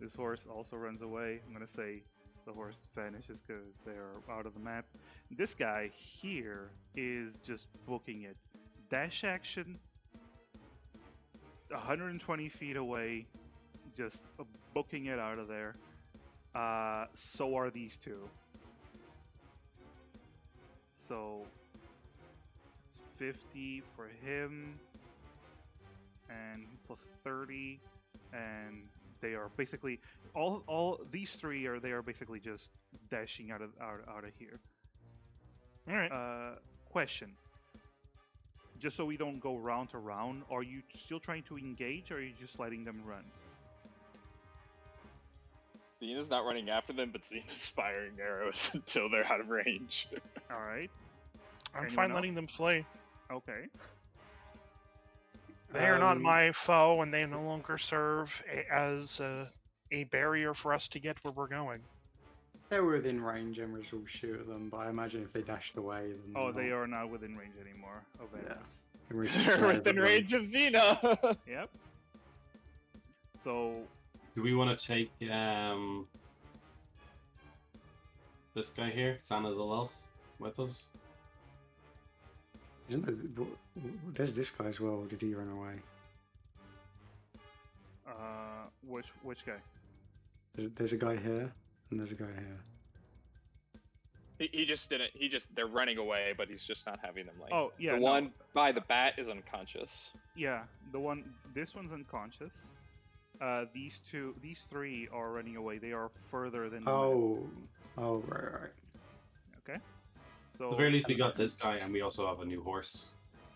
This horse also runs away. I'm gonna say the horse vanishes because they are out of the map. This guy here is just booking it. Dash action, 120 feet away, just booking it out of there. So are these two. So it's 50 for him, and plus 30, and they are basically all these three are basically just dashing out of here. All right. Question. Just so we don't go round to round, are you still trying to engage, or are you just letting them run? Zena's not running after them, but Zena's firing arrows until they're out of range. All right. I'm Anyone fine letting else? them flee. Okay. They are not my foe, and they no longer serve as a barrier for us to get where we're going. They're within range, Emrys will shoot at them, but I imagine if they dashed away, then Oh, they are not within range anymore of Yeah. Emrys. Emrys just They're glares within at them. range of Zena. Yep. So Do we want to take this guy here, Santa's a elf, with us? Isn't there, there's this guy as well. Did he run away? which guy? There's a guy here, and there's a guy here. He just didn't. They're running away, but he's just not having them like. Oh yeah, the no. one by the bat is unconscious. Yeah, this one's unconscious. These three are running away. They are further than. Oh, right. Okay. At So the very least, we got this guy, and we also have a new horse.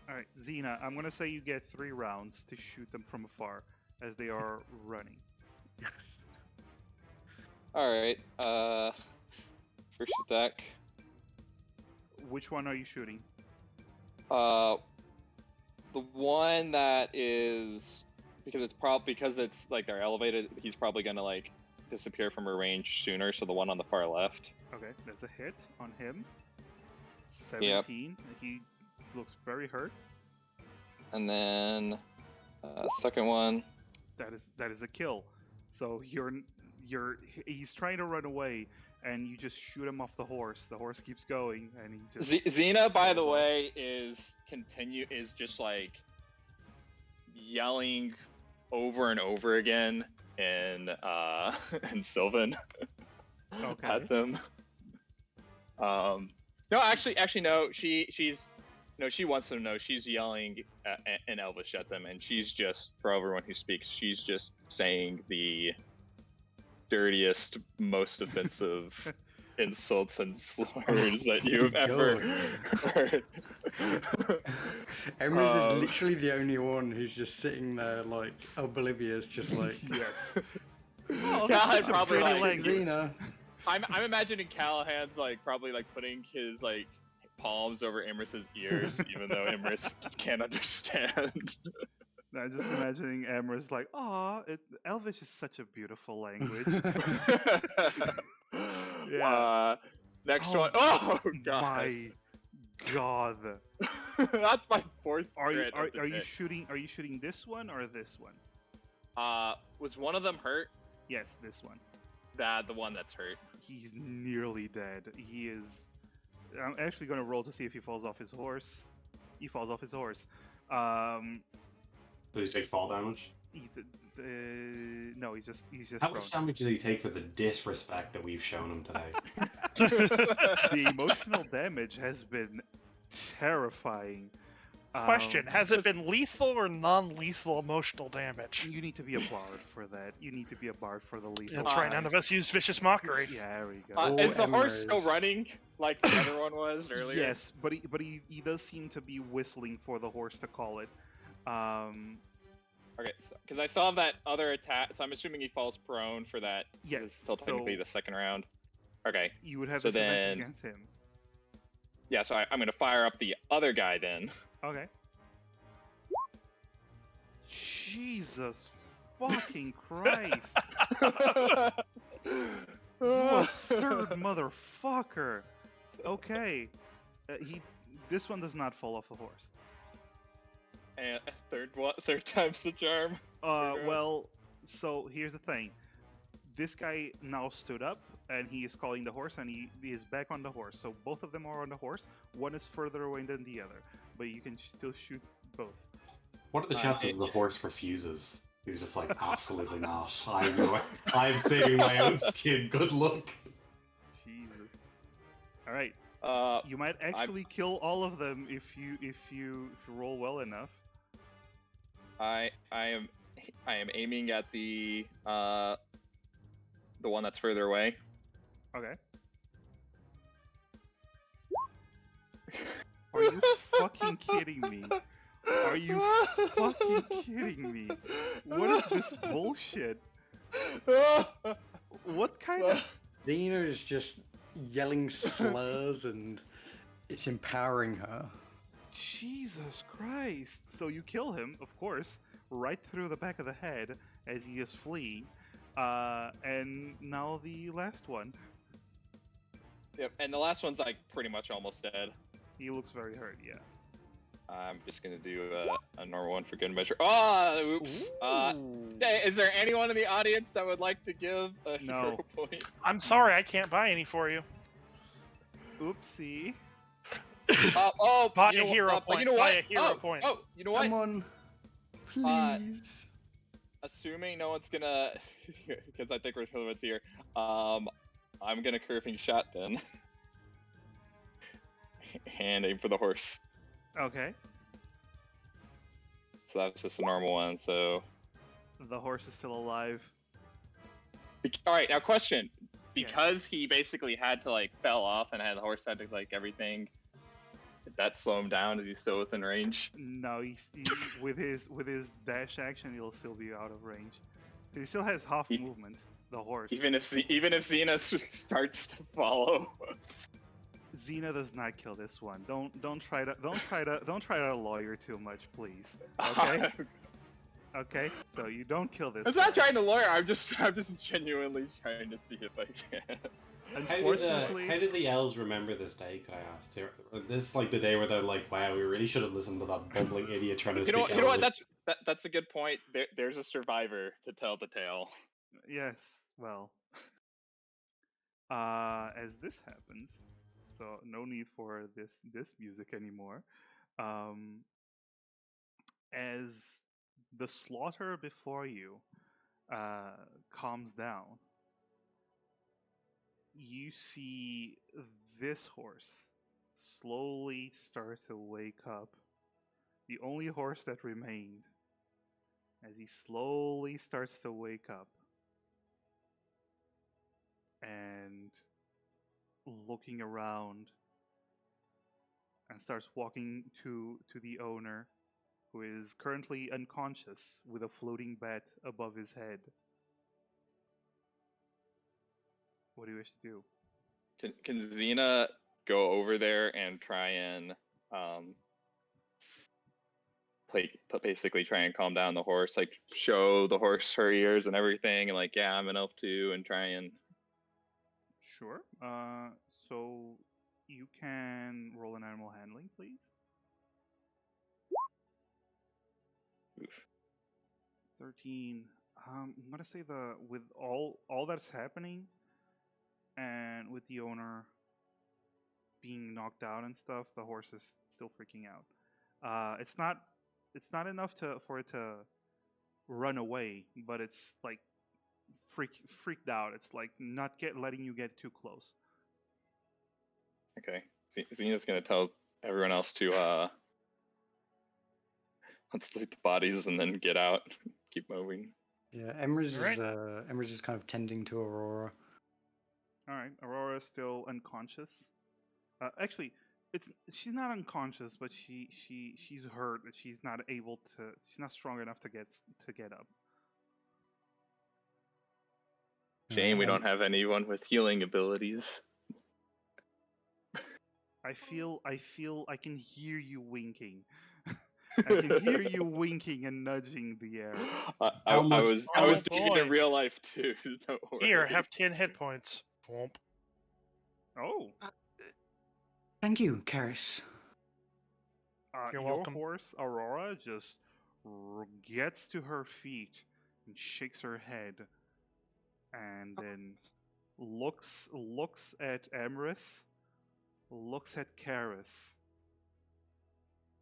all right, Xena, I'm gonna say you get 3 rounds to shoot them from afar as they are running. All right. First attack. Which one are you shooting? The one that is because it's like they're elevated. He's probably gonna like disappear from her range sooner. So the one on the far left. Okay, that's a hit on him. 17. He looks very hurt. And then second one. That is a kill. So he's trying to run away, and you just shoot him off the horse. The horse keeps going, and he just. Xena, by the falls off. way, is just like yelling over and over again in in Sylvan Okay. at them. No, actually no. She wants them to know. She's yelling in Elvish at them, and she's just, for everyone who speaks, she's just saying the dirtiest, most offensive insults and slurs that you've ever heard. Emrys is literally the only one who's just sitting there like oblivious, just like Yes. Oh, God, that's such a probably pretty like- language. Xena. I'm imagining Callahan's like probably like putting his like palms over Emrys's ears, even though Emrys can't understand. I'm just imagining Emrys like, "Aw, Elvish is such a beautiful language." Yeah. Next Oh one. Oh god. My God. That's my fourth. Are you crit of the day. shooting this one or this one? Was one of them hurt? Yes, this one. The one that's hurt. He's nearly dead. He is. I'm actually going to roll to see if he falls off his horse. He falls off his horse. Does he take fall damage? No, he's just How prone. much damage did he take for the disrespect that we've shown him today? The emotional damage has been terrifying. Question: Has it been lethal or non-lethal emotional damage? You need to be a bard for that. You need to be a bard for the lethal. That's right. None of us use vicious mockery. Yeah, there we go. Oh, Is the horse still Embers. running like the other one was earlier? Yes, but he does seem to be whistling for the horse to call it. Okay, because I saw that other attack, so I'm assuming he falls prone for that. Yes, It's still technically so- the second round. Okay, You would have So disadvantage then- against him. yeah, so I'm going to fire up the other guy then. Okay. Jesus fucking Christ! You absurd motherfucker! Okay, this one does not fall off the horse. And third time's the charm. Well, so here's the thing. This guy now stood up and he is calling the horse and he is back on the horse. So both of them are on the horse. One is further away than the other, but you can still shoot both. What are the Uh, chances it- the horse refuses? He's just like, absolutely not. I'm saving my own skin. Good luck. Jesus. All right. Uh, You might actually kill all of them if you roll well enough. I am aiming at the one that's further away. Okay. Are you fucking kidding me? Are you fucking kidding me? What is this bullshit? What kind of... Dina is just yelling slurs and it's empowering her. Jesus Christ! So you kill him, of course, right through the back of the head as he is fleeing. And now the last one. Yep, and the last one's like pretty much almost dead. He looks very hurt, yeah. I'm just gonna do a normal one for good measure. Oh, oops. Ooh. Hey, is there anyone in the audience that would like to give a No. hero point? I'm sorry, I can't buy any for you. Oopsie. Buy you a know, hero but point, You know buy what? a hero point. Oh, you know what? Come on, please. Assuming no one's gonna, because I think we're the ones here. I'm gonna curving shot then, and aim for the horse. Okay. So that's just a normal one. So, The horse is still alive. all right. Now, question: because he basically had to like fell off and had the horse had to like everything. Did that slow him down? Is he still within range? No, with his dash action, he'll still be out of range. He still has half He- movement. The horse. Even if Xena starts to follow. Xena does not kill this one. Don't try to lawyer too much, please. Okay. Okay. So you don't kill this. I'm not one. trying to lawyer. I'm just genuinely trying to see if I can. Unfortunately, How did the elves remember this day, could I ask? This is like the day where they're like, wow, we really should have listened to that bumbling idiot trying to You speak know what? Elvish." That's a good point. There's a survivor to tell the tale. yes. Well, as this happens, so no need for this music anymore. As the slaughter before you calms down, you see this horse slowly start to wake up. The only horse that remained, as he slowly starts to wake up and looking around and starts walking to the owner, who is currently unconscious with a floating bat above his head. What do you wish to do? Can Xena go over there and try and basically try and calm down the horse, like show the horse her ears and everything, and like, yeah, I'm an elf too, and try and Sure. So you can roll an animal handling, please. oof. 13. I'm gonna say with all that's happening, and with the owner being knocked out and stuff, the horse is still freaking out. It's not it's not enough for it to run away, but it's like freaked out. It's like not letting you get too close. Okay. Xena's gonna tell everyone else to let's loot the bodies and then get out. Keep moving. Yeah, Emrys Alright. is kind of tending to Aurora. All right, Aurora's still unconscious. Actually, she's not unconscious, but she's hurt. She's not able to. She's not strong enough to get up. Shame we And- don't have anyone with healing abilities. I feel I can hear you winking. I can hear you winking and nudging the air. I How much- was Oh, doing it in boy. real life too. Don't worry. Here, have 10 hit points. Thwomp. Oh, Thank you, Karis. You're your welcome. horse Aurora just gets to her feet and shakes her head, and then looks at Emrys, looks at Karis,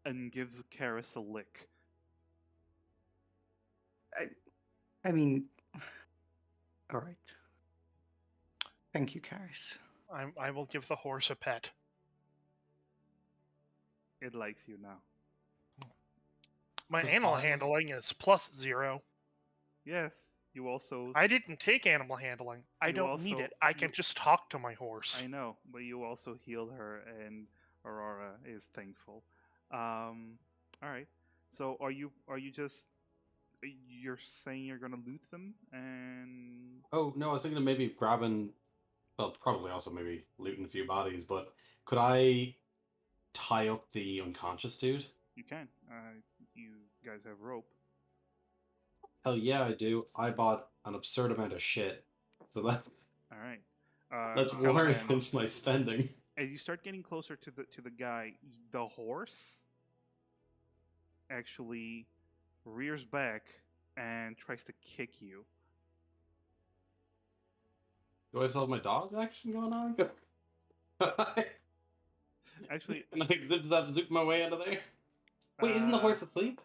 and gives Karis a lick. I mean, all right. Thank you, Karis. I will give the horse a pet. It likes you now. My Good animal body. handling is +0. Yes, you also. I didn't take animal handling. I You don't need also- it. I can you- just talk to my horse. I know, but you also healed her, and Aurora is thankful. All right. So are you just you're saying you're gonna loot them and Oh no, I was thinking of maybe grabbing. Well, probably also maybe looting a few bodies. But could I tie up the unconscious dude? you can. You guys have rope. Hell yeah, I do. I bought an absurd amount of shit. So that's All right. worry Callahan, against my spending. as you start getting closer to the guy, the horse actually rears back and tries to kick you. Do I still have my dog action going on? Actually, Can I zip zap zoop my way out of there? Wait, isn't the uh, horse asleep?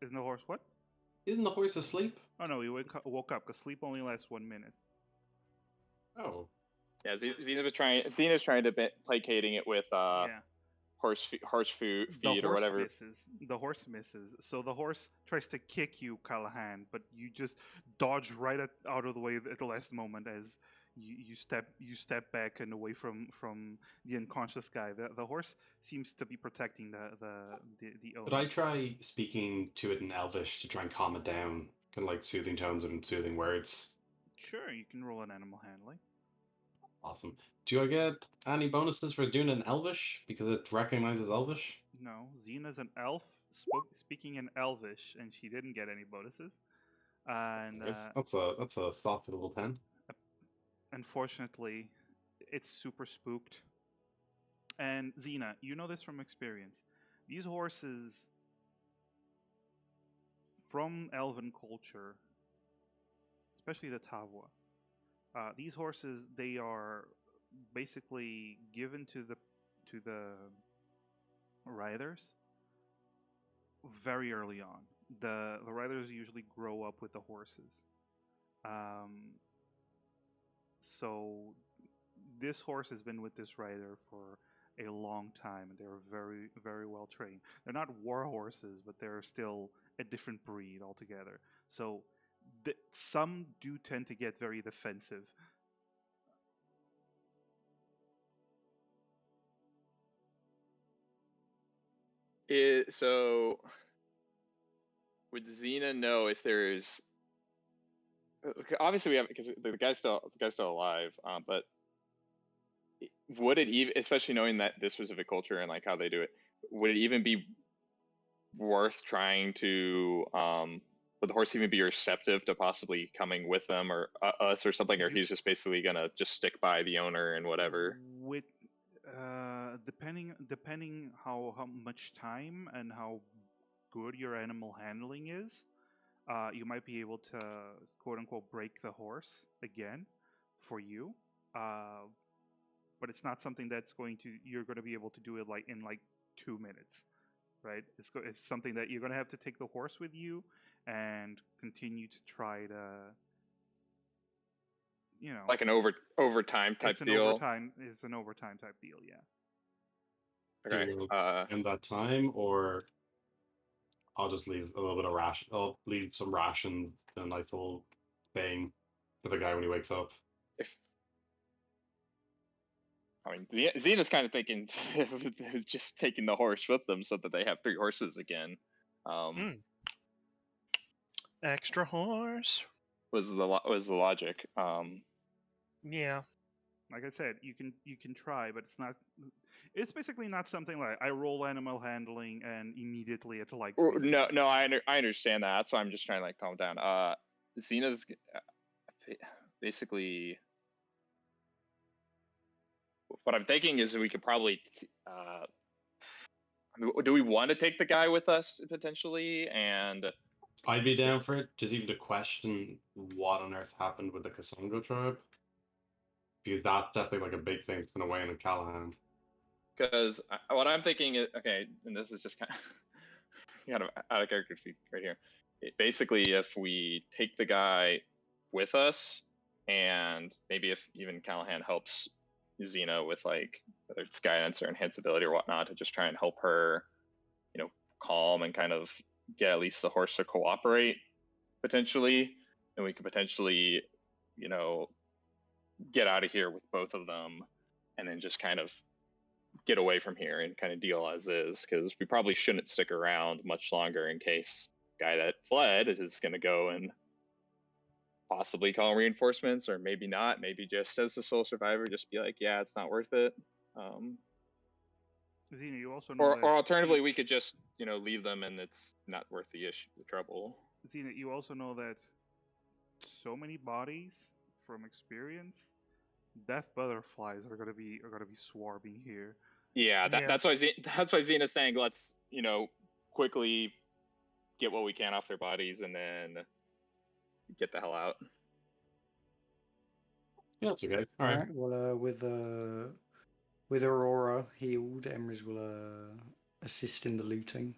isn't the horse what? Isn't the horse asleep? Oh no, he woke up because sleep only lasts 1 minute. Oh. Yeah, Xena's trying to placating it with Yeah. horse The feed or horse whatever. misses. The horse misses. So the horse tries to kick you, Callahan, but you just dodge right out of the way at the last moment as you step back and away from the unconscious guy. The horse seems to be protecting the owner. Could I try speaking to it in Elvish to try and calm it down? Kind of like soothing tones and soothing words. Sure, you can roll an animal handling. Awesome. Do I get any bonuses for doing it in Elvish? Because it recognizes Elvish? No, Xena's an elf speaking in Elvish, and she didn't get any bonuses. And That's a saucy level 10. unfortunately, it's super spooked. And Xena, you know this from experience. These horses from Elven culture, especially the Tavwa, these horses they are basically given to the riders very early on. The riders usually grow up with the horses. So this horse has been with this rider for a long time, and they're very, very well trained. They're not war horses, but they're still a different breed altogether. So some do tend to get very defensive. So would Xena know if there's okay, obviously we have because the guy's still alive, but would it even, especially knowing that this was of a culture and like how they do it, would it even be worth trying to would the horse even be receptive to possibly coming with them or us or something, or he's just basically gonna just stick by the owner and whatever? With depending how much time and how good your animal handling is, you might be able to quote unquote break the horse again for you. But it's not something that's you're going to be able to do it like in like 2 minutes, right? It's something that you're going to have to take the horse with you and continue to try to, Like an overtime type deal. It's an overtime type deal, yeah. Okay. Do in that time, or I'll just leave a little bit of ration. I'll leave some rations and a nice little thing for the guy when he wakes up. If I mean, Xena's kind of thinking just taking the horse with them so that they have 3 horses again. Extra horse. Was the logic? Yeah. Like I said, you can try, but it's not. It's basically not something like I roll animal handling and immediately it likes me. No, I understand that. That's why I'm just trying to like calm down. Xena's basically. What I'm thinking is we could probably. Do we want to take the guy with us potentially? And I'd be down for it, just even to question what on earth happened with the Kasongo tribe. Because that's definitely like a big thing that's going to weigh in on Callahan. because what I'm thinking is, okay, and this is just kind of out of character right here. Basically, if we take the guy with us, and maybe if even Callahan helps Xena with like whether it's guidance or enhanceability or whatnot to just try and help her, calm and kind of get at least the horse to cooperate potentially, and we could potentially, get out of here with both of them, and then just kind of get away from here and kind of deal as is, because we probably shouldn't stick around much longer in case the guy that fled is going to go and possibly call reinforcements, or maybe not, maybe just as the sole survivor just be like, yeah, it's not worth it. Xena, you also know or alternatively we could just leave them and it's not worth the trouble. Xena, you also know that so many bodies from experience, death butterflies are gonna be swarming here. Yeah, that's why Xena's saying let's quickly get what we can off their bodies and then get the hell out. Yeah, that's okay. All right. Well, with Aurora healed, Emrys will assist in the looting.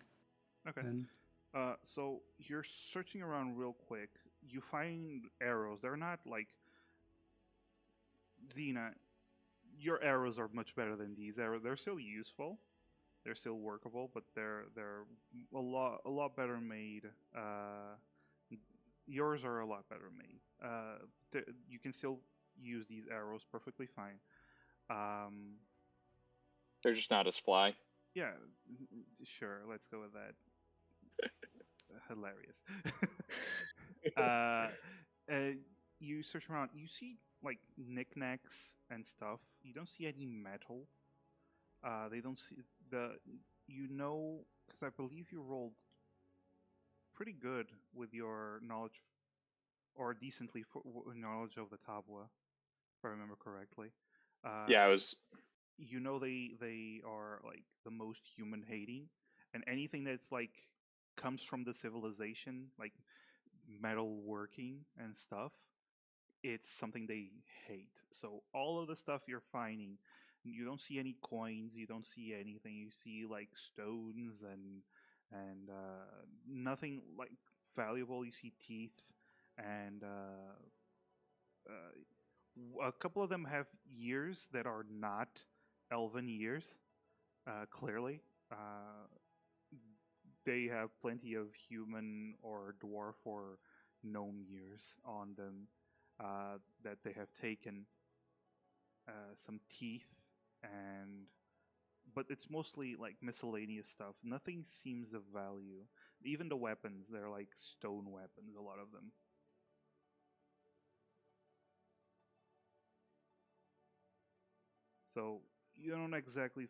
Okay. Then. So you're searching around real quick. You find arrows. They're not like Xena. Your arrows are much better than these arrows. They're still useful. They're still workable, but they're a lot better made. Yours are a lot better made. You can still use these arrows perfectly fine. They're just not as fly. Yeah, sure. Let's go with that. Hilarious. You search around. You see like knickknacks and stuff. You don't see any metal. They don't see because I believe you rolled pretty good with your knowledge, or decently knowledge of the tabua, if I remember correctly. Yeah, it was. They are like the most human hating, and anything that's like comes from the civilization, like metal working and stuff, it's something they hate. So all of the stuff you're finding, you don't see any coins, you don't see anything. You see like stones and nothing like valuable. You see teeth and a couple of them have years that are not elven years. Clearly, they have plenty of human or dwarf or gnome years on them that they have taken. Some teeth but it's mostly like miscellaneous stuff. Nothing seems of value. Even the weapons, they're like stone weapons, a lot of them. So you don't exactly,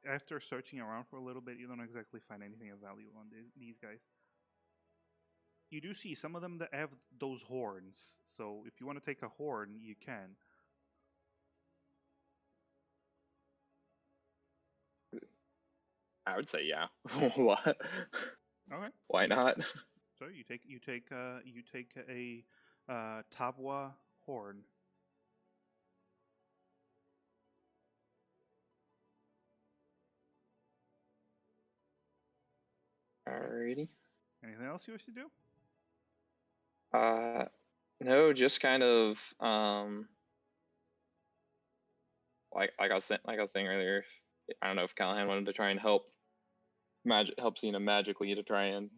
after searching around for a little bit, you don't exactly find anything of value on these guys. You do see some of them that have those horns. So if you want to take a horn, you can. I would say yeah. What? Okay. Why not? So you take a tabwa horn. Alrighty. Anything else you wish to do? No, just kind of like I was saying earlier. I don't know if Callahan wanted to try and help help Cena magically to try and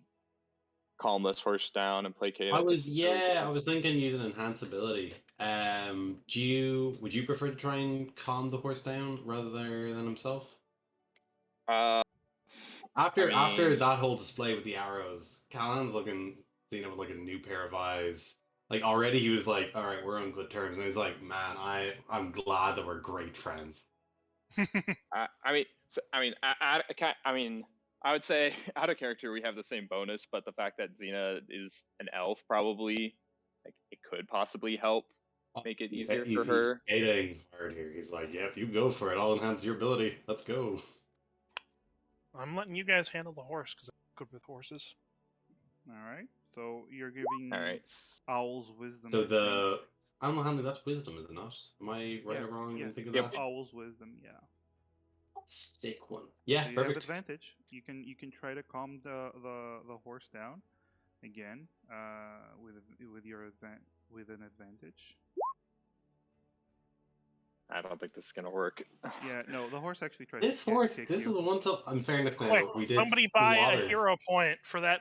calm this horse down and placate I it. was until he I goes. was thinking using enhance ability. Would you prefer to try and calm the horse down rather than himself? I After mean, that whole display with the arrows, Callan's looking Cena with like a new pair of eyes. Like already he was like, all right, we're on good terms, and he's like, man, I'm glad that we're great friends. I mean, I would say out of character we have the same bonus, but the fact that Xena is an elf probably like it could possibly help make it easier for her. He's hating hard here. He's like, yep, you go for it. I'll enhance your ability. Let's go. I'm letting you guys handle the horse because I'm good with horses. All right. So you're giving All right. owls wisdom. So I think. animal handling, that's wisdom, is it not? Am I right Yeah, or wrong yeah. in thinking Yep. that? Owl's wisdom. Yeah. Sick one. Yeah, So you have perfect. advantage. You can try to calm the horse down again with an advantage. I don't think this is gonna work. Yeah, no, the horse actually tries This to horse, kick this you. is the one to, in fairness now, Quick, we did somebody buy a slaughter, hero point for that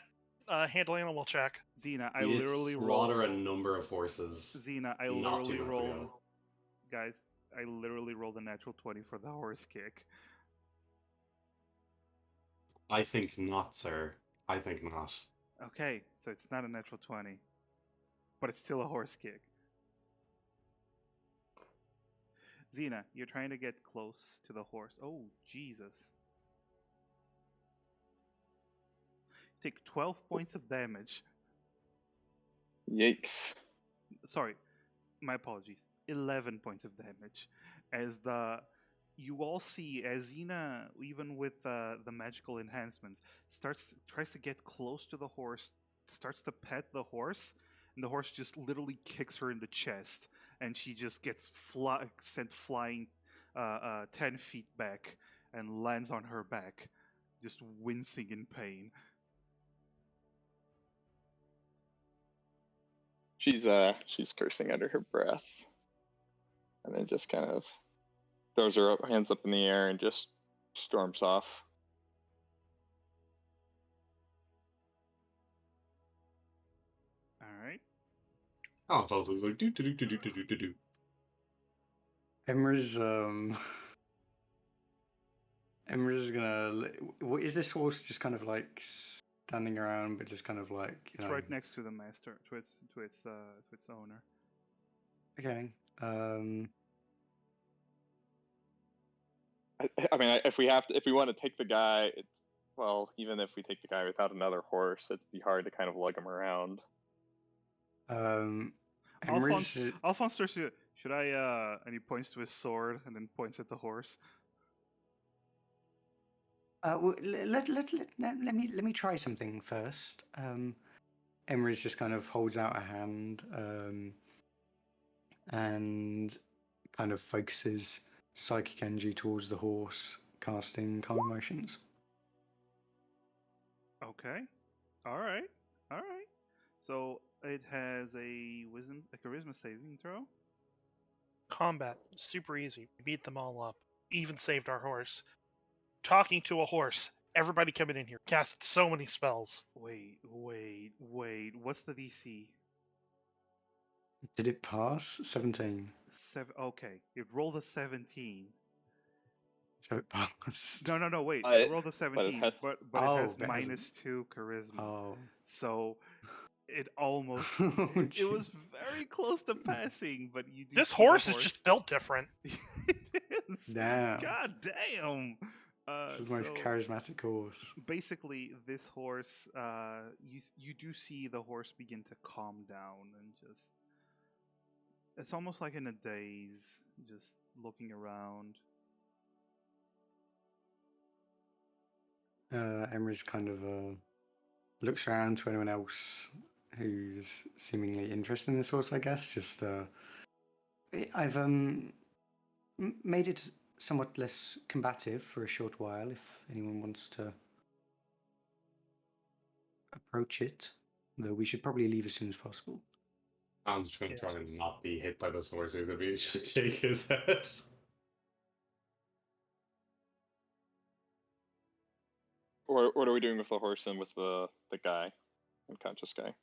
handle animal check. Xena, I we did literally slaughter rolled. a number of horses. Xena, I not too literally long rolled. ago. Guys, I literally rolled a natural 20 for the horse kick. I think not, sir. I think not. Okay, so it's not a natural 20, but it's still a horse kick. Xena, you're trying to get close to the horse. Oh, Jesus. Take 12 points of damage. Yikes. Sorry, my apologies. 11 points of damage. As you all see, as Xena, even with the magical enhancements, tries to get close to the horse, starts to pet the horse, and the horse just literally kicks her in the chest, and she just gets sent flying 10 feet back and lands on her back, just wincing in pain. She's cursing under her breath, and then just kind of throws her hands up in the air and just storms off. All right. Oh, it's also like do do do do do do do do. Emra's Emra's gonna. What is this horse just kind of like standing around, but just kind of like you It's know? right next to the master, to its owner. Okay. I mean, if we want to take the guy, well, even if we take the guy without another horse, it'd be hard to kind of lug him around. Emra's. Alphonse starts to, should I, and he points to his sword and then points at the horse. Let me try something first. Emrys just kind of holds out a hand and kind of focuses psychic energy towards the horse, casting calm emotions. Okay. All right. All right. So it has a charisma saving throw. Combat, super easy. We beat them all up. Even saved our horse. Talking to a horse. Everybody coming in here. Casted so many spells. Wait. What's the DC? Did it pass? 17. Okay. It rolled a 17. So it passed. No. Wait. But- It rolled a 17, but it has but it has- -2 charisma. Oh. So it almost. Oh, It was jeez. very close to passing, but you. Do This see the horse is just built different. it is. Damn. God damn. This is the most So charismatic horse. basically, this horse, you do see the horse begin to calm down and just. It's almost like in a daze, just looking around. Emrys kind of looks around to anyone else who's seemingly interested in this horse, I guess. Just I've made it somewhat less combative for a short while. If anyone wants to approach it, though we should probably leave as soon as possible. I'm just going to Yes. try and not be hit by this horse. He's going to be just shake his head. Or what are we doing with the horse and with the guy, unconscious guy?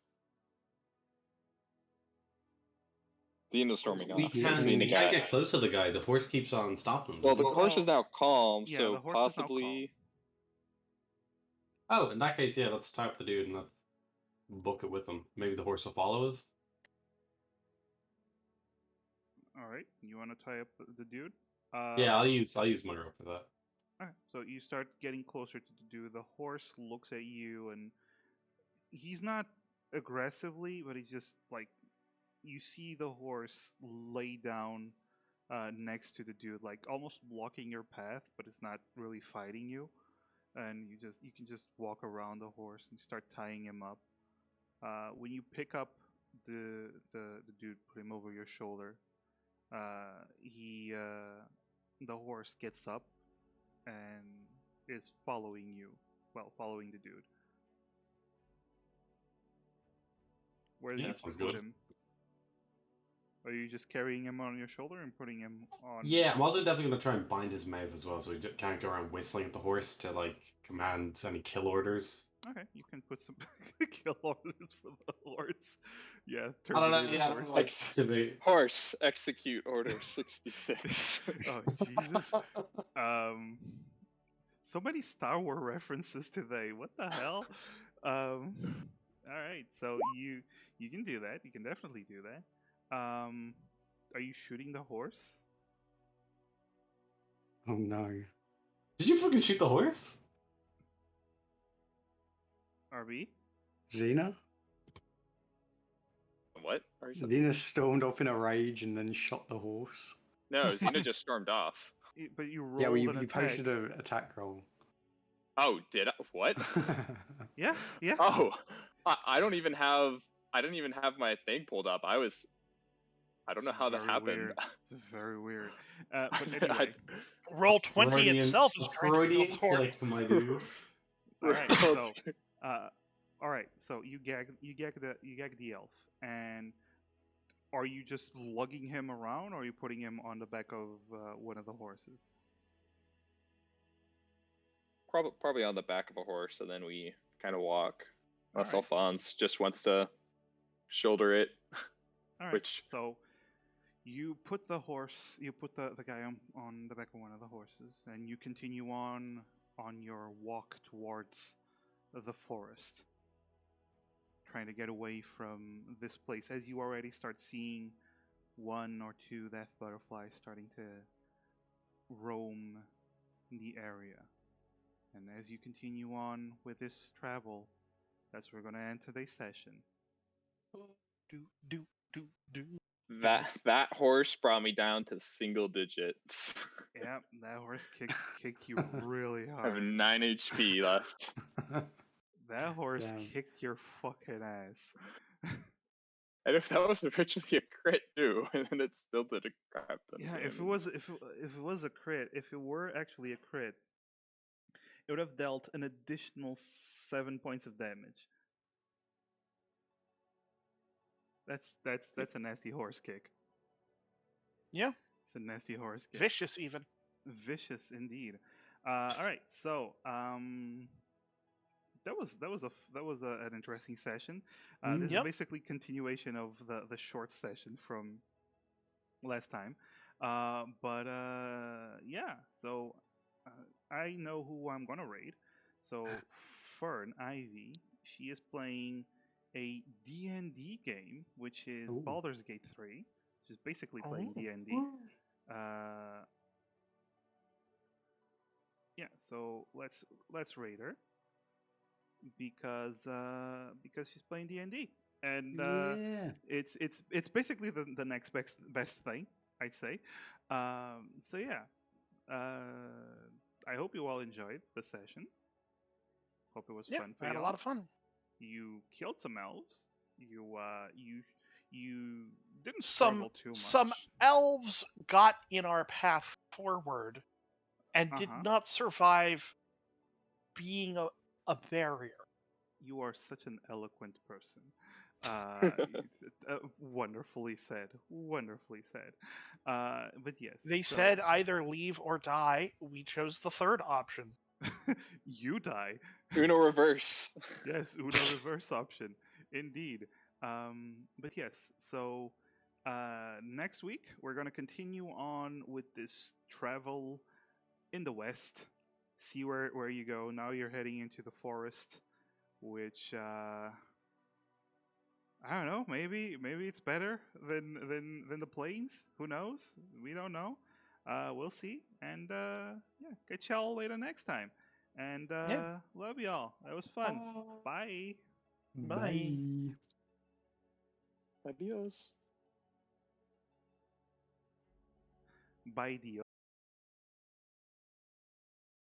Xena's storming We off. can't, Xena we can't get close to the guy. The horse keeps on stopping. Well, the Well, horse is now calm, yeah, so the horse is now possibly. Oh, in that case, yeah, let's tie up the dude and not book it with him. Maybe the horse will follow us. All right, you want to tie up the dude? Yeah, I'll use Monroe for that. Okay, so you start getting closer to the dude. The horse looks at you, and he's not aggressively, but he's just like you see the horse lay down next to the dude, like almost blocking your path, but it's not really fighting you. And you can just walk around the horse and start tying him up. When you pick up the dude, put him over your shoulder. The horse gets up and is following you. Well, following the dude. Where do Yeah, you sounds put good. him? Are you just carrying him on your shoulder and putting him on? Yeah, I'm also definitely going to try and bind his mouth as well, so he can't go around whistling at the horse to like command any kill orders. Okay, you can put some kill orders for the horse. Yeah, I don't know. terminate the Yeah, horse. like activate. Horse, execute order 66. Oh Jesus! So many Star Wars references today. What the hell? All right, so you can do that. You can definitely do that. Are you shooting the horse? Oh no. Did you fucking shoot the horse? RB? Xena? What? Are you Xena stormed off in a rage and then shot the horse. No, Xena just stormed off. But you rolled Yeah, well, an you attack. posted an attack roll. Oh, did I? What? Yeah, yeah. Oh, I don't even have. I didn't even have my thing pulled up. I don't know how that Very happened. Weird. It's very weird. But anyway, Roll 20 Freudian- itself is trying to kill Freudian the horse. click, my dude. all right. So, all right. So you gag the elf, and are you just lugging him around, or are you putting him on the back of one of the horses? Probably on the back of a horse, and then we kind of walk. Unless Alright. Alphonse just wants to shoulder it. All right. Which- So you put the guy on the back of one of the horses, and you continue on your walk towards the forest, trying to get away from this place. As you already start seeing one or two death butterflies starting to roam the area, and as you continue on with this travel, that's where we're going to end today's session. Do, do, do, do. That horse brought me down to single digits. Yeah, that horse kicked you really I have hard. 9 HP left. That horse Damn. kicked your fucking ass. And if that was originally a crit too, and then it still did a crap ton. Yeah, of if it damage. was if it was a crit, if it were actually a crit, it would have dealt an additional 7 points of damage. That's a nasty horse kick. Yeah. It's a nasty horse kick. Vicious, even. Vicious indeed. All right, so that was an interesting session. This Yep. is basically continuation of the short session from last time. Yeah, so I know who I'm gonna raid. So Fern Ivy, she is playing a D&D game, which is Ooh. Baldur's Gate 3, which is basically playing Oh. D&D. Yeah, so let's raid her because she's playing D&D, and Yeah. it's basically the next best thing, I'd say. So yeah, I hope you all enjoyed the session. Hope it was Yeah, fun for I had you. a lot of fun. You killed some elves. You didn't Some struggle too much. some elves got in our path forward and did Uh-huh. not survive being a barrier. You are such an eloquent person. Wonderfully said. Wonderfully said. But yes. They so- said either leave or die. We chose the third option. you die. Uno reverse. Yes, Uno reverse option. Indeed. But yes, so next week we're going to continue on with this travel in the west. See where you go. Now you're heading into the forest, which I don't know. Maybe it's better than the plains. Who knows? We don't know. We'll see. And yeah, catch y'all later next time. And Yeah. love y'all. That was fun. Bye. Bye. Adios. Bye, Dio.